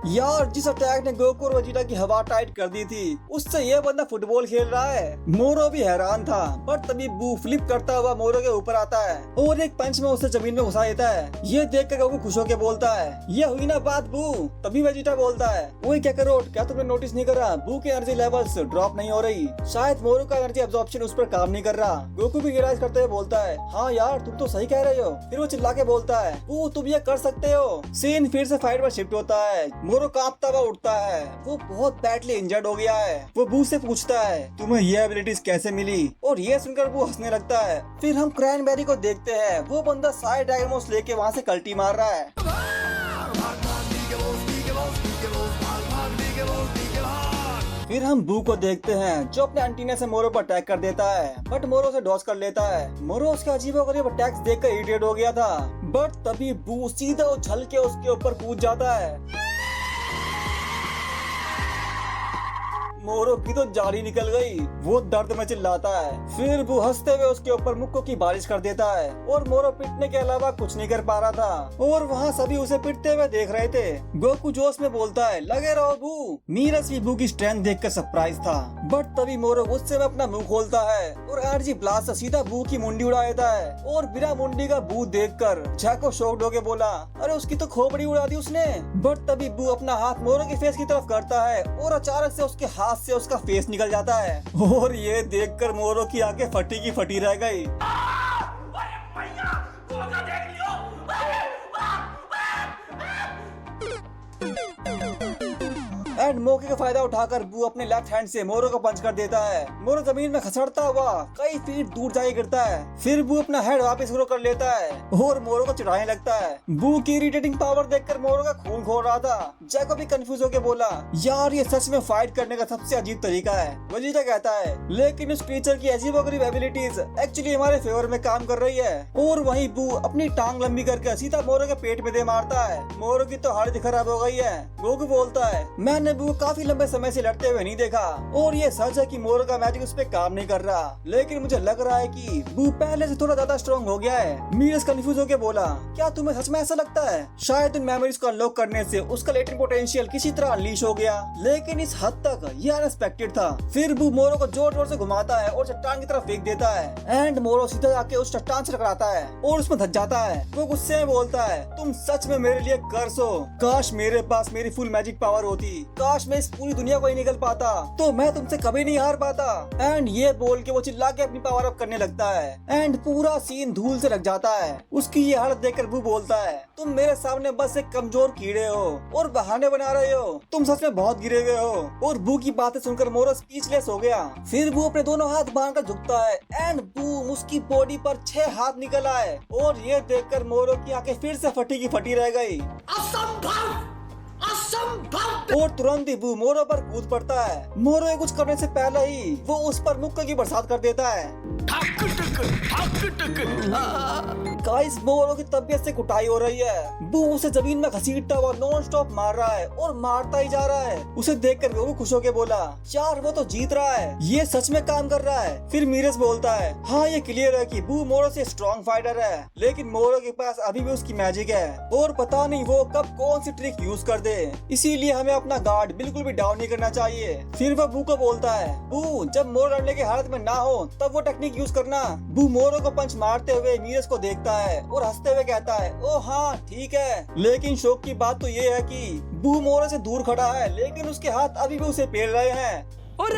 यार जिस अटैक ने गोकू और वेजिटा की हवा टाइट कर दी थी, उससे ये बंदा फुटबॉल खेल रहा है। मोरो भी हैरान था, बट तभी बू फ्लिप करता हुआ मोरो के ऊपर आता है और एक पंच में उसे जमीन में घुसा देता है। ये देख कर गोकू खुश होकर बोलता है, ये हुई ना बात बू। तभी वेजिटा बोलता है, ओए कैकरोट, क्या तुमने नोटिस नहीं करा बू के एनर्जी लेवल्स ड्रॉप नहीं हो रही? शायद मोरो का एनर्जी एब्जॉर्प्शन उस पर काम नहीं कर रहा। गोकू भी रियलाइज करते हुए बोलता है, हाँ यार तुम तो सही कह रहे हो। फिर वो चिल्ला के बोलता है, बू तुम ये कर सकते हो। सीन फिर से फाइट पर शिफ्ट होता है। मोरो कांपता हुआ उठता है, वो बहुत बैडली इंजर्ड हो गया है। वो बू से पूछता है, तुम्हें ये एबिलिटीज कैसे मिली? और ये सुनकर वो हंसने लगता है। फिर हम क्रैनबेरी को देखते हैं, वो बंदा सारे ड्रैगन मोस लेके वहाँ से कल्टी मार रहा है। फिर हम बू को देखते हैं जो अपने एंटीना से मोरो पर अटैक कर देता है, बट मोरो से डॉज कर लेता है। मोरो उसके अजीबोगरीब अटैक्स देखकर इरिटेट हो गया था, बट तभी बू सीधा उछल के उसके ऊपर कूद जाता है। मोरो की तो जारी निकल गई, वो दर्द में चिल्लाता है। फिर वो हंसते हुए उसके ऊपर मुक्कों की बारिश कर देता है और मोरो पिटने के अलावा कुछ नहीं कर पा रहा था और वहाँ सभी उसे पिटते हुए देख रहे थे। गोकू जोश में बोलता है, लगे रहो बू। मीरस भी बू की स्ट्रेंथ देखकर सरप्राइज था, बट तभी मोरो गुस्से में अपना मुंह खोलता है और एनर्जी ब्लास्ट से सीधा बू की मुंडी उड़ा देता है। और बिना मुंडी का बू देखकर जैको शॉक्ड होके बोला, अरे उसकी तो खोपड़ी उड़ा दी उसने। बट तभी बू अपना हाथ मोरो की फेस की तरफ करता है और अचानक से उसके हाथ से उसका फेस निकल जाता है और ये देखकर मोरो की आंखें फटी की फटी रह गई। एंड मौके का फायदा उठाकर बू अपने लेफ्ट हैंड से मोरो को पंच कर देता है। मोरो जमीन में खसड़ता हुआ कई फीट दूर जाके गिरता है। फिर बू अपना हेड वापस ग्रो कर लेता है और मोरो को चिढ़ाने लगता है। बू की इरिटेटिंग पावर देखकर मोरो का खून खोल रहा था। जैको भी कंफ्यूज होकर बोला, यार ये सच में फाइट करने का सबसे अजीब तरीका है। वेजिटा कहता है, लेकिन उस क्रीचर की अजीबोगरीब एबिलिटीज एक्चुअली हमारे फेवर में काम कर रही है। और वहीं बू अपनी टांग लंबी करके सीधा मोरो के पेट में दे मारता है। मोरो की तो हालत खराब हो गई है। गोकू बोलता है, मैंने बू काफी लंबे समय से लड़ते हुए नहीं देखा और ये सच है कि मोरो का मैजिक उस पे काम नहीं कर रहा, लेकिन मुझे लग रहा है कि बू पहले से थोड़ा ज्यादा स्ट्रॉन्ग हो गया है। मीरस कंफ्यूज होकर बोला, क्या तुम्हें सच में ऐसा लगता है? शायद उन मेमोरीज को अनलॉक करने से उसका लेटेंट पोटेंशियल किसी तरह अनलीश हो गया, लेकिन इस हद तक ये अनएक्सपेक्टेड था। फिर बू मोरो को जोर जोर से घुमाता है और चट्टान की तरफ फेंक देता है एंड मोरो सीधा जाके उस चट्टान से टकराता है और उसमें धस जाता है। वो गुस्से में बोलता है, तुम सच में मेरे लिए कर्स हो। काश मेरे पास मेरी फुल मैजिक पावर होती, काश मैं इस पूरी दुनिया को ही निकल पाता तो मैं तुमसे कभी नहीं हार पाता। एंड ये बोल के वो चिल्ला के अपनी पावर अप करने लगता है एंड पूरा सीन धूल से लग जाता है। उसकी ये हालत देखकर बू बोलता है, तुम मेरे सामने बस एक कमजोर कीड़े हो और बहाने बना रहे हो, तुम सच में बहुत गिरे हुए हो। और बू की बातें सुनकर मोरो स्पीचलेस हो गया। फिर बू अपने दोनों हाथ बांधकर झुकता है एंड बूम उसकी बॉडी पर 6 हाथ निकल आए और ये देखकर मोरो की आंखें फिर से फटी की फटी रह गई। और तुरंत ही बू मोरो पर कूद पड़ता है। मोरो ये कुछ करने से पहले ही वो उस पर मुक्के की बरसात कर देता है। गाइस, मोरो की तबीयत से कुटाई हो रही है। बू उसे जमीन में घसीटता हुआ नॉन स्टॉप मार रहा है और मारता ही जा रहा है। उसे देखकर वो खुश होकर बोला, यार वो तो जीत रहा है, ये सच में काम कर रहा है। फिर मीरस बोलता है, हाँ ये क्लियर है कि बू मोरो से स्ट्रॉन्ग फाइटर है, लेकिन मोरो के पास अभी भी उसकी मैजिक है और पता नहीं वो कब कौन सी ट्रिक यूज कर दे, इसीलिए हमें अपना गार्ड बिल्कुल भी डाउन नहीं करना चाहिए। फिर वो बू को बोलता है, बू जब मोरो लड़ने की हालत में ना हो तब वो टेक्निक यूज करना। बू मोरो को पंच मारते हुए मीरस को देखता है और हंसते हुए कहता है, ओ हाँ ठीक है। लेकिन शौक की बात तो ये है कि बू मोरो से दूर खड़ा है, लेकिन उसके हाथ अभी भी उसे पेल रहे हैं। और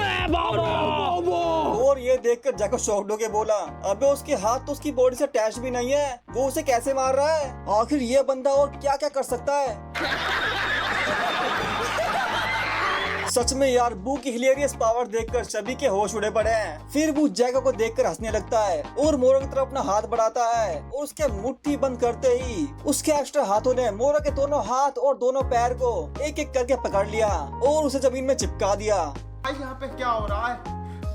ये देखकर जैको शॉक्ड होके बोला, अबे उसके हाथ तो उसकी बॉडी से अटैच भी नहीं है, वो उसे कैसे मार रहा है? आखिर ये बंदा और क्या क्या कर सकता है? सच में यार, बू की हिलेरियस पावर देखकर सभी के होश उड़े पड़े हैं। फिर बू जैको को देखकर हंसने लगता है और मोरो की तरफ अपना हाथ बढ़ाता है और उसके मुट्ठी बंद करते ही उसके एक्स्ट्रा हाथों ने मोरो के दोनों हाथ और दोनों पैर को एक एक करके पकड़ लिया और उसे जमीन में चिपका दिया। भाई यहाँ पे क्या हो रहा है?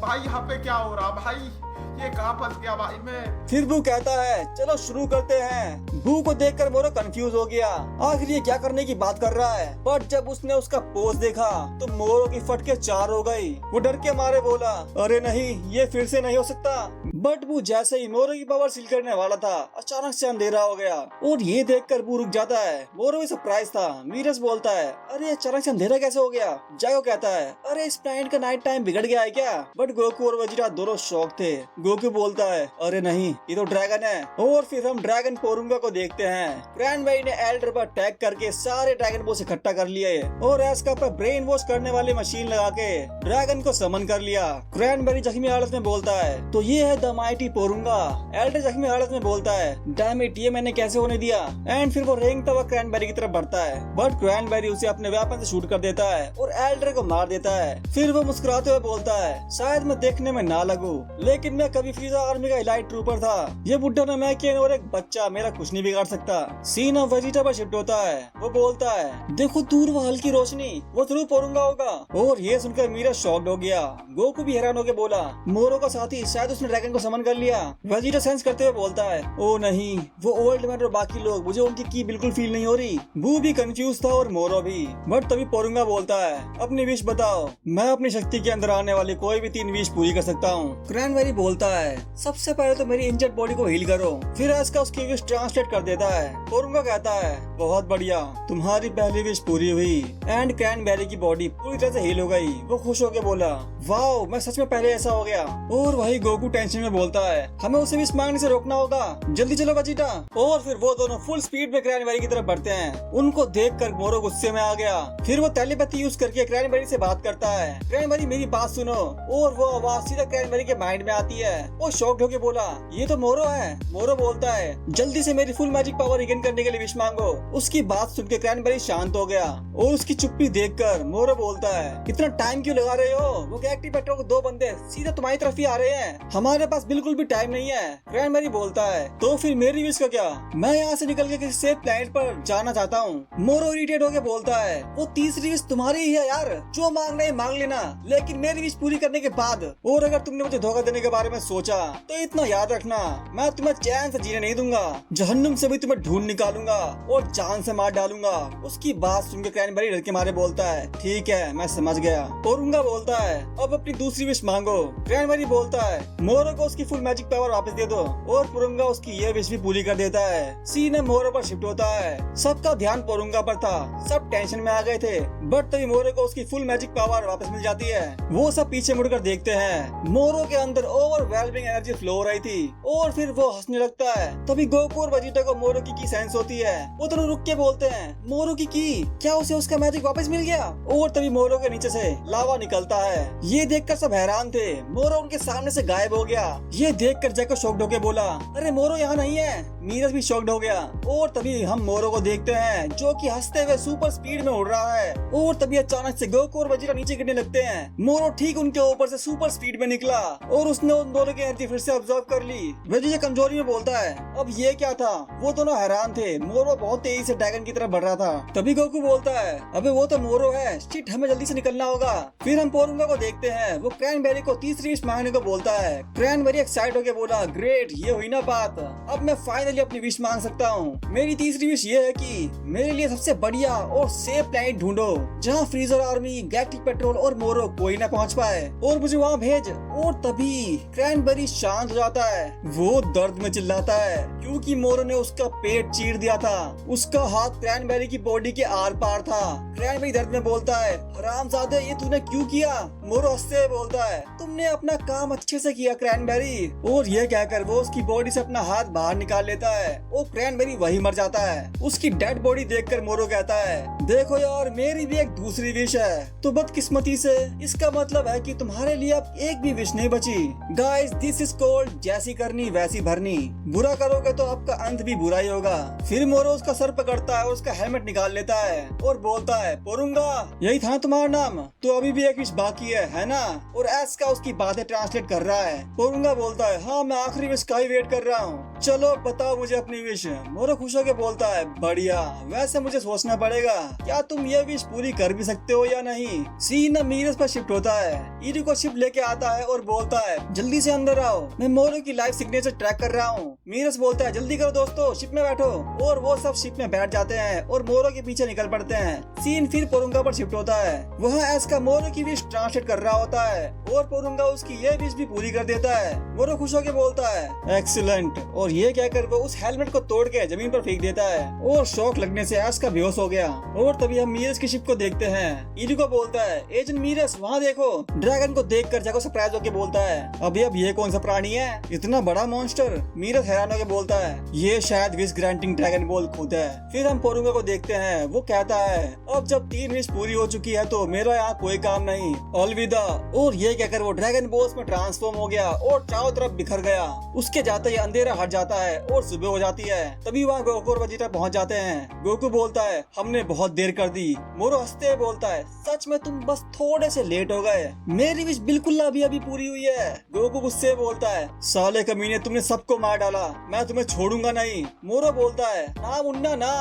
भाई यहाँ पे क्या हो रहा भाई? ये कहाँ फंस गया भाई मैं? फिर बू कहता है, चलो शुरू करते हैं। बू को देखकर मोरो कंफ्यूज हो गया, आखिर ये क्या करने की बात कर रहा है। पर जब उसने उसका पोज देखा तो मोरो की फटके 4 हो गई। वो डर के मारे बोला, अरे नहीं, ये फिर से नहीं हो सकता। बट बू जैसे ही मोरो की पावर सील करने वाला था, अचानक से अंधेरा हो गया और ये देखकर बू रुक जाता है। मोरो भी सरप्राइज था। मीरस बोलता है, अरे अचानक से अंधेरा कैसे हो गया? जैको कहता है, अरे इस प्लैनेट का नाइट टाइम बिगड़ गया है क्या? बट गोकू और वेजिटा दोनों शॉक थे। गोकू बोलता है, अरे नहीं, ये तो ड्रैगन है। और फिर हम ड्रैगन पोरुंगा को देखते हैं। क्रैनबेरी ने एल्डर पर अटैक करके सारे ड्रैगन बॉस इकट्ठा कर लिए और एस्का पर ब्रेन वॉश करने वाली मशीन लगा के ड्रैगन को समन कर लिया। क्रैनबेरी जख्मी हालत में बोलता है, तो ये है द माइटी पोरुंगा। एल्डर जख्मी हालत में बोलता है, डैम इट, ये मैंने कैसे होने दिया? एंड फिर वो रेंगता हुआ क्रैनबेरी की तरफ बढ़ता है, बट क्रैनबेरी उसे अपने वेपन से शूट कर देता है और एल्डर को मार देता है। फिर वो मुस्कुराते हुए बोलता है, शायद मैं देखने में ना लगूं, लेकिन मैं कभी फ्रीजा आर्मी का इलाइट ट्रूपर था। ये बुड्ढा नमैकियन और एक बच्चा मेरा कुछ नहीं बिगाड़ सकता। सीन ऑफ वेजिटा पर शिफ्ट होता है। वो बोलता है, देखो दूर वो हल्की रोशनी, वो थ्रू पोरुंगा होगा। और ये सुनकर मीरा शॉक्ड हो गया। गोकू भी हैरान होकर बोला, मोरो का साथी, शायद उसने ड्रैगन को समन कर लिया। वेजिटा सेंस करते हुए बोलता है, ओ नहीं, वो ओल्ड मैन और बाकी लोग, मुझे उनकी की बिल्कुल फील नहीं हो रही। बू भी कंफ्यूज था और मोरो भी। बट तभी पोरुंगा बोलता है, अपनी विश बताओ, मैं अपनी शक्ति के अंदर आने वाली कोई भी 3 विश पूरी कर सकता हूँ। क्रैनबेरी बोलता है, सबसे पहले तो मेरी इंजर्ड बॉडी को हील करो। फिर एस्का उसकी विश ट्रांसलेट कर देता है। पोरुंगा कहता है, बहुत बढ़िया, तुम्हारी पहली विश पूरी हुई। एंड क्रैनबेरी की बॉडी पूरी तरह से हील हो गई। वो खुश होकर बोला, वाओ, मैं सच में पहले ऐसा हो गया। और वही गोकू टेंशन में बोलता है, हमें उसे विश मांगने से रोकना होगा, जल्दी चलो वेजिटा। और फिर वो दोनों फुल स्पीड में क्रैनबेरी की तरफ बढ़ते हैं। उनको देखकर मोरो गुस्से में आ गया। फिर वो टेलीपैथी यूज करके क्रैनबेरी से बात करता है, क्रैनबेरी मेरी बात सुनो। और वो आवाज सीधा क्रैनबेरी के माइंड में आती है है। वो शॉक्ड होके बोला, ये तो मोरो है। मोरो बोलता है, जल्दी से मेरी फुल मैजिक पावर रिगेन करने के लिए विश मांगो। उसकी बात सुनकर क्रैनबेरी शांत हो गया और उसकी चुप्पी देखकर मोरो बोलता है, इतना टाइम क्यों लगा रहे हो? वो गैलेक्टिक पेट्रोल को 2 बंदे सीधे तुम्हारी तरफ ही आ रहे हैं, हमारे पास बिल्कुल भी टाइम नहीं है। क्रैनबेरी बोलता है, तो फिर मेरी विश का क्या? मैं यहाँ से निकल के किसी सेफ प्लेनेट पर जाना चाहता हूँ। मोरो इरिटेट होकर बोलता है, वो तीसरी विश तुम्हारी ही है यार, जो मांगना है मांग लेना, लेकिन मेरी विश पूरी करने के बाद। और अगर तुमने मुझे धोखा देने के बारे में सोचा तो इतना याद रखना, मैं तुम्हें चैन से जीने नहीं दूंगा। जहन्नुम से भी तुम्हें ढूंढ निकालूंगा और जान से मार डालूंगा। उसकी बात सुनकर क्रैनबेरी डर के मारे बोलता है, ठीक है मैं समझ गया। पोरुंगा बोलता है, अब अपनी दूसरी विश मांगो। क्रैनबेरी बोलता है, मोरो को उसकी फुल मैजिक पावर वापस दे दो। और पोरुंगा उसकी ये विश भी पूरी कर देता है। सीन मोरो पर शिफ्ट होता है। सबका ध्यान पोरुंगा पर था, सब टेंशन में आ गए थे, बट तभी मोरो को उसकी फुल मैजिक पावर वापस मिल जाती है। वो सब पीछे मुड़कर देखते हैं, मोरो के अंदर ओवरवेलमिंग एनर्जी फ्लो हो रही थी और फिर वो हंसने लगता है। तभी गोकू और वेजिटा को मोरो की सेंस होती है। वो दोनों रुक के बोलते हैं, मोरो की क्या उसे उसका मैजिक वापस मिल गया? और तभी मोरो के नीचे से लावा निकलता है। ये देखकर सब हैरान थे, मोरो उनके सामने से गायब हो गया। ये देखकर जैको शॉक्ड होके बोला, अरे मोरो यहाँ नहीं है। मीरस भी शॉक्ड हो गया। और तभी हम मोरो को देखते हैं जो कि हंसते हुए सुपर स्पीड में उड़ रहा है। और तभी अचानक से गोकू और वेजिटा नीचे गिरने लगते हैं। मोरो ठीक उनके ऊपर से सुपर स्पीड में निकला और उसने उन दोनों की एनर्जी फिर से ऑब्जर्व कर ली। वेजिटा कमजोरी में बोलता है, अब ये क्या था? वो दोनों हैरान थे। मोरो बहुत तेजी से ड्रैगन की तरफ बढ़ रहा था। तभी गोकू बोलता है, अबे वो तो मोरो है, शिट हमें जल्दी से निकलना होगा। फिर हम पोरुंगा को देखते हैं, वो क्रैनबेरी को तीसरी विश मांगने को बोलता है। क्रैनबेरी एक्साइट होकर बोला, ग्रेट, ये हुई ना बात, अब मैं फाइनली अपनी विश मांग सकता हूँ। मेरी तीसरी विश ये है कि मेरे लिए सबसे बढ़िया और सेफ प्लेनेट ढूंढो जहाँ फ्रीजर आर्मी, गैलेक्टिक पेट्रोल और मोरो कोई ना पहुँच पाए, और मुझे वहाँ भेज। और तभी क्रैनबेरी शांत हो जाता है। वो दर्द में चिल्लाता है क्योंकि मोरो ने उसका पेट चीर दिया था। उसका हाथ क्रैनबेरी की बॉडी के आर पार था। क्रैनबेरी दर्द में बोलता है, हरामजादे ये तूने क्यों किया? मोरो हंसते हुए बोलता है, तुमने अपना काम अच्छे से किया क्रैनबेरी। और ये कहकर वो उसकी बॉडी से अपना हाथ बाहर निकाल लेता है और क्रैनबेरी वही मर जाता है। उसकी डेड बॉडी देखकर मोरो कहता है, देखो यार मेरी भी एक दूसरी विश है। तो बदकिस्मती से इसका मतलब है कि तुम्हारे लिए अब एक भी विश नहीं बची। गाइस दिस इज कॉल्ड जैसी करनी वैसी भरनी। बुरा करोगे तो आपका अंत भी बुरा ही होगा। फिर मोरो उसका सर पकड़ता है और उसका हेलमेट निकाल लेता है और बोलता है, पोरुंगा यही था तुम्हारा नाम? तो अभी भी एक विश बाकी है ना? और एस का उसकी बातें ट्रांसलेट कर रहा है। पोरुंगा बोलता है, हाँ मैं आखिरी विश का ही वेट कर रहा हूँ, चलो बताओ मुझे अपनी विश। मोरो खुश होकर बोलता है, बढ़िया, वैसे मुझे सोचना पड़ेगा क्या तुम ये विश पूरी कर भी सकते हो या नहीं। सीन मीरस पर शिफ्ट होता है। इरी को शिप लेके आता है और बोलता है, जल्दी से अंदर आओ, मैं मोरो की लाइफ सिग्नेचर ट्रैक कर रहा हूँ। मीरस बोलता है, जल्दी करो दोस्तों, शिप में बैठो। और वो सब शिप में बैठ जाते हैं और मोरो के पीछे निकल पड़ते हैं। सीन फिर पोरुंगा पर शिफ्ट होता है। वहाँ एस का मोरो की विश ट्रांसलेट कर रहा होता है और पोरुंगा उसकी ये विश भी पूरी कर देता है। मोरो खुश होकर बोलता है, एक्सीलेंट। और ये कहकर वो उस हेलमेट को तोड़ के जमीन पर फेंक देता है और शॉक लगने से एस का बेहोश हो गया। और तभी हम मीरस की शिप को देखते हैं। इरी को बोलता है, एजेंट मीरस वहाँ देखो। ड्रैगन को देखकर जैको सरप्राइज होकर बोलता है, अब ये कौन सा प्राणी है, इतना बड़ा मॉन्स्टर? मीरस हैरान होकर बोलता है, ये शायद विश ग्रांटिंग ड्रैगन बॉल खुद है। फिर हम पोरुंगा को देखते हैं। वो कहता है, अब जब 3 विश पूरी हो चुकी है तो मेरा यहाँ कोई काम नहीं, अलविदा। और ये कहकर वो ड्रैगन बॉल्स में ट्रांसफॉर्म हो गया और चारों तरफ बिखर गया। उसके जाते ही अंधेरा हट जाता है और सुबह हो जाती है। तभी वहाँ गोकू और वेजिटा पहुँच जाते हैं। गोकू बोलता है, हमने बहुत देर कर दी। मोरो हंसते हुए बोलता है, सच में तुम बस थोड़े से लेट हो गए, मेरी विश बिल्कुल अभी पूरी हुई है। गोकू गुस्से बोलता है, साले कमीने तुमने सबको मार डाला, मैं तुम्हें छोड़ूंगा नहीं। मोरो बोलता है, ना मुन्ना ना,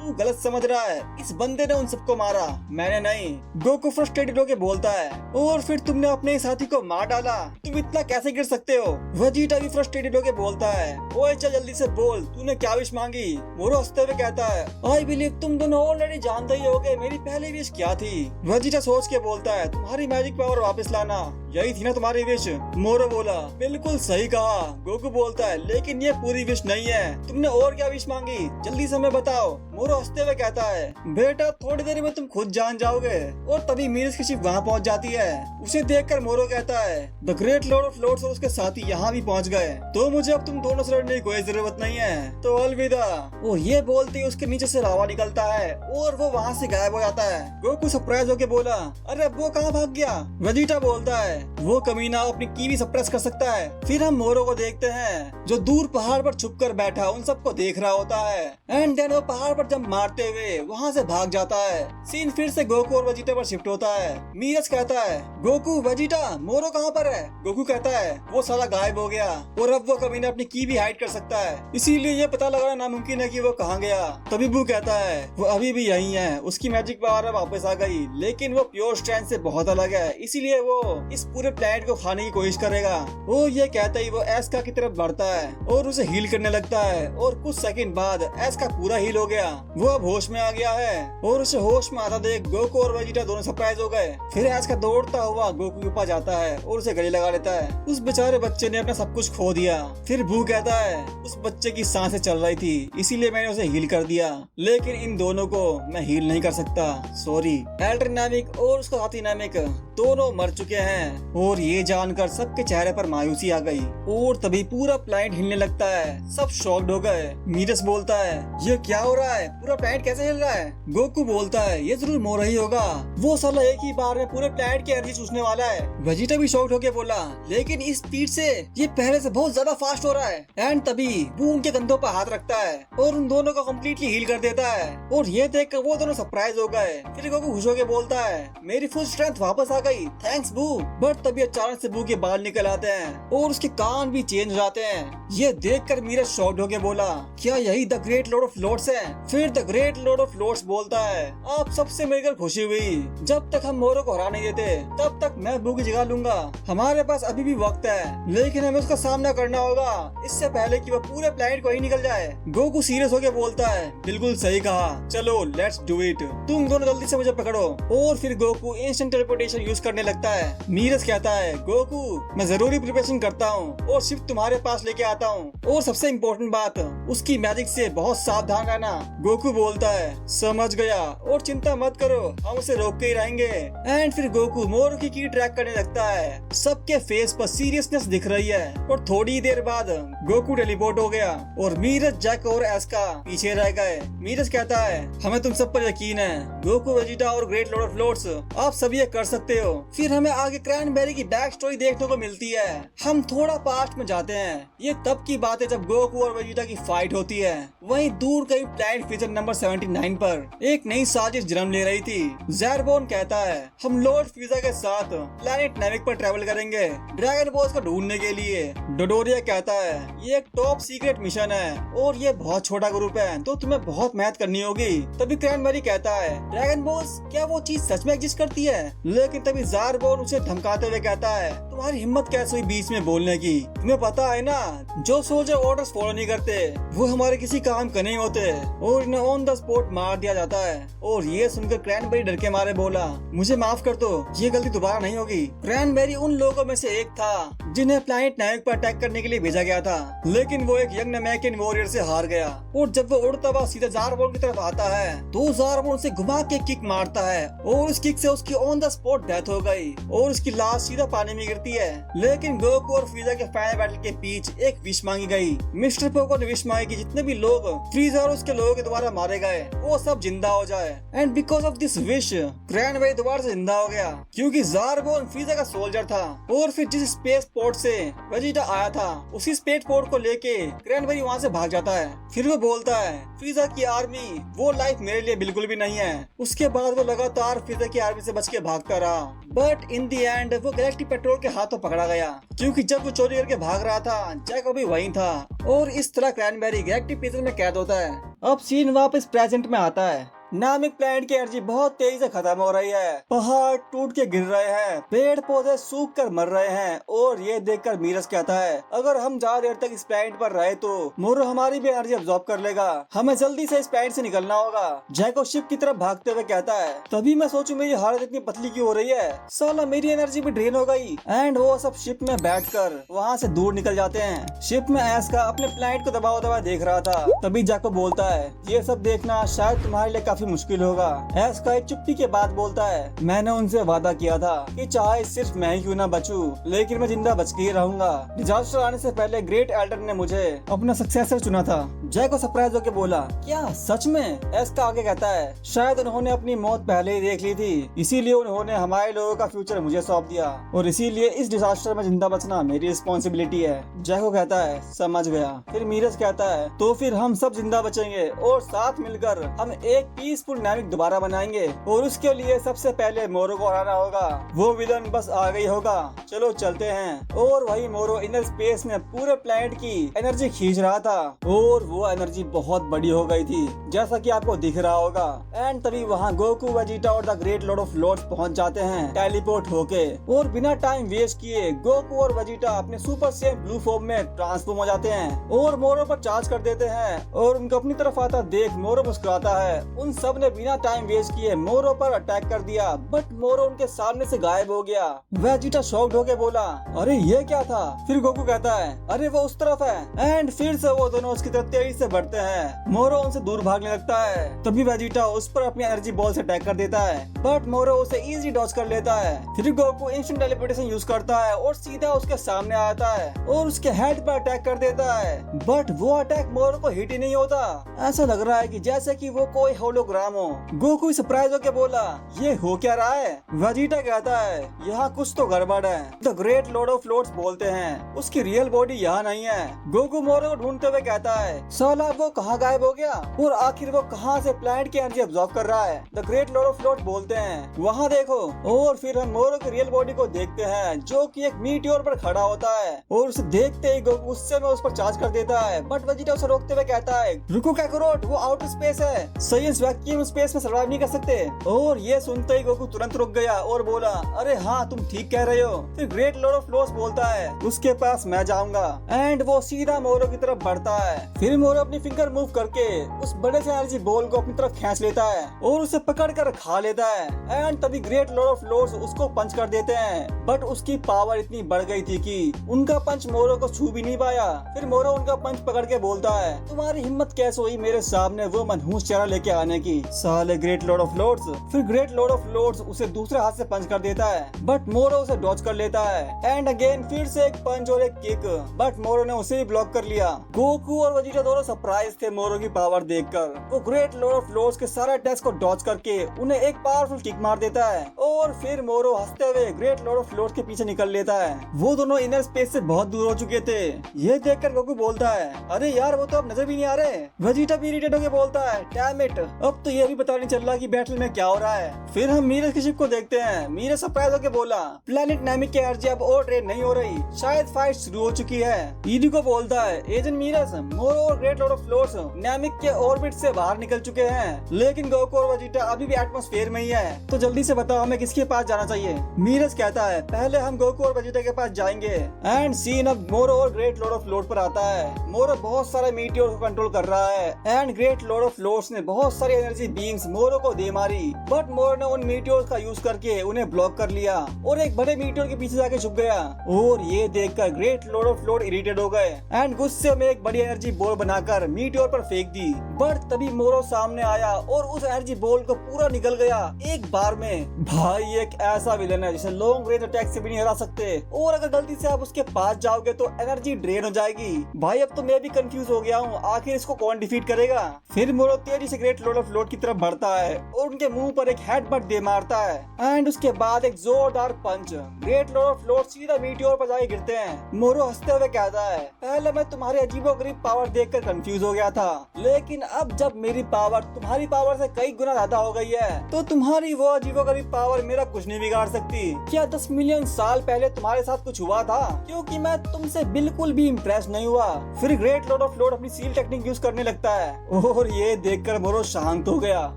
तू गलत समझ रहा है, इस बंदे ने उन सबको मारा, मैंने नहीं। गोकू फ्रस्ट्रेटेड होकर बोलता है, और फिर तुमने अपने साथी को मार डाला, तुम इतना कैसे गिर सकते हो? वेजिटा भी फ्रस्ट्रेटेड होकर बोलता है, ओए चल जल्दी से बोल, तूने क्या विश मांगी? मोरो हंसते हुए कहता है, आई बिलीव तुम दोनों ऑलरेडी जानते ही होगे मेरी पहली विश क्या थी। वेजिटा सोच के बोलता है, तुम्हारी मैजिक पावर वापस लाना, यही थी ना तुम्हारी विश? मोरो बोला, बिल्कुल सही कहा। गोकू बोलता है, लेकिन ये पूरी विश नहीं है, तुमने और क्या विश मांगी, जल्दी से हमें बताओ। मोरो हंसते हुए कहता है, बेटा थोड़ी देर में तुम खुद जान जाओगे। और तभी मीरस की शिप वहाँ पहुँच जाती है। उसे देखकर मोरो कहता है, the great lord of lords और उसके साथी यहाँ भी पहुँच गए, तो मुझे अब तुम दोनों से लड़ने की कोई जरूरत नहीं है, तो अलविदा। वो ये बोलते ही उसके नीचे से लावा निकलता है और वो वहाँ से गायब हो जाता है। गोकू सरप्राइज होके बोला, अरे वो कहाँ भाग गया? वेजिटा बोलता है, वो कमीना अपनी की भी सप्रेस कर सकता है। फिर हम मोरो को देखते हैं जो दूर पहाड़ पर छुप कर बैठा उन सबको देख रहा होता है। एंड देन वो पहाड़ पर जंप मारते हुए वहाँ से भाग जाता है। सीन फिर से गोकू और वेजिटा पर शिफ्ट होता है। मीरज कहता है, गोकू वेजिटा मोरो कहाँ पर है? गोकू कहता है वो साला गायब हो गया और अब वो कमीना अपनी की भी हाइड कर सकता है, इसीलिए ये पता लगाना नामुमकिन है कि वो कहाँ गया। तभी बू कहता है वो अभी भी यही है, उसकी मैजिक पावर वापस आ गई, लेकिन वो प्योर स्ट्रेंथ से बहुत अलग है, इसीलिए वो इस पूरे प्लैनेट को खाने की कोशिश करेगा। वो ये कहते ही वो एस्का की तरफ बढ़ता है और उसे हील करने लगता है और कुछ सेकंड बाद एस्का पूरा हील हो गया। वो अब होश में आ गया है और उसे होश में आता देख गोकू और वेजिटा दोनों सरप्राइज हो गए। फिर एस्का दौड़ता हुआ गोकू के पास जाता है और उसे गले लगा लेता है। उस बेचारे बच्चे ने अपना सब कुछ खो दिया। फिर भू कहता है उस बच्चे की सांसें चल रही थी, इसीलिए मैंने उसे हील कर दिया, लेकिन इन दोनों को मैं हील नहीं कर सकता, सॉरी। एल्डर नामिक और उसका साथी नामिक दोनों मर चुके हैं और ये जानकर सबके चेहरे पर मायूसी आ गई और तभी पूरा प्लैनेट हिलने लगता है। सब शॉक्ड हो गए। मीरस बोलता है ये क्या हो रहा है, पूरा प्लैनेट कैसे हिल रहा है? गोकू बोलता है ये जरूर मोरा ही होगा, वो साला एक ही बार में पूरे प्लैनेट की एनर्जी चूसने वाला है। वेजिटा भी शॉक्ड होकर बोला लेकिन इस स्पीड से ये पहले से बहुत ज्यादा फास्ट हो रहा है। एंड तभी वो उनके कंधों पर हाथ रखता है और उन दोनों को कम्प्लीटली हील कर देता है और ये देखकर वो दोनों सरप्राइज हो गए। फिर गोकू खुश होकर बोलता है मेरी फुल स्ट्रेंथ वापस आ गई, थैंक्स बू। बट तभी अचानक से बू के बाल निकल आते हैं और उसके कान भी चेंज हो जाते हैं। ये देखकर मीरज शॉक्ड होकर बोला क्या यही the great lord of lords है? फिर the great lord of lords बोलता है आप सबसे मिलकर खुशी हुई, जब तक हम मोरो को हरा नहीं देते तब तक मैं बू की जगह लूंगा। हमारे पास अभी भी वक्त है, लेकिन हमें उसका सामना करना होगा इससे पहले कि वो पूरे प्लैनेट को ही निकल जाए। गोकू सीरियस होकर बोलता है बिल्कुल सही कहा, चलो लेट्स डू इट, तुम दोनों जल्दी से मुझे पकड़ो। और फिर गोकू इंस्टेंट टेलीपोर्टेशन यूज करने लगता है। मीरज कहता है गोकू मैं जरूरी प्रिपरेशन करता हूँ और सिर्फ तुम्हारे पास लेके आता हूँ, और सबसे इम्पोर्टेंट बात उसकी मैजिक से बहुत सावधान रहना। गोकू बोलता है समझ गया और चिंता मत करो, हम उसे रोक के ही रहेंगे। एंड फिर गोकू मोरो की ट्रैक करने लगता है। सबके फेस पर सीरियसनेस दिख रही है और थोड़ी देर बाद गोकू टेलीपोर्ट हो गया और मीरज, जैक और एस्का पीछे रह गए। मीरज कहता है हमें तुम सब पर यकीन है गोकू, वेजिटा और ग्रेट लॉर्ड ऑफ लॉर्ड्स, आप सब ये कर सकते हो। फिर हमें आगे क्रैनबेरी की बैक स्टोरी देखने को मिलती है। हम थोड़ा पास्ट में जाते हैं। ये तब की बात है जब गोकू और वेजिटा की फाइट होती है। वहीं दूर कहीं प्लैनेट फ्रीजर नंबर 79 पर एक नई साजिश जन्म ले रही थी। ज़ेरबोन कहता है हम लॉर्ड फ्रीजर के साथ प्लैनेट नामिक पर ट्रेवल करेंगे ड्रैगन बॉल्स को ढूंढने के लिए। डोडोरिया कहता है ये एक टॉप सीक्रेट मिशन है और ये बहुत छोटा ग्रुप है तो तुम्हें बहुत मेहनत करनी होगी। तभी क्रैनबेरी कहता है ड्रैगन बॉल्स, क्या वो चीज सच में एग्जिस्ट करती है? लेकिन तभी ज़ेरबोन उसे धमकाते हुए कहता है तुम्हारी हिम्मत कैसे हुई बीच में बोलने की? तुम्हें पता है ना जो सोल्जर ऑर्डर्स फॉलो नहीं करते वो हमारे किसी काम का नहीं होते और इन्हें ऑन द स्पॉट मार दिया जाता है। और ये सुनकर क्रैनबेरी डर के मारे बोला मुझे माफ कर दो, ये गलती दोबारा नहीं होगी। क्रैनबेरी उन लोगों में से एक था जिन्हें प्लैनेट नामिक पर अटैक करने के लिए भेजा गया था, लेकिन वो एक यंग नमैकिन वॉरियर से हार गया। और जब वो उड़ता हुआ सीधा ज़ेरबोन की तरफ आता है तो ज़ेरबोन उसे घुमा के किक मारता है और उस किक से उसकी ऑन द स्पॉट डेथ हो गई और उसकी लाश सीधा पानी में गिरती है। लेकिन गोकू और फ्रीजर के फाइनल बैटल के बीच एक विश मांगी गई। मिस्टर पोको ने विश मांगी कि जितने भी लोग फ्रीजर और उसके लोगों के द्वारा मारे गए वो सब जिंदा हो जाए। And because of this wish cranberry दोबारा से जिंदा हो गया क्योंकि ज़ेरबोन फ्रीजर का सोल्जर था। और फिर जिस स्पेस पोर्ट से वेजिटा आया था उसी स्पेस पोर्ट को लेके क्रैनबेरी वहाँ से भाग जाता है। फिर वो बोलता है फ्रीजर की आर्मी वो लाइफ मेरे लिए बिल्कुल भी नहीं है। उसके बाद वो लगातार फ्रीजर की आर्मी से बच के भागता रहा, बट इन द एंड वो गैलेक्टिक पेट्रोल के हाथों पकड़ा गया क्योंकि जब वो चोरी करके भाग रहा था जैक अभी वहीं था। और इस तरह क्रैनबेरी गैलेक्टिक प्रिजन में कैद होता है। अब सीन वापस प्रेजेंट में आता है। नामिक प्लैनेट की एनर्जी बहुत तेजी से खत्म हो रही है, पहाड़ टूट के गिर रहे हैं, पेड़ पौधे सूख कर मर रहे हैं। और ये देखकर मीरज कहता है अगर हम ज्यादा देर तक इस प्लैनेट पर रहे तो मोरो हमारी भी एनर्जी अब्सॉर्ब कर लेगा, हमें जल्दी से इस प्लैनेट से निकलना होगा। जैको शिप की तरफ भागते हुए कहता है तभी मैं सोचूं मेरी हालत इतनी पतली क्यों हो रही है, साला मेरी एनर्जी भी ड्रेन हो गई। एंड वो सब शिप में बैठकर वहाँ से दूर निकल जाते हैं। शिप में एस्का अपने प्लैनेट को दबा दबा देख रहा था। तभी जैको बोलता है ये सब देखना शायद तुम्हारे लिए काफी मुश्किल होगा। एस्का एक चुप्पी के बाद बोलता है मैंने उनसे वादा किया था कि चाहे सिर्फ मैं ही क्यों ना बचूं, लेकिन मैं जिंदा बच के ही रहूंगा। डिजास्टर आने से पहले ग्रेट एल्डर ने मुझे अपना सक्सेसर चुना था। जय को सरप्राइज होकर बोला, क्या सच में? एस्का आगे कहता है, शायद उन्होंने अपनी मौत पहले ही देख ली थी, इसीलिए उन्होंने हमारे लोगों का फ्यूचर मुझे सौंप दिया और इसीलिए इस डिजास्टर में जिंदा बचना मेरी रिस्पॉन्सिबिलिटी है। जय को कहता है, समझ गया। फिर मीरज कहता है, तो फिर हम सब जिंदा बचेंगे और साथ मिलकर हम एक पीसफुल नाविक दोबारा बनाएंगे और उसके लिए सबसे पहले मोरो को हराना होगा। वो विलन बस आ गई होगा, चलो चलते हैं। और वही मोरो इनर स्पेस में पूरे प्लेनेट की एनर्जी खींच रहा था और वो एनर्जी बहुत बड़ी हो गई थी, जैसा कि आपको दिख रहा होगा। एंड तभी वहाँ गोकू, वेजिटा और the great lord of lords पहुँच जाते हैं टेलीपोर्ट होके और बिना टाइम वेस्ट किए गोकू और वेजिटा अपने सुपर सेम ब्लू फॉर्म में ट्रांसफॉर्म हो जाते हैं और मोरो पर चार्ज कर देते हैं और उनको अपनी तरफ आता देख मोरो मुस्कुराता है। उन सब ने बिना टाइम वेस्ट किए मोरो पर अटैक कर दिया, बट मोरो उनके सामने से गायब हो गया। वेजिटा शॉक्ड होके बोला, अरे ये क्या था? फिर गोकू कहता है, अरे वो उस तरफ है। एंड फिर से वो दोनों उसकी तरफ तेजी से बढ़ते हैं। मोरो उनसे दूर भागने लगता है, तभी वेजिटा उस पर अपनी एनर्जी बॉल से अटैक कर देता है, बट मोरो उसे इजी डॉज कर लेता है। फिर गोकू इंस्टेंट टेलीपोर्टेशन यूज करता है और सीधा उसके सामने आता है और उसके हेड पर अटैक कर देता है, बट वो अटैक मोरो को हिट ही नहीं होता। ऐसा लग रहा है कि जैसे कि वो कोई होलोग्राम हो। गोकू सरप्राइज होके बोला, ये हो क्या रहा है? वेजिटा कहता है, यहाँ कुछ तो गड़बड़ है। The great lord of lords बोलते हैं, उसकी रियल बॉडी यहाँ नहीं है। गोकू मोरो को ढूंढते हुए कहता है, साला वो कहाँ गायब हो गया और आखिर वो कहाँ से प्लैनेट की एनर्जी अब्सॉर्ब कर रहा है? The great lord of lords बोलते हैं, वहाँ देखो। और फिर हम मोरो की रियल बॉडी को देखते हैं, जो कि एक मीटियोर पर खड़ा होता है और उसे देखते ही गोकू गुस्से में उस पर चार्ज कर देता है, बट वेजिटा उसे रोकते हुए कहता है, रुको काकरोट, वो आउटर स्पेस है, साइंस वैक्यूम स्पेस में सर्वाइव नहीं कर सकते। और ये सुनते ही गोकू तुरंत रुक गया और बोला, अरे हाँ तुम ठीक कह रहे हो। फिर ग्रेट लॉर्ड ऑफ लॉर्ड्स बोलता है, उसके पास मैं जाऊंगा। एंड वो सीधा मोरो की तरफ बढ़ता है। फिर मोरो अपनी फिंगर मूव करके उस बड़े से एनर्जी बॉल को अपनी तरफ खींच लेता है और उसे पकड़ कर खा लेता है। एंड तभी ग्रेट लॉर्ड ऑफ लॉर्ड्स उसको पंच कर देते हैं, बट उसकी पावर इतनी बढ़ गई थी कि उनका पंच मोरो को छू भी नहीं पाया। फिर मोरो उनका पंच पकड़ के बोलता है, तुम्हारी हिम्मत कैसे हुई मेरे सामने वो मनहूस चेहरा लेके आने की, साले ग्रेट लॉर्ड ऑफ लॉर्ड्स। फिर ग्रेट लॉर्ड ऑफ लॉर्ड्स उसे दूसरे हाथ से पंच कर देता है, बट मोरो उसे डॉज कर लेता है। एंड अगेन फिर से एक पंच और एक किक, बट मोरो ने उसे भी ब्लॉक कर लिया। गोकू और वेजिटा दोनों सरप्राइज थे मोरो की पावर देखकर। वो ग्रेट लॉर्ड ऑफ लॉर्ड्स के सारे अटैक्स को डॉज करके उन्हें एक पावरफुल किक मार देता है और फिर मोरो हंसते हुए ग्रेट लॉर्ड ऑफ लॉर्ड्स के पीछे निकल लेता है। वो दोनों इनर स्पेस से बहुत दूर हो चुके थे। ये देखकर गोकू बोलता है, अरे यार वो तो अब नजर भी नहीं आ रहे। वेजिटा भी इरिटेट होकर बोलता है, डैम इट, अब तो ये भी पता नहीं चल रहा कि बैटल में क्या हो रहा है। फिर हम मीरज की शिप को देखते हैं। मीरज सरप्राइज होकर बोला, प्लेनेट नामिक की एनर्जी अब और ट्रेन नहीं हो रही, शायद फाइट शुरू हो चुकी है। ईडी को बोलता है, एजेंट मीरज, मोरो और ग्रेट लॉर्ड ऑफ लॉर्ड्स नामिक के ऑर्बिट से बाहर निकल चुके हैं, लेकिन गोकू और वेजिटा अभी भी एटमॉस्फेयर में ही है, तो जल्दी से बताओ हमें किसके पास जाना चाहिए। मीरज कहता है, पहले हम गोकू और वेजिटा के पास जाएंगे। एंड सीन अब मोरो और ग्रेट लॉर्ड ऑफ लॉर्ड पर आता है। मोरो बहुत सारे मीटियोर को कंट्रोल कर रहा है and great lord of lords ने बहुत सारी एनर्जी बीम्स मोरो को दे मारी, बट मोरो ने उन मीटियोर का यूज करके उन्हें ब्लॉक कर लिया और एक बड़े मीटियोर के पीछे जाके छुप गया। और ये देखकर great lord of Lord irritate हो गए एंड गुस्से में एक बड़ी एनर्जी बॉल बनाकर मीटियोर पर फेंक दी, बट तभी मोरो सामने आया और उस एनर्जी बॉल को पूरा निकल गया एक बार में। भाई एक ऐसा विलन है जिसे लॉन्ग रेंज अटैक से भी नहीं हरा सकते, और अगर गलती से आप उसके पास जाओगे तो एनर्जी ड्रेन हो जाएगी। भाई अब तो मैं भी कंफ्यूज हो गया हूँ, आखिर इसको कौन डिफीट करेगा। फिर मोरो तेजी से ग्रेट लॉर्ड ऑफ लॉर्ड की तरफ बढ़ता है और उनके मुंह पर एक हेडबट दे मारता है एंड उसके बाद एक जोरदार पंच। ग्रेट लॉर्ड ऑफ लॉर्ड सीधा मीटियोर पर जाके गिरते हैं। मोरो हंसते हुए कहता है, पहले मैं तुम्हारी अजीबोगरीब पावर देखकर कंफ्यूज हो गया था, लेकिन अब जब मेरी पावर तुम्हारी पावर से कई गुना ज्यादा हो गई है तो तुम्हारी वो अजीबोगरीब पावर मेरा कुछ नहीं बिगाड़ सकती। क्या 10 मिलियन साल पहले तुम्हारे साथ कुछ हुआ था? क्योंकि मैं तुमसे बिल्कुल भी इम्प्रेस नहीं हुआ। फिर ग्रेट लॉर्ड ऑफ लॉर्ड अपनी सील टेक्निक यूज करने लगता है और ये देखकर मोरो शांत हो गया।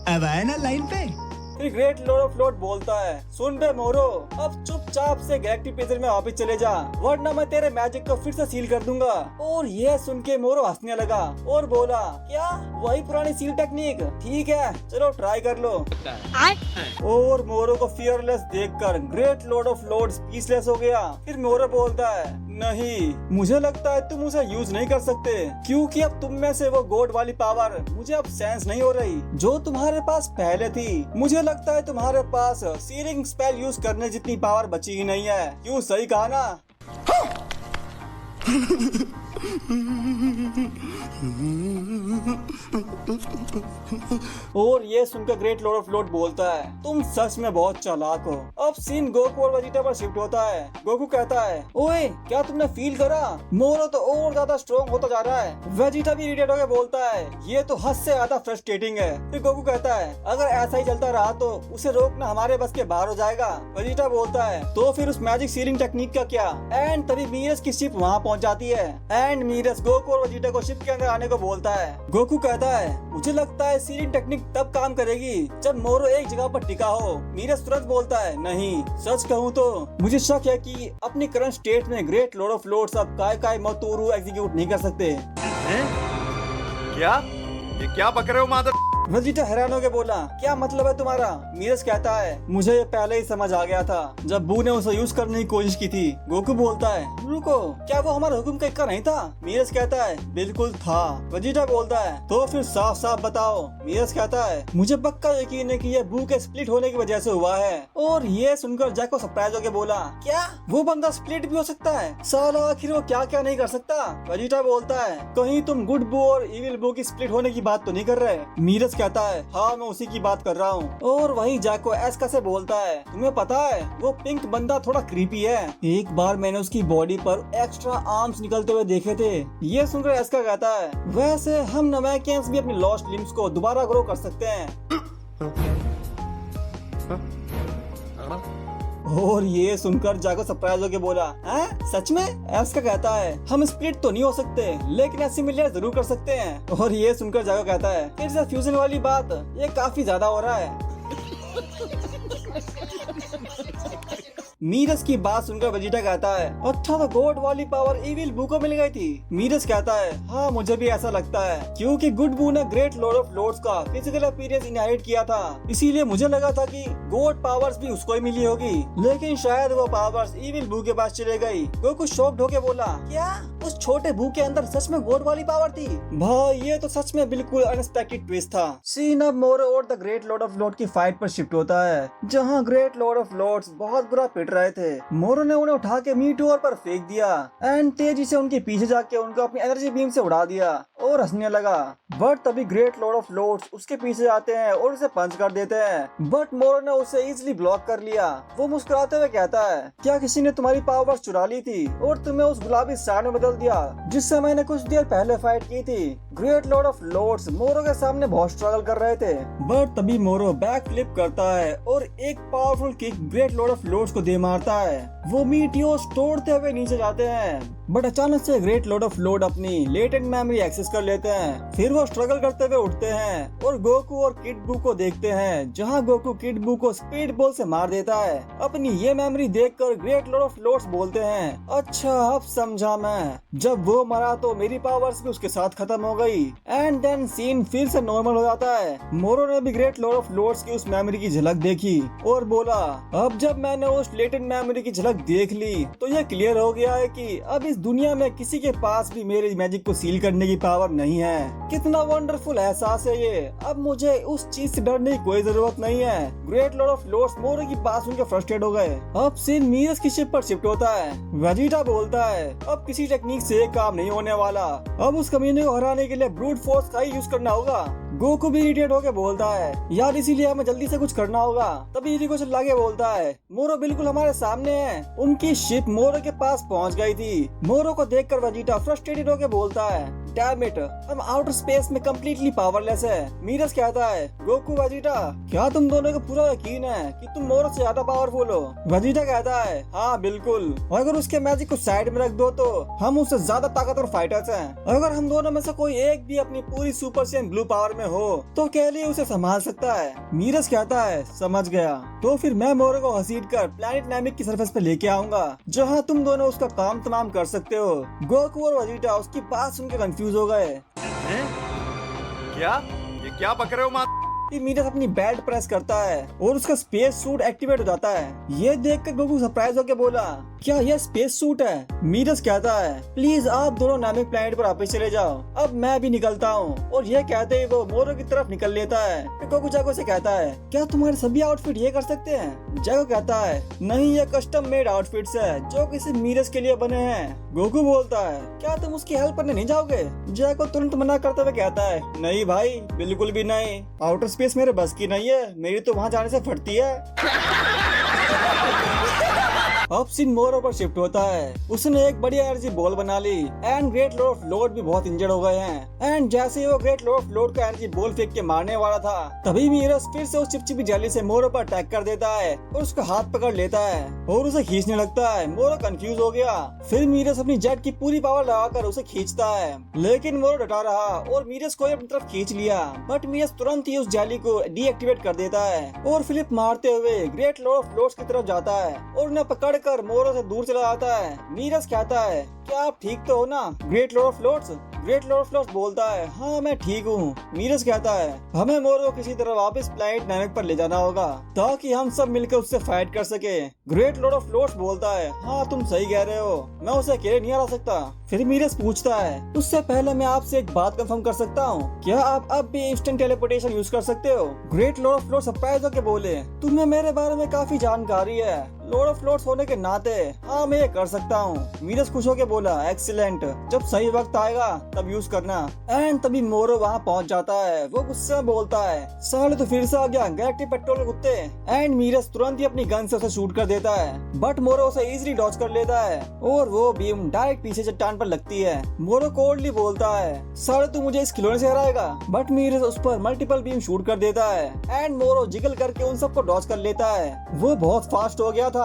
अब आए ना लाइन पे। फिर ग्रेट लॉर्ड ऑफ लॉर्ड बोलता है, सुन बे मोरो, अब चुपचाप से गैलेक्टिक प्रिजन में वापस चले जा, वरना मैं तेरे मैजिक को फिर से सील कर दूंगा। और ये सुन के मोरो हंसने लगा और बोला, क्या वही पुरानी सील टेक्निक? ठीक है चलो ट्राई कर लो। और मोरो को फियरलेस देखकर great lord of Lord speechless हो गया। फिर मोरो बोलता है, नहीं, मुझे लगता है तुम उसे यूज नहीं कर सकते, क्योंकि अब तुम में से वो गॉड वाली पावर मुझे अब सेंस नहीं हो रही जो तुम्हारे पास पहले थी। मुझे लगता है तुम्हारे पास सीलिंग स्पेल यूज करने जितनी पावर बची ही नहीं है। क्यों, सही कहा ना? और ये सुनकर ग्रेट लॉर्ड ऑफ लोड बोलता है, तुम सच में बहुत चालाक हो। अब सीन गोकू और वेजिटा पर शिफ्ट होता है। गोकू कहता है, ओए क्या तुमने फील करा, मोरो तो और ज्यादा स्ट्रॉन्ग होता जा रहा है। वेजिटा भी इरिटेट होकर बोलता है, ये तो हद से ज्यादा फ्रस्ट्रेटिंग है। फिर गोकू कहता है, अगर ऐसा ही चलता रहा तो उसे रोकना हमारे बस के बाहर हो जाएगा। वेजिटा बोलता है, तो फिर उस मैजिक सीलिंग टेक्निक का क्या? एंड तभी मीरस की शिप वहाँ पहुँच जाती है। एंड मीरस गोकू और वेजिटा को शिप के अंदर आने को बोलता है। गोकू कहता है, मुझे लगता है सीलिंग टेक्निक तब काम करेगी जब मोरो एक जगह पर टिका हो। मीरस तुरंत बोलता है, नहीं, सच कहूँ तो मुझे शक है कि अपनी करंट स्टेट में ग्रेट लॉर्ड ऑफ लॉर्ड्स अब काय मतोरू एग्जीक्यूट नहीं कर सकते। क्या? ये क्या बक रहे हो मादर? वेजिटा हैरान होकर बोला, क्या मतलब है तुम्हारा? मीरस कहता है, मुझे ये पहले ही समझ आ गया था जब बू ने उसे यूज करने की कोशिश की थी। गोकू बोलता है, रुको, क्या वो हमारा हुक्म का इक्का नहीं था? मीरस कहता है, बिल्कुल था। वेजिटा बोलता है, तो फिर साफ साफ बताओ। मीरस कहता है, मुझे पक्का यकीन है कि ये बू के स्प्लिट होने की वजह से हुआ है। और ये सुनकर जैको सरप्राइज होकर बोला, क्या वो बंदा स्प्लिट भी हो सकता है? साला आखिर वो क्या क्या नहीं कर सकता? वेजिटा बोलता है, कहीं तुम गुड बू और इविल बू की स्प्लिट होने की बात तो नहीं कर रहे? मीरस कहता है, हाँ मैं उसी की बात कर रहा हूँ। और वहीं जैको एस्का से बोलता है, तुम्हें पता है वो पिंक बंदा थोड़ा क्रीपी है। एक बार मैंने उसकी बॉडी पर एक्स्ट्रा आर्म्स निकलते हुए देखे थे। ये सुनकर एस्का कहता है, वैसे हम नमैकियंस भी अपनी लॉस्ट लिम्स को दोबारा ग्रो कर सकते हैं। और ये सुनकर जाको सरप्राइज होके बोला, हैं? सच में? एस्का कहता है, हम स्प्लिट तो नहीं हो सकते लेकिन एसिमिलेट जरूर कर सकते हैं। और ये सुनकर जाको कहता है, फिर से फ्यूजन वाली बात ये काफी ज्यादा हो रहा है। मीरस की बात सुनकर वेजिटा कहता है, अच्छा तो गॉड वाली पावर इविल बू को मिल गई थी। मीरस कहता है, हाँ मुझे भी ऐसा लगता है, क्योंकि गुड बू ने ग्रेट लॉर्ड ऑफ लॉर्ड्स का फिजिकल अपीयरेंस इनहेरिट किया था, इसीलिए मुझे लगा था कि गॉड पावर्स भी उसको ही मिली होगी, लेकिन शायद वो पावर्स इविल बू के पास चले गई। गोकू शॉक्ड होके बोला, क्या उस छोटे बू के अंदर सच में गॉड वाली पावर थी? भाई ये तो सच में बिल्कुल अनएक्सपेक्टेड ट्विस्ट था। सीन अब मोरो और the great lord of Lord की फाइट पर शिफ्ट होता है, जहाँ ग्रेट लॉर्ड ऑफ लॉर्ड्स बहुत बुरा पिट रहे थे। मोरो ने उन्हें उठा के मीटियोर पर फेंक दिया एंड तेजी से उनके पीछे जाके उनको अपनी एनर्जी बीम से उड़ा दिया और हंसने लगा। बट तभी ग्रेट लॉर्ड ऑफ लॉर्ड्स उसके पीछे आते हैं और उसे पंच कर देते हैं, बट मोरो ने उसे इजीली ब्लॉक कर लिया। वो मुस्कुराते हुए कहता है, क्या किसी ने तुम्हारी पावर्स चुरा ली थी और तुम्हें उस गुलाबी सैंड में बदल दिया जिससे मैंने कुछ देर पहले फाइट की थी? ग्रेट लॉर्ड ऑफ लॉर्ड्स मोरो के सामने बहुत स्ट्रगल कर रहे थे, बट तभी मोरो बैक फ्लिप करता है और एक powerful kick great lord of lords को दे मारता है। वो मीटियोर्स तोड़ते हुए नीचे जाते हैं, बट अचानक से ग्रेट लॉर्ड ऑफ लॉर्ड अपनी लेटेंट मेमोरी एक्सेस कर लेते हैं। फिर वो स्ट्रगल करते हुए उठते हैं और गोकू और किड बू को देखते हैं, जहां गोकू किड बू को स्पीड बॉल से मार देता है। अपनी ये मेमोरी देखकर ग्रेट लॉर्ड ऑफ लॉर्ड्स बोलते हैं, अच्छा अब समझा मैं, जब वो मरा तो मेरी पावर्स भी उसके साथ खत्म हो गई। एंड देन सीन फिर से नॉर्मल हो जाता है। मोरो ने भी ग्रेट लॉर्ड ऑफ लॉर्ड्स की उस मेमोरी की झलक देखी और बोला, अब जब मैंने उस लेटेंट मेमोरी की झलक देख ली तो ये क्लियर हो गया है कि अब इस दुनिया में किसी के पास भी मेरे मैजिक को सील करने की पावर नहीं है। कितना वंडरफुल एहसास है ये, अब मुझे उस चीज से डरने की कोई जरूरत नहीं है। ग्रेट लॉर्ड ऑफ लॉर्ड्स मोरो की बात सुनकर फ्रस्ट्रेट हो गए। अब सीन मीरस की शिप पर शिफ्ट होता है। वेजिटा बोलता है, अब किसी टेक्निक से काम नहीं होने वाला, अब उस कमीने को हराने के लिए ब्रूट फोर्स का ही यूज करना होगा। गोकू भी इरिटेट होके बोलता है, यार इसीलिए हमें जल्दी से कुछ करना होगा। तभी रिको चिल्ला के बोलता है, मोरो बिल्कुल हमारे सामने है। उनकी शिप मोरो के पास पहुंच गई थी। मोरो को देखकर वेजिटा फ्रस्ट्रेटेड होके बोलता है, डैम इट, हम आउटर स्पेस में कम्प्लीटली पावरलेस है। मीरस कहता है, गोकू वेजिटा क्या तुम दोनों को पूरा यकीन है कि तुम मोरो से ज्यादा पावरफुल हो? वेजिटा कहता है, हाँ बिल्कुल, और अगर उसके मैजिक को साइड में रख दो तो हम उससे ज्यादा ताकतवर फाइटर्स हैं। अगर हम दोनों में से कोई एक भी अपनी पूरी सुपर सेन ब्लू पावर में हो तो केली उसे संभाल सकता है। मीरस कहता है, समझ गया, तो फिर मैं मोरो को घसीट कर प्लैनेट नामिक की सरफेस पे लेके आऊंगा, जहाँ तुम दोनों उसका काम तमाम कर सकते हो। गोकू और वेजिटा उसकी बात सुनकर कंफ्यूज हो गए। क्या? ये क्या बक रहे हो माँ? फिर मीरस अपनी बेल्ट प्रेस करता है और उसका स्पेस सूट एक्टिवेट हो जाता है। ये देखकर गोकू सरप्राइज होकर बोला, क्या यह स्पेस सूट है? मीरस कहता है, प्लीज आप दोनों नामिक प्लेनेट पर वापस चले जाओ, अब मैं भी निकलता हूँ। और ये कहते ही वो मोरो की तरफ निकल लेता है। फिर गोकू जागो से कहता है, क्या तुम्हारे सभी आउटफिट ये कर सकते हैं? जागो कहता है, नहीं, ये कस्टम मेड आउटफिट्स है जो किसी मीरस के लिए बने हैं। गोकू बोलता है, क्या तुम उसकी हेल्प करने नहीं जाओगे? जागो तुरंत मना करते हुए कहता है, नहीं भाई, बिल्कुल भी नहीं, आउटर स्पेस मेरे बस की नहीं है, मेरी तो वहाँ जाने से फटती है। अब सीन मोरो पर शिफ्ट होता है। उसने एक बड़ी एनर्जी बॉल बना ली and great lord of lord भी बहुत इंजर्ड हो गए हैं। एंड जैसे ही वो ग्रेट लॉर्ड ऑफ लॉर्ड का एनर्जी बॉल फेंक के मारने वाला था, तभी मीरस फिर से उस चिपचिपी जाली से मोरो पर अटैक कर देता है और उसका हाथ पकड़ लेता है और उसे खींचने लगता है। मोरो कंफ्यूज हो गया। फिर मीरस अपनी जेट की पूरी पावर लगाकर उसे खींचता है, लेकिन मोरो डटा रहा और मीरस को अपनी तरफ खींच लिया। बट मीरस तुरंत ही उस जाली को डीएक्टिवेट कर देता है और फ्लिप मारते हुए ग्रेट लॉर्ड ऑफ लॉर्ड्स की तरफ जाता है और उन्हें पकड़कर मोरो से दूर चला जाता है। मीरस कहता है, क्या आप ठीक तो हो ना great lord of lords? Great lord of lords बोलता है, हाँ मैं ठीक हूँ। मीरस कहता है, हमें मोरो किसी तरह वापस प्लैनेट नामिक पर ले जाना होगा ताकि हम सब मिलकर उससे फाइट कर सके। ग्रेट लॉर्ड ऑफ लॉर्ड्स बोलता है, हाँ तुम सही कह रहे हो, मैं उसे अकेले नहीं हरा सकता। फिर मीरस पूछता है, उससे पहले मैं आपसे एक बात कंफर्म कर सकता हूँ, क्या आप अब भी इंस्टेंट टेलीपोर्टेशन यूज कर सकते हो? Great lord of lords surprise होकर बोले, तुम्हें मेरे बारे में काफी जानकारी है, लॉर्ड ऑफ लॉर्ड्स होने के नाते हाँ मैं ये कर सकता हूँ। मीरस खुश होकर बोला, एक्सीलेंट, जब सही वक्त आएगा तब यूज करना। एंड तभी मोरो वहाँ पहुँच जाता है। वो गुस्से में बोलता है, साले तो फिर से आ गया गैलेक्टिक पेट्रोल के कुत्ते। एंड मीरस तुरंत ही अपनी गन से उसे शूट कर देता है, बट मोरो उसे इजीली डॉज कर लेता है और वो बीम डायरेक्ट पीछे चट्टान पर लगती है। मोरो कोल्डली बोलता है, साले तू मुझे इस खिलौने से हराएगा? बट मीरस उस पर मल्टीपल बीम शूट कर देता है एंड मोरो जिगल करके उन सबको डॉज कर लेता है। वो बहुत फास्ट हो गया था।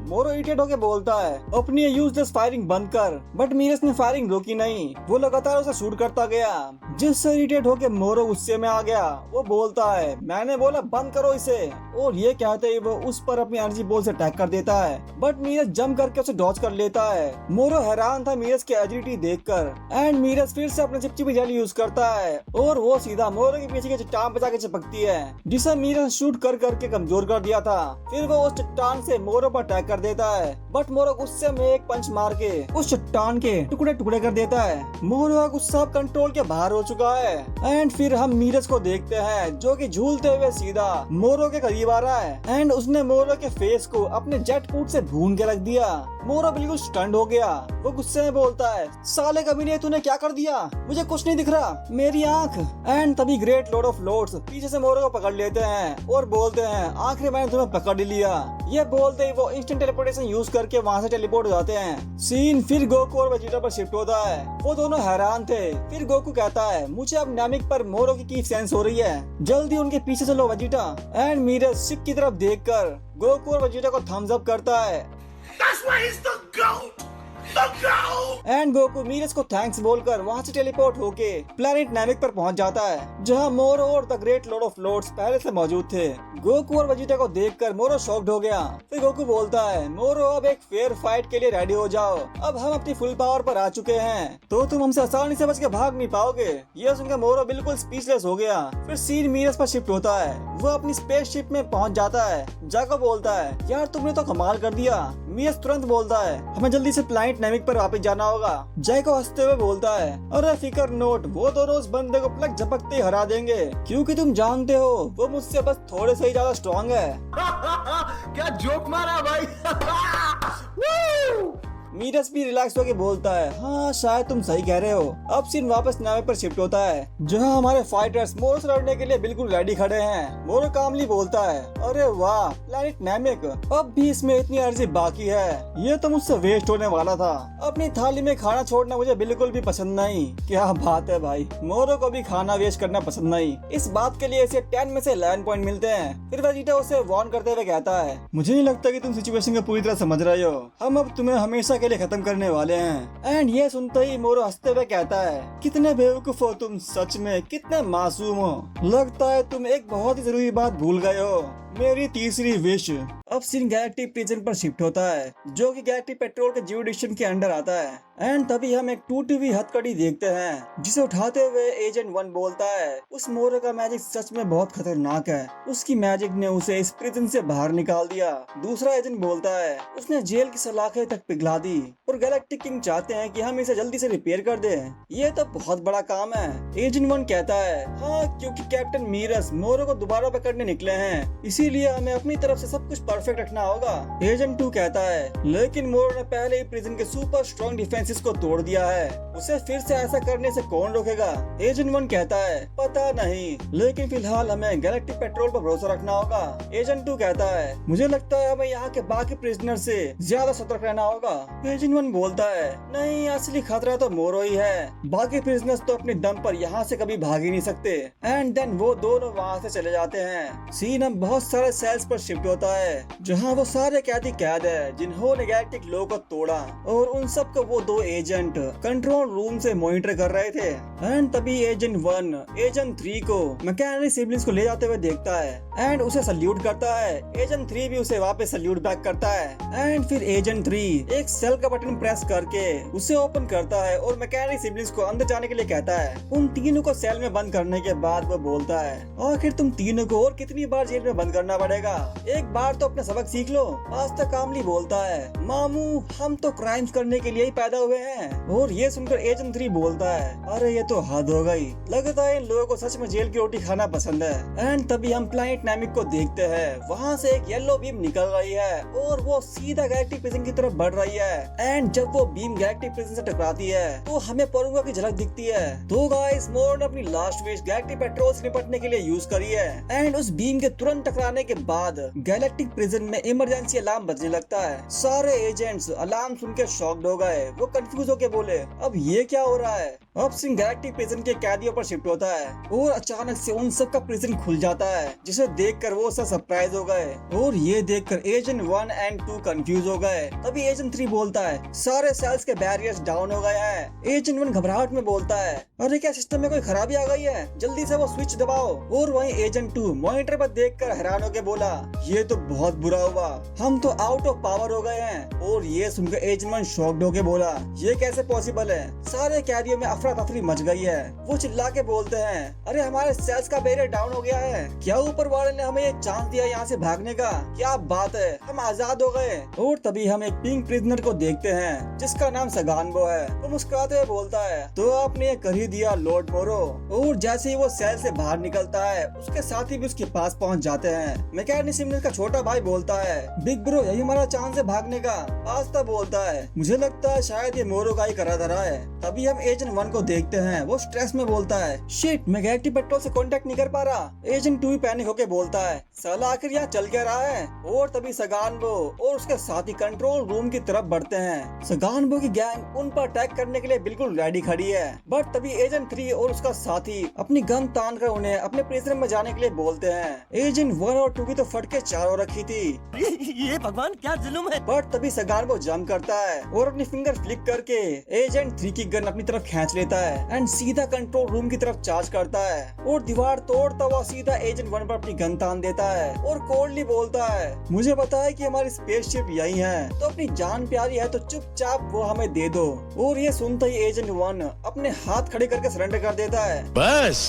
मोरो इरिटेट होके बोलता है, अपनी यूजलेस फायरिंग बंद कर। बट मीरस ने फायरिंग रोकी नहीं, वो लगातार उसे शूट करता गया, जिससे इरिटेट होके मोरो गुस्से में आ गया। वो बोलता है, मैंने बोला बंद करो इसे। और ये कहते ही वो उस पर अपनी एनर्जी बॉल से अटैक कर देता है, बट मीरस जंप करके उसे डॉज कर लेता है। मोरो हैरान था मीरस की एजिलिटी देखकर। एंड मीरस फिर से अपने चिपचिपी जाली यूज करता है और वो सीधा मोरो के पीछे के चट्टान पर जाके चिपकती है, जिसे मीरस शूट कर करके कमजोर कर दिया था। फिर वो उस चट्टान से मोरो पर अटैक देता है, बट मोरो गुस्से में एक पंच मार के उस चट्टान के टुकड़े टुकड़े कर देता है। मोरो का गुस्सा कंट्रोल के बाहर हो चुका है। एंड फिर हम मीरस को देखते हैं जो कि झूलते हुए सीधा मोरो के करीब आ रहा है एंड उसने मोरो के फेस को अपने जेट कूट से भून के रख दिया। मोरो बिल्कुल स्टंड हो गया। वो गुस्से में बोलता है, साले कमीने तूने क्या कर दिया? मुझे कुछ नहीं दिख रहा, मेरी आंख। एंड तभी ग्रेट लॉर्ड ऑफ लॉर्ड्स पीछे से मोरो को पकड़ लेते हैं और बोलते हैं, आखिर मैंने तुम्हें पकड़ लिया। ये बोलते ही वो इंस्टेंट टेलीपोर्टेशन यूज करके वहाँ से टेलीपोर्ट हो जाते हैं। सीन फिर गोकू और वेजिटा पर शिफ्ट होता है। वो दोनों हैरान थे। फिर गोकू कहता है, मुझे अब नामिक पर मोरो की सेंस हो रही है, जल्दी उनके पीछे चलो वेजिटा। एंड मीरस शिप की तरफ देखकर गोकू और वेजिटा को थम्स अप करता है। एंड गोकू मीरस को थैंक्स बोलकर वहाँ से टेलीपोर्ट होके प्लैनेट नामिक पर पहुँच जाता है, जहाँ मोरो और the great lord of lords पहले से मौजूद थे। गोकू और वेजिटा को देखकर मोरो शॉक्ड हो गया। फिर गोकू बोलता है, मोरो अब एक फेयर फाइट के लिए रेडी हो जाओ, अब हम अपनी फुल पावर पर आ चुके हैं, तो तुम हमसे आसानी से बच के भाग नहीं पाओगे। यह सुनकर मोरो बिल्कुल स्पीचलेस हो गया। फिर सीन मीरस पर शिफ्ट होता है। वो अपनी स्पेसशिप में पहुँच जाता है। जाको बोलता है, यार तुमने तो कमाल कर दिया। मीरस तुरंत बोलता है, हमें जल्दी से प्लैनेट नामिक पर वापस जाना होगा। जैको हंसते हुए बोलता है, अरे फिकर नोट, वो दोनों उस बंदे को पलक झपकते ही हरा देंगे, क्योंकि तुम जानते हो वो मुझसे बस थोड़े से ही ज्यादा स्ट्रॉन्ग है। क्या जोक मारा भाई। मीरस भी रिलैक्स होकर बोलता है, हाँ शायद तुम सही कह रहे हो। अब सीन वापस नामिक पर शिफ्ट होता है, जहाँ हमारे फाइटर्स मोरो से लड़ने के लिए बिल्कुल रेडी खड़े हैं। मोरो कामली बोलता है, अरे वाह प्लैनेट नामिक, अब भी इसमें इतनी एनर्जी बाकी है, ये तो मुझसे वेस्ट होने वाला था। अपनी थाली में खाना छोड़ना मुझे बिल्कुल भी पसंद नहीं। क्या बात है भाई, मोरो को भी खाना वेस्ट करना पसंद नहीं। इस बात के लिए इसे 10 में से 11 पॉइंट मिलते हैं। फिर वेजिटा उसे वार्न करते हुए कहता है, मुझे नहीं लगता कि तुम सिचुएशन को पूरी तरह समझ रहे हो, हम अब तुम्हें हमेशा के लिए खत्म करने वाले हैं। एंड ये सुनते ही मोरो हंसते हुए कहता है, कितने बेवकूफ हो तुम, सच में कितने मासूम हो, लगता है तुम एक बहुत ही जरूरी बात भूल गए हो। मेरी तीसरी विश। अब सीन गैलेक्टिक प्रिजन पर शिफ्ट होता है, जो कि गैलेक्टिक पेट्रोल के जुरिडिक्शन के अंडर आता है। एंड तभी हम एक टूटी हुई हथकड़ी देखते हैं, जिसे उठाते हुए एजेंट 1 बोलता है, उस मोरो का मैजिक सच में बहुत खतरनाक है, उसकी मैजिक ने उसे इस प्रिजन से बाहर निकाल दिया। दूसरा एजेंट बोलता है, उसने जेल की सलाखें तक पिघला दी और गैलेक्टिक किंग चाहते हैं कि हम इसे जल्दी से रिपेयर कर दें। ये तो बहुत बड़ा काम है। एजेंट 1 कहता है, हाँ, क्योंकि कैप्टन मीरस मोरो को दोबारा पकड़ने निकले हैं, इसीलिए हमें अपनी तरफ से सब कुछ परफेक्ट रखना होगा। एजेंट 2 कहता है, लेकिन मोरो ने पहले ही प्रिजन के सुपर स्ट्रॉन्ग डिफेंसेस को तोड़ दिया है, उसे फिर से ऐसा करने से कौन रोकेगा। एजेंट 1 कहता है, पता नहीं, लेकिन फिलहाल हमें गैलेक्टिक पेट्रोल पर भरोसा रखना होगा। एजेंट 2 कहता है, मुझे लगता है हमें यहाँ के बाकी प्रिजनर से ज्यादा सतर्क रहना होगा। एजेंट 1 बोलता है, नहीं, असली खतरा तो मोरो ही है, बाकी प्रिजनर्स तो अपने दम पर यहाँ से कभी भाग ही नहीं सकते। एंड देन वो दोनों वहाँ से चले जाते हैं। सीन अब बहुत सारे सेल्स पर शिफ्ट होता है, जहाँ वो सारे कैदी कैद है जिन्होंने गैलेक्टिक लॉ को तोड़ा, और उन सब को वो 2 एजेंट कंट्रोल रूम से मॉनिटर कर रहे थे। एंड तभी एजेंट 1 एजेंट 3 को मैकेनिक सिबलिंग्स को ले जाते हुए देखता है एंड उसे सल्यूट करता है। एजेंट 3 भी उसे वापस सल्यूट बैक करता है। एंड फिर एजेंट 3 एक सेल का बटन प्रेस करके उसे ओपन करता है और मैकेनिक सिबलिंग्स को अंदर जाने के लिए कहता है। उन तीनों को सेल में बंद करने के बाद वो बोलता है, आखिर तुम तीनों को और कितनी बार जेल में बंद करना पड़ेगा, एक बार तो अपना सबक सीख लो। पास्ता कामली बोलता है, मामू, हम तो क्राइम्स करने के लिए ही पैदा हुए हैं। और ये सुनकर एजेंट 3 बोलता है, अरे ये तो हद हो गई, लगता है इन लोगों को सच में जेल की रोटी खाना पसंद है। एंड तभी हम प्लैनेट नामिक को देखते हैं, वहाँ से एक येलो बीम निकल रही है और वो सीधा गैलेक्टिक प्रिजन की तरफ बढ़ रही है। एंड जब वो बीम गैलेक्टिक प्रिजन से टकराती है तो हमें पोरुंगा की झलक दिखती है। तो गाइस, मोरो ने अपनी लास्ट विश गैलेक्टिक पेट्रोल से निपटने के लिए यूज करी है। एंड उस बीम के तुरंत टकराने के बाद गैलेक्टिक प्रिजन में इमरजेंसी अलार्म बजने लगता है। सारे एजेंट्स अलार्म सुन के शॉक्ड हो गए, वो कंफ्यूज होके बोले, अब ये क्या हो रहा है। अब सीन गैलेक्टिक प्रिजन के कैदियों पर शिफ्ट होता है और अचानक से उन सब का प्रिजन खुल जाता है, जिसे देखकर वो सब सरप्राइज हो गए और ये देखकर एजेंट 1 एंड 2 कंफ्यूज हो गए। तभी एजेंट 3 बोलता है, सारे सेल्स के बैरियर्स डाउन हो गए हैं। एजेंट 1 घबराहट में बोलता है, अरे क्या सिस्टम में कोई खराबी आ गई है, जल्दी से वो स्विच दबाओ। और वहीं एजेंट 2 मॉनिटर पर देखकर हैरान होकर बोला, ये तो बहुत बुरा हुआ, हम तो आउट ऑफ पावर हो गए हैं। और ये सुनकर एजेंट 1 शॉक्ड होकर बोला, ये कैसे पॉसिबल है, सारे कैदियों में अफरा तफरी मच गई है। वो चिल्ला के बोलते हैं, अरे हमारे सेल्स का बैरियर डाउन हो गया है, क्या ऊपर वाले ने हमें ये चांस दिया यहाँ से भागने का, क्या बात है, हम आजाद हो गए। और तभी हम एक पिंक प्रिजनर को देखते हैं जिसका नाम सगानबो है। वो मुस्कुराते हुए बोलता है, तो आपने ये कर ही दिया लॉर्ड मोरो। और जैसे ही वो सेल से बाहर निकलता है, उसके साथी भी उसके पास पहुँच जाते हैं। मैकेनिक सिबलिंग्स का छोटा भाई बोलता है, बिग ब्रो, यही हमारा चांस है भागने का। पास्ता बोलता है, मुझे लगता है शायद ये मोरो का ही करा धरा है। तभी हम एजेंट 1 को देखते हैं, वो स्ट्रेस में बोलता है, शिट, मैं गैलेक्टिक पेट्रोल से कांटेक्ट नहीं कर पा रहा। एजेंट 2 पैनिक होके बोलता है, साला आखिर यहाँ चल क्या रहा है। और तभी सगानबो और उसके साथी कंट्रोल रूम की तरफ बढ़ते हैं। सगानबो की गैंग उन पर अटैक करने के लिए बिल्कुल रेडी खड़ी है, बट तभी एजेंट 3 और उसका साथी अपनी गन तान कर उन्हें अपने प्रिजन में जाने के लिए बोलते हैं। एजेंट 1 और 2 की तो फटके चारों रखी थी। ये भगवान क्या जुल्म है। बट तभी सगानबो जंप करता है और अपनी फिंगर फ्लिक करके एजेंट 3 की गन अपनी तरफ खींच लेता है एंड सीधा कंट्रोल रूम की तरफ चार्ज करता है और दीवार तोड़ता हुआ सीधा एजेंट 1 पर अपनी गन तान देता है और कोल्डली बोलता है, मुझे पता है कि हमारी स्पेसशिप यही है, तो अपनी जान प्यारी है तो चुपचाप वो हमें दे दो। और ये सुनते ही एजेंट 1 अपने हाथ खड़े करके सरेंडर कर देता है। बस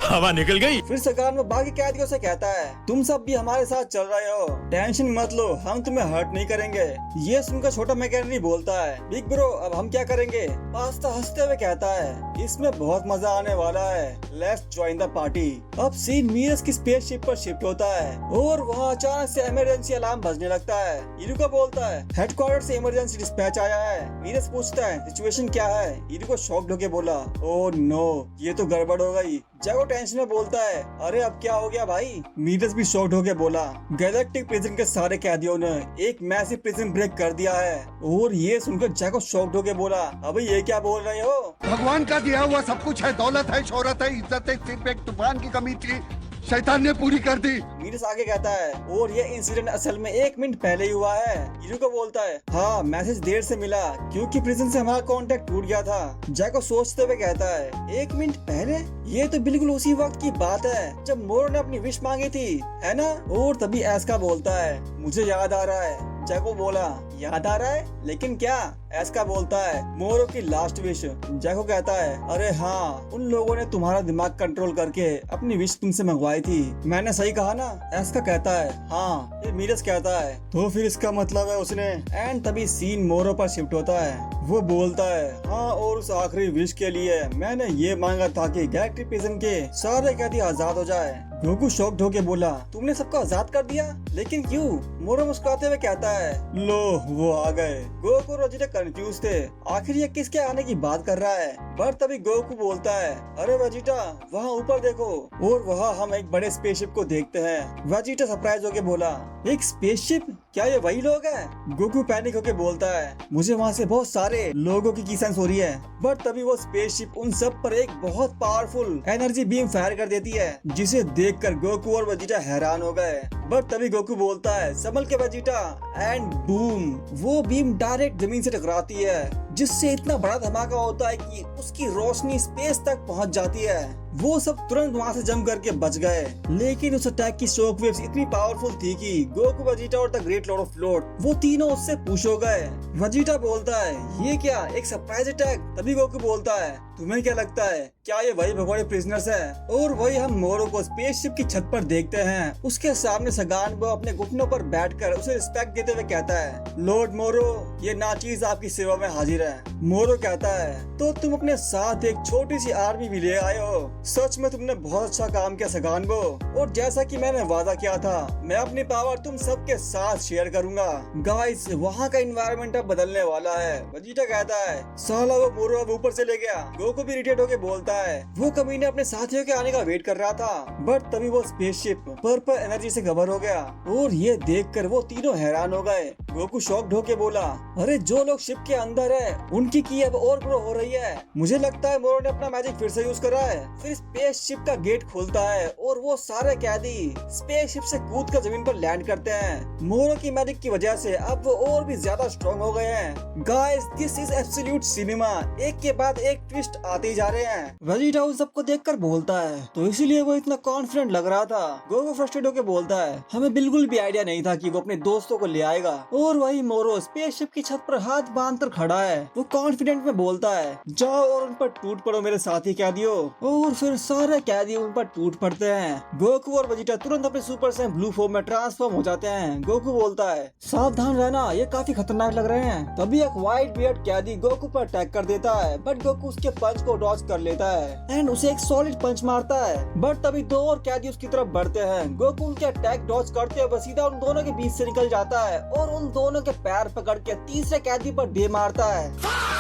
हवा निकल गई। फिर सगानबो बाकी कैदियों से कहता है, तुम सब भी हमारे साथ चल रहे हो, टेंशन मत लो, हम तुम्हें हर्ट नहीं करेंगे। ये सुनकर छोटा मैकेनिक बोलता है, बिग ब्रो, अब हम क्या करेंगे। पास्ता हंसते हुए कहता है, इसमें बहुत मजा आने वाला है, लेट्स जॉइन द पार्टी। अब सीन मीरस की स्पेसशिप पर शिफ्ट होता है और वहाँ अचानक से इमरजेंसी अलार्म बजने लगता है। इरुको बोलता है, हेडक्वार्टर से इमरजेंसी डिस्पैच आया है। मीरस पूछता है, सिचुएशन क्या है। इरुको शॉक्ड होके बोला, ओह नो, ये तो गड़बड़ हो गई। जैगो टेंशन में बोलता है, अरे अब क्या हो गया भाई। मीरस भी शॉक्ड होके बोला, गैलेक्टिक प्रिजन के सारे कैदियों ने एक मैसिव प्रिजन ब्रेक कर दिया है। और ये सुनकर जैगो शॉक्ड होके बोला, अबे ये क्या बोल रहे हो। भगवान का दिया हुआ सब कुछ है, दौलत है, शोहरत है, इज्जत है, सिर्फ एक तूफान की कमी थी। शैतान ने पूरी कर दी। मीरस आगे कहता है और ये इंसिडेंट असल में 1 मिनट पहले ही हुआ है। यूको बोलता है हाँ मैसेज देर से मिला क्योंकि प्रिजन से हमारा कांटेक्ट टूट गया था। जैको सोचते हुए कहता है 1 मिनट पहले, ये तो बिल्कुल उसी वक्त की बात है जब मोरो ने अपनी विश मांगी थी, है ना? और तभी एस्का बोलता है मुझे याद आ रहा है। जैको बोला याद आ रहा है लेकिन क्या? एस्का बोलता है मोरो की लास्ट विश। जैको कहता है अरे हाँ, उन लोगों ने तुम्हारा दिमाग कंट्रोल करके अपनी विश तुमसे मंगवाई थी, मैंने सही कहा ना? एस्का कहता है हाँ। फिर मीरस कहता है तो फिर इसका मतलब है उसने। एंड तभी सीन मोरो पर शिफ्ट होता है। वो बोलता है हाँ, और उस आखिरी विश के लिए मैंने ये मांगा था कि गैलेक्टिक प्रिजन के सारे कैदी आजाद हो जाए। गोकू शॉक्ड होके बोला तुमने सबको आजाद कर दिया, लेकिन क्यों? मोरो मुस्कुराते हुए कहता है लो वो आ गए। गोकू और वेजिटा कंफ्यूज थे, आखिर ये किसके आने की बात कर रहा है। बट तभी गोकू बोलता है अरे वेजिटा वहाँ ऊपर देखो, और वहाँ हम एक बड़े स्पेसशिप को देखते हैं। वेजिटा सरप्राइज होके बोला एक स्पेसशिप? क्या ये वही लोग हैं? गोकू पैनिक होके बोलता है मुझे वहाँ से बहुत सारे लोगों की सेंस हो रही है। बट तभी वो स्पेसशिप उन सब पर एक बहुत पावरफुल एनर्जी बीम फायर कर देती है, जिसे देखकर गोकू और वेजिटा हैरान हो गए। बट तभी गोकू बोलता है संभल के वेजिटा, एंड बूम, वो बीम डायरेक्ट जमीन से टकराती है, जिससे इतना बड़ा धमाका होता है कि उसकी रोशनी स्पेस तक पहुंच जाती है। वो सब तुरंत वहां से जंप करके बच गए, लेकिन उस अटैक की शॉक वेव्स इतनी पावरफुल थी कि गोकू, वेजिटा और the great lord of float वो तीनों उससे पूछ हो गए। वेजिटा बोलता है ये क्या, एक सरप्राइज अटैक? तभी गोकू बोलता है तुम्हें क्या लगता है, क्या ये वही भगोड़े प्रिजनर्स हैं? और वही हम मोरो को स्पेसशिप की छत पर देखते हैं। उसके सामने सगान वो अपने घुटनों पर बैठकर उसे रिस्पेक्ट देते हुए कहता है लॉर्ड मोरो, ये नाचीज आपकी सेवा में हाजिर है। मोरो कहता है तो तुम अपने साथ एक छोटी सी आर्मी भी ले आए हो, सच में तुमने बहुत अच्छा काम किया सगानबो, और जैसा कि मैंने वादा किया था मैं अपनी पावर तुम सबके साथ शेयर करूंगा। गाइस वहाँ का एनवायरनमेंट अब बदलने वाला है। वेजिटा कहता है साला वो मोरो अब ऊपर से ले गया। गोकू भी इरिटेट होके बोलता है वो कमीने अपने साथियों के आने का वेट कर रहा था। बट तभी वो स्पेसशिप पर्पल एनर्जी से कवर हो गया, और ये देखकर वो तीनों हैरान हो गए। गोकू शॉक्ड होके बोला अरे जो लोग शिप के अंदर है उनकी की अब और ग्रो हो रही है। मुझे लगता है मोरो ने अपना मैजिक फिर से यूज करा है। फिर स्पेसशिप का गेट खुलता है और वो सारे कैदी स्पेसशिप से कूद कर जमीन पर लैंड करते हैं। मोरो की मैजिक की वजह से अब वो और भी ज्यादा स्ट्रॉन्ग हो गए हैं। Guys this is absolute cinema, एक के बाद एक ट्विस्ट आते ही जा रहे हैं। वेजिटा उन सबको देखकर बोलता है तो इसीलिए वो इतना कॉन्फिडेंट लग रहा था। गोकू फ्रस्ट्रेट होकर बोलता है हमें बिल्कुल भी आइडिया नहीं था कि वो अपने दोस्तों को ले आएगा। और वही मोरो स्पेसशिप की छत पर हाथ बांधकर खड़ा है। वो कॉन्फिडेंट में बोलता है जाओ और उन पर टूट पड़ो मेरे साथी कैदियों। और फिर सारे कैदी उन पर टूट पड़ते हैं। गोकू और वेजिटा तुरंत अपने सुपर सैयन ब्लू फॉर्म में ट्रांसफॉर्म हो जाते हैं। गोकू बोलता है सावधान रहना, ये काफी खतरनाक लग रहे हैं। तभी एक व्हाइट बियर्ड कैदी गोकू पर अटैक कर देता है, बट गोकू उसके पंच को डॉज कर लेता है एंड उसे एक सॉलिड पंच मारता है। बट तभी 2 और कैदी उसकी तरफ बढ़ते हैं। गोकू उनके अटैक डॉज करते हुए सीधा उन दोनों के बीच से निकल जाता है और उन दोनों के पैर पकड़ के तीसरे कैदी पर दे मारता है।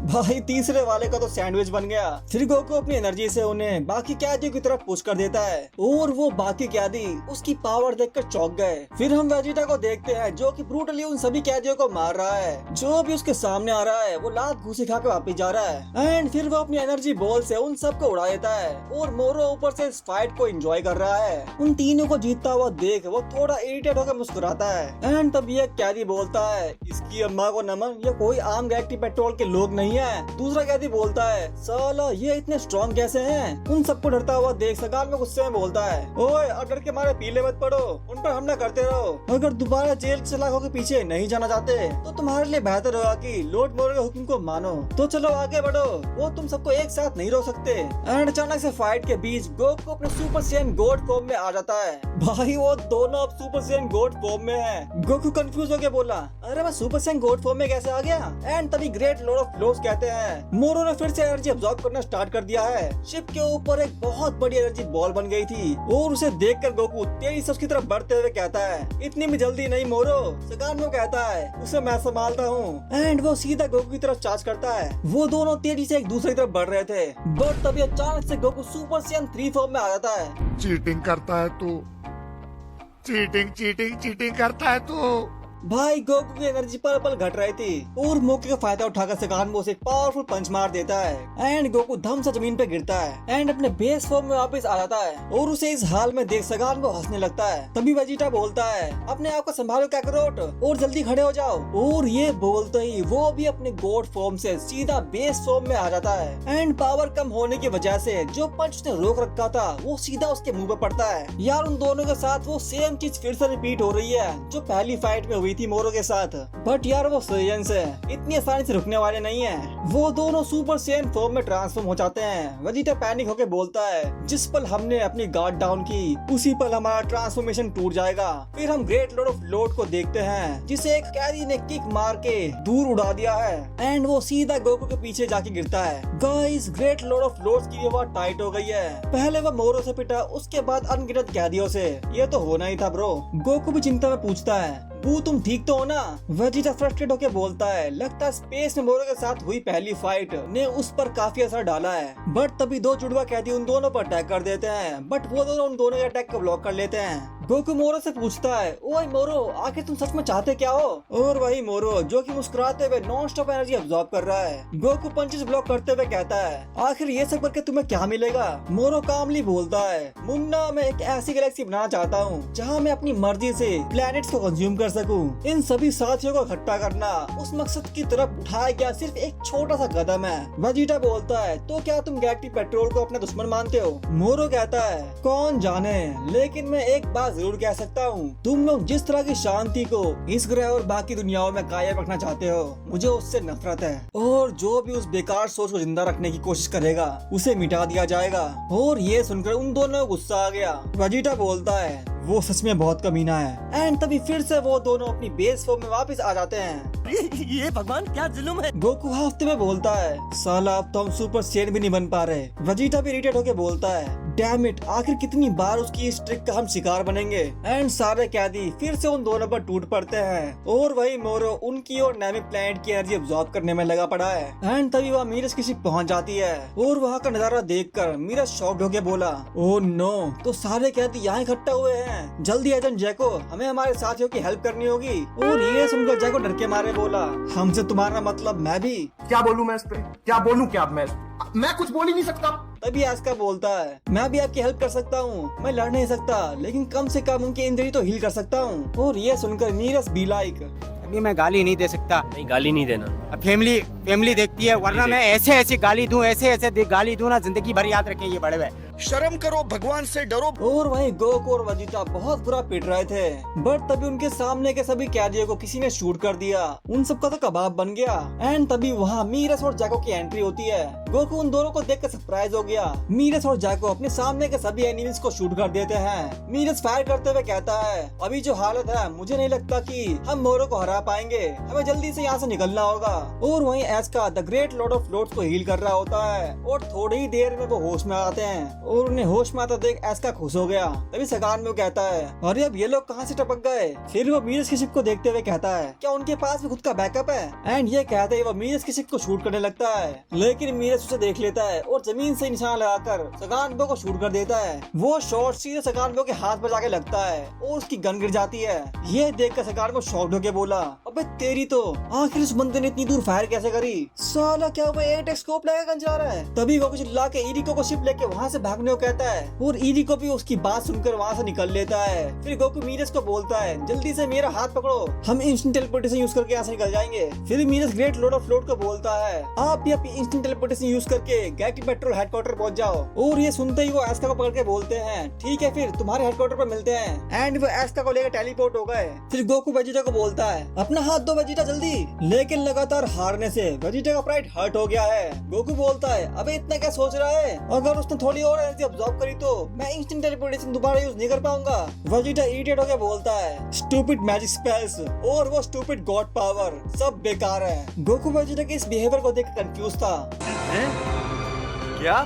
भाई तीसरे वाले का तो सैंडविच बन गया। फिर गोकू अपनी एनर्जी से उन्हें बाकी कैदियों की तरफ पुश कर देता है और वो बाकी कैदी उसकी पावर देखकर चौंक गए। फिर हम वेजिटा को देखते हैं जो कि ब्रूटली उन सभी कैदियों को मार रहा है। जो भी उसके सामने आ रहा है वो लात घूसी खा के वापिस जा रहा है एंड फिर वो अपनी एनर्जी बॉल से उन सबको उड़ा देता है और मोरो ऊपर से इस फाइट को एंजॉय कर रहा है। उन तीनों को जीतता हुआ देख वो थोड़ा इरिटेट होकर मुस्कुराता है एंड तब ये कैदी बोलता है इसकी अम्मा को नमन, ये कोई आम गैलेक्टिक पेट्रोल के लोग नहीं है। दूसरा कैदी बोलता है साला ये इतने स्ट्रॉन्ग कैसे हैं? उन सबको डरता हुआ देख सगान में गुस्से में बोलता है ओए अब डर के मारे पीले मत पड़ो, उन पर हमला करते रहो। अगर दोबारा जेल के सलाखों के पीछे नहीं जाना चाहते तो तुम्हारे लिए बेहतर होगा कि लॉर्ड मोरो के हुक्म को मानो। तो चलो आगे बढ़ो, वो तुम सबको एक साथ नहीं रोक सकते। एंड अचानक से फाइट के बीच गोकू अपने सुपर सैयन गॉड फॉर्म में आ जाता है। भाई वो दोनों अब सुपर सैयन गॉड फॉर्म में है। गोकू कंफ्यूज होकर बोला अरे मैं सुपर सैयन गॉड फॉर्म में कैसे आ गया? एंड तभी ग्रेट लॉर्ड ऑफ फ्लोस कहते हैं मोरो ने फिर से एनर्जी अब्सॉर्ब करना स्टार्ट कर दिया है। शिप के ऊपर एक बहुत बड़ी एनर्जी बॉल बन गई थी और उसे देखकर गोकू तेजी से उसकी तरफ बढ़ते हुए कहता है इतनी भी जल्दी नहीं मोरो। सगान में कहता है उसे मैं संभालता हूँ एंड वो सीधा गोकू की तरफ चार्ज करता है। वो दोनों तेजी से एक दूसरे की तरफ बढ़ रहे थे बट तभी अचानक से गोकू सुपर सैयन 3 फॉर्म में आ जाता है। चीटिंग करता है तू, चीटिंग चीटिंग चीटिंग करता है तू। भाई गोकू की एनर्जी पल पल घट रही थी और मौके का फायदा उठाकर सगान बोस एक पावरफुल पंच मार देता है एंड गोकू धम से जमीन पे गिरता है एंड अपने बेस फॉर्म में वापस आ जाता है और उसे इस हाल में देख सगान वो हंसने लगता है। तभी वेजिटा बोलता है अपने आप को संभालो काकरोट और जल्दी खड़े हो जाओ, और ये बोलते ही वो भी अपने गॉड फॉर्म से सीधा बेस फॉर्म में आ जाता है एंड पावर कम होने की वजह से जो पंच उसने रोक रखा था वो सीधा उसके मुंह पे पड़ता है। यार उन दोनों के साथ वो सेम चीज फिर से रिपीट हो रही है जो पहली फाइट में हुई थी मोरो के साथ, बट यार वो सेयन्स है इतनी आसानी से रुकने वाले नहीं है। वो दोनों सुपर सेयन फॉर्म में ट्रांसफॉर्म हो जाते हैं। वेजिटा पैनिक होके बोलता है जिस पल हमने अपनी गार्ड डाउन की उसी पल हमारा ट्रांसफॉर्मेशन टूट जाएगा। फिर हम ग्रेट लॉर्ड ऑफ लॉर्ड को देखते हैं जिसे एक कैदी ने किक मार के दूर उड़ा दिया है एंड वो सीधा गोकू के पीछे जाके गिरता है। Guys great lord of lords की ये बात टाइट हो गई है। पहले वो मोरो से पिटा, उसके बाद अनगिनत कैदियों से। ये तो होना ही था ब्रो। गोकू भी चिंता में पूछता है बू तुम ठीक तो हो ना? वेजिटा फ्रस्ट्रेट होके बोलता है लगता है स्पेस में मोरो के साथ हुई पहली फाइट ने उस पर काफी असर डाला है। बट तभी दो जुड़वा कैदी उन दोनों पर अटैक कर देते हैं, बट वो दोनों उन दोनों के अटैक को ब्लॉक कर लेते हैं। गोकू मोरो से पूछता है ओए मोरो आखिर तुम सच में चाहते क्या हो? और वही मोरो जो कि मुस्कुराते हुए नॉन स्टॉप एनर्जी अब्सॉर्ब कर रहा है। गोकू पंचेस ब्लॉक करते हुए कहता है आखिर ये सब करके तुम्हें क्या मिलेगा? मोरो कामली बोलता है मुन्ना मैं एक ऐसी गैलेक्सी बनाना चाहता हूँ जहाँ मैं अपनी मर्जी से प्लैनेट्स को कंज्यूम कर सकूँ। इन सभी साथियों को इकट्ठा करना उस मकसद की तरफ उठाया गया सिर्फ एक छोटा सा कदम है। वेजिटा बोलता है तो क्या तुम गैलेक्टिक पेट्रोल को अपना दुश्मन मानते हो? मोरो कहता है कौन जाने, लेकिन मैं एक बात जरूर कह सकता हूँ तुम लोग जिस तरह की शांति को इस ग्रह और बाकी दुनियाओं में कायम रखना चाहते हो मुझे उससे नफरत है, और जो भी उस बेकार सोच को जिंदा रखने की कोशिश करेगा उसे मिटा दिया जाएगा। और ये सुनकर उन दोनों को गुस्सा आ गया। वेजिटा बोलता है वो सच में बहुत कमीना है एंड तभी फिर से वो दोनों अपनी बेस फॉर्म में वापस आ जाते हैं। ये भगवान क्या जुल्म है। गोकू हफ्ते में बोलता है साला अब तो हम सुपर सेन भी नहीं बन पा रहे। वेजिटा भी इरिटेट होके बोलता है डैम इट आखिर कितनी बार उसकी इस ट्रिक का हम शिकार बनेंगे। एंड सारे कैदी फिर से उन दोनों पर टूट पड़ते हैं और वही मोरो उनकी और नामिक प्लैनेट की एनर्जी अब्सॉर्ब करने में लगा पड़ा है। एंड तभी वह मीरस की शिप पहुंच जाती है और वहाँ का नजारा देखकर मीरस शॉक्ड होके बोला ओह नो, तो सारे कैदी यहाँ इकट्ठा हुए हैं, जल्दी एजेंट जैको हमें हमारे साथियों की हेल्प करनी होगी। और ये सुनकर जैको डर के मारे बोला हमसे तुम्हारा मतलब मैं भी क्या बोलूं मैं इस पे, क्या बोलूं क्या मैं कुछ बोल ही नहीं सकता। तभी आस्का बोलता है मैं भी आपकी हेल्प कर सकता हूँ, मैं लड़ नहीं सकता लेकिन कम से कम उनकी इंजरी तो हील कर सकता हूँ। और ये सुनकर मीरस बी लाइक अभी मैं गाली नहीं दे सकता। नहीं गाली नहीं देना, अब फैमिली देखती है, वरना मैं ऐसे गाली दूं गाली दूं ना जिंदगी भर याद रखें ये बड़े हुए। शर्म करो, भगवान से डरो। और वहीं गोकू और वेजिटा बहुत बुरा पिट रहे थे, बट तभी उनके सामने के सभी कैदियों को किसी ने शूट कर दिया। उन सबका तो कबाब बन गया। एंड तभी वहाँ मीरस और जैको की एंट्री होती है। गोकू उन दोनों को देखकर सरप्राइज हो गया। मीरस और जैको अपने सामने के सभी एनिमीज को शूट कर देते हैं। मीरस फायर करते हुए कहता है अभी जो हालत है मुझे नहीं लगता कि हम मोरो को हरा पाएंगे, हमें जल्दी से यहाँ से निकलना होगा। और वहीं एस्का the great lord of lords को हील कर रहा होता है और थोड़ी ही देर में वो होश में आते हैं और उन्हें होश में आता देख एस्का खुश हो गया। तभी सगान में वो कहता है अरे अब ये लोग कहाँ से टपक गए। फिर वो मीरस की शिप को देखते हुए कहता है क्या उनके पास भी खुद का बैकअप है। एंड ये कहते ही वो मीरस की शिप को शूट करने लगता है, लेकिन मीरस उसे देख लेता है और जमीन से निशान लगाकर सगानबो को शूट कर देता है। वो शॉट सीधे सगानबो के हाथ पर जाके लगता है और उसकी गन गिर जाती है। ये देखकर सगानबो शॉक्ड होके बोला अबे तेरी तो आखिर इस बंदे ने इतनी दूर फायर कैसे करी? साला क्या वो 8x स्कोप लगा गन चला रहा है? तभी वो कुछ ला के इरिको को शिप लेके वहाँ से भागने को कहता है और इरिको भी उसकी बात सुनकर वहाँ से निकल लेता है। फिर गोकू मीरस को बोलता है जल्दी से मेरा हाथ पकड़ो, हम इंस्टेंट टेलीपोर्टेशन यूज करके यहाँ से निकल जाएंगे। फिर मीरस ग्रेट लॉर्ड ऑफ लॉर्ड को बोलता है आप भी अपनी इंस्टेंट टेलीपोर्टेशन यूज करके गैलेक्टिक पेट्रोल हेडक्वार्टर पहुंच जाओ। और ये सुनते ही वो एस्का को पकड़ के बोलते हैं ठीक है फिर तुम्हारे हेडक्वार्टर पर मिलते हैं। एंड वो एस्का को लेकर टेलीपोर्ट हो गए। फिर गोकू वेजिटा को बोलता है अपना हाथ दो वेजिटा जल्दी, लेकिन लगातार हारने से वेजिटा का प्राइड हर्ट हो गया है। गोकू बोलता है अबे इतना क्या सोच रहा है, अगर उसने थोड़ी और एनर्जी अब्सॉर्ब करी तो मैं इंस्टेंट टेलीपोर्टेशन दोबारा यूज नहीं कर पाऊंगा। वेजिटा इरिटेट होकर बोलता है स्टूपिड मैजिक स्पेल्स और वो स्टूपिड गॉड पावर सब बेकार है। गोकू वेजिटा के इस बिहेवियर को देख कंफ्यूज था। क्या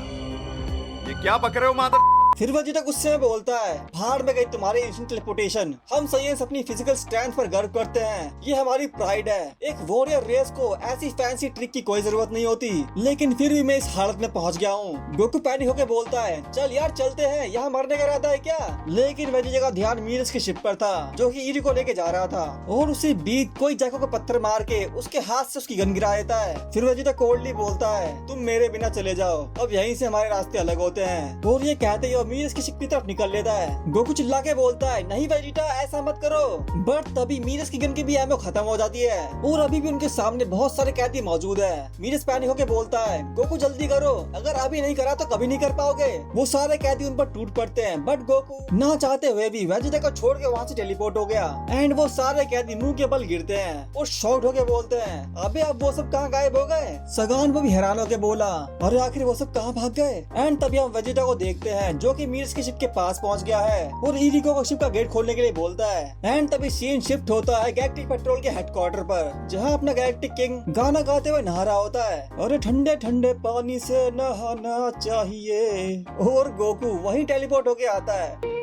ये क्या बक रहे हो मादर? फिर वेजिटा गुस्से में बोलता है, भाड़ में गई तुम्हारी इंस्टेंट टेलीपोर्टेशन। हम साइंस अपनी फिजिकल स्ट्रेंथ पर गर्व करते हैं, ये हमारी प्राइड है। एक वॉरियर रेस को ऐसी फैंसी ट्रिक की कोई जरूरत नहीं होती, लेकिन फिर भी मैं इस हालत में पहुंच गया हूँ। गोकू पैनिक होकर बोलता है, चल यार चलते हैं, यहाँ मरने का इरादा है क्या? लेकिन वेजिटा का ध्यान मीरस की शिप पर था, जो कि इरी को लेके जा रहा था, और उसे बीच कोई जैको को पत्थर मार के उसके हाथ से उसकी गन गिरा देता है। फिर वेजिटा कोल्डली बोलता है, तुम मेरे बिना चले जाओ, अब यहीं से हमारे रास्ते अलग होते हैं। और ये कहते ही मीरस की शिप की तरफ निकल लेता है। गोकू चिल्ला के बोलता है, नहीं वेजिटा ऐसा मत करो। बट तभी मीरस की गन की भी एमो खत्म हो जाती है, और अभी भी उनके सामने बहुत सारे कैदी मौजूद है। मीरस पैनिक होके बोलता है, गोकू जल्दी करो, अगर अभी नहीं करा तो कभी नहीं कर पाओगे। वो सारे कैदी उन पर टूट पड़ते हैं, बट गोकू ना चाहते हुए भी वेजिटा को छोड़ के वहाँ से टेलीपोर्ट हो गया। एंड वो सारे कैदी मुंह के बल गिरते हैं और शॉक्ड होके बोलते हैं, अबे अब वो सब कहाँ गायब हो गए? सगान वो भी हैरान होके बोला, अरे आखिर वो सब कहाँ भाग गए? एंड तभी हम वेजिटा को देखते हैं, जो कि मीरस की शिप के पास पहुंच गया है और इरिको को शिप का गेट खोलने के लिए बोलता है। एंड तभी सीन शिफ्ट होता है गैलेक्टिक पेट्रोल के हेडक्वार्टर पर, जहां अपना गैलेक्टिक किंग गाना गाते हुए नहा रहा होता है। अरे ठंडे ठंडे पानी से नहाना चाहिए, और गोकू वहीं टेलीपोर्ट होके आता है।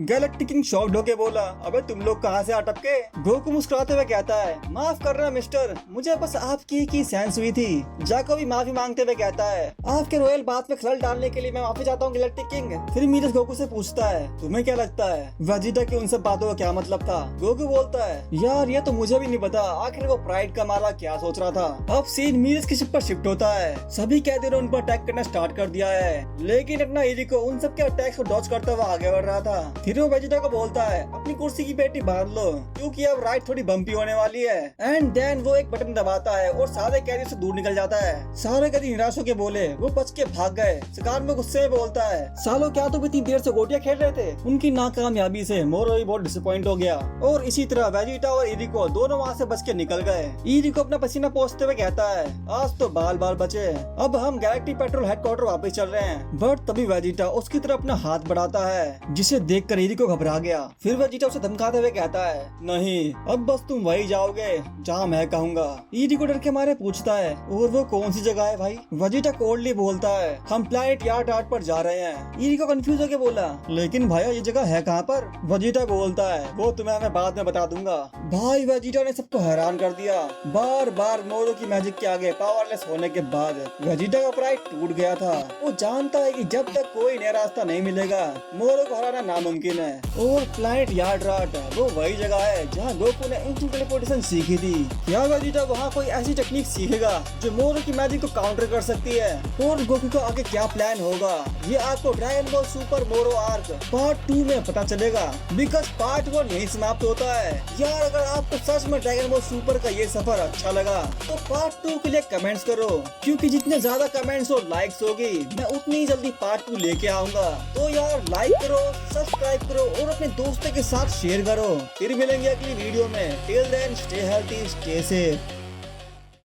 गैलेक्टिक किंग शॉक्ड होके बोला, अबे तुम लोग कहाँ से अटके? गोकू मुस्कुराते हुए कहता है, माफ करना मिस्टर, मुझे बस आपकी की सेंस हुई थी। जाको भी माफी मांगते हुए कहता है, आपके रॉयल बात में खलल डालने के लिए मैं माफी चाहता हूँ गैलेक्टिक किंग। फिर मीरस गोकू से पूछता है, तुम्हें क्या लगता है वेजिटा की उन सब बातों का क्या मतलब था? गोकू बोलता है, यार ये तो मुझे भी नहीं पता, आखिर वो प्राइड का मारा क्या सोच रहा था। अब सीन मीरस की शिप पर शिफ्ट होता है, सभी कैदियों ने उन पर अटैक करना स्टार्ट कर दिया है, लेकिन अपना इरिको उन सब के अटैक को डॉज करता हुआ आगे बढ़ रहा था। फिर वो वेजिटा को बोलता है, अपनी कुर्सी की पेटी बांध लो, क्योंकि अब राइड थोड़ी बम्पी होने वाली है। एंड देन वो एक बटन दबाता है और सारे कैदी से दूर निकल जाता है। सारे कैदी निराश होकर बोले, वो बच के भाग गए। सगान में गुस्से में बोलता है, सालों क्या तुम इतनी देर से गोटियां खेल रहे थे? उनकी नाकामयाबी से मोरो भी बहुत डिसअपॉइंट हो गया, और इसी तरह वेजिटा और इरिको दोनों वहाँ से बच के निकल गए। इरिको अपना पसीना पोंछते हुए कहता है, आज तो बाल बाल बचे, अब हम गैलेक्टिक पेट्रोल हेडक्वार्टर वापस चल रहे हैं। बट तभी वेजिटा उसकी तरफ अपना हाथ बढ़ाता है, जिसे देखकर इरिको घबरा गया। फिर वेजिटा उसे धमकाते हुए कहता है, नहीं अब बस तुम वही जाओगे जहाँ मैं कहूँगा। इरिको डर के मारे पूछता है, और वो कौन सी जगह है भाई? वेजिटा कोल्डली बोलता है, हम प्लैनेट यार्ड पर जा रहे हैं। इरिको कंफ्यूज होकर बोला, लेकिन भाई ये जगह है कहाँ पर? वेजिटा बोलता है, वो तुम्हें मैं बाद में बता दूंगा। भाई वेजिटा ने सबको हैरान कर दिया, बार बार मोरो की मैजिक के आगे पावरलेस होने के बाद वेजिटा का प्राइड टूट गया था। वो जानता है कि जब तक कोई नया रास्ता नहीं मिलेगा मोरो को हराना नामुमकिन है, और प्लैनेट यार्ड वो वही जगह है जहाँ गोकू ने इंस्टेंट टेलीपोर्टेशन सीखी थी। क्या वेजिटा वहाँ कोई ऐसी टेक्निक सीखेगा जो मोरो की मैजिक को काउंटर कर सकती है? और गोकू को आगे क्या प्लान होगा, ये आपको ड्रैगन बॉल सुपर मोरो आर्क पार्ट 2 में पता चलेगा, बिकॉज पार्ट 1 यही समाप्त होता है। यार अगर आपको सच में ड्रैगन बॉल सुपर का ये सफर अच्छा लगा तो पार्ट 2 के लिए कमेंट्स करो, क्योंकि जितने ज्यादा कमेंट्स और लाइक्स होगी मैं उतनी ही जल्दी पार्ट 2 लेके आऊंगा। तो यार लाइक करो, सब्सक्राइब करो और अपने दोस्तों के साथ शेयर करो। फिर मिलेंगे अगली वीडियो में। Till then stay healthy, stay safe.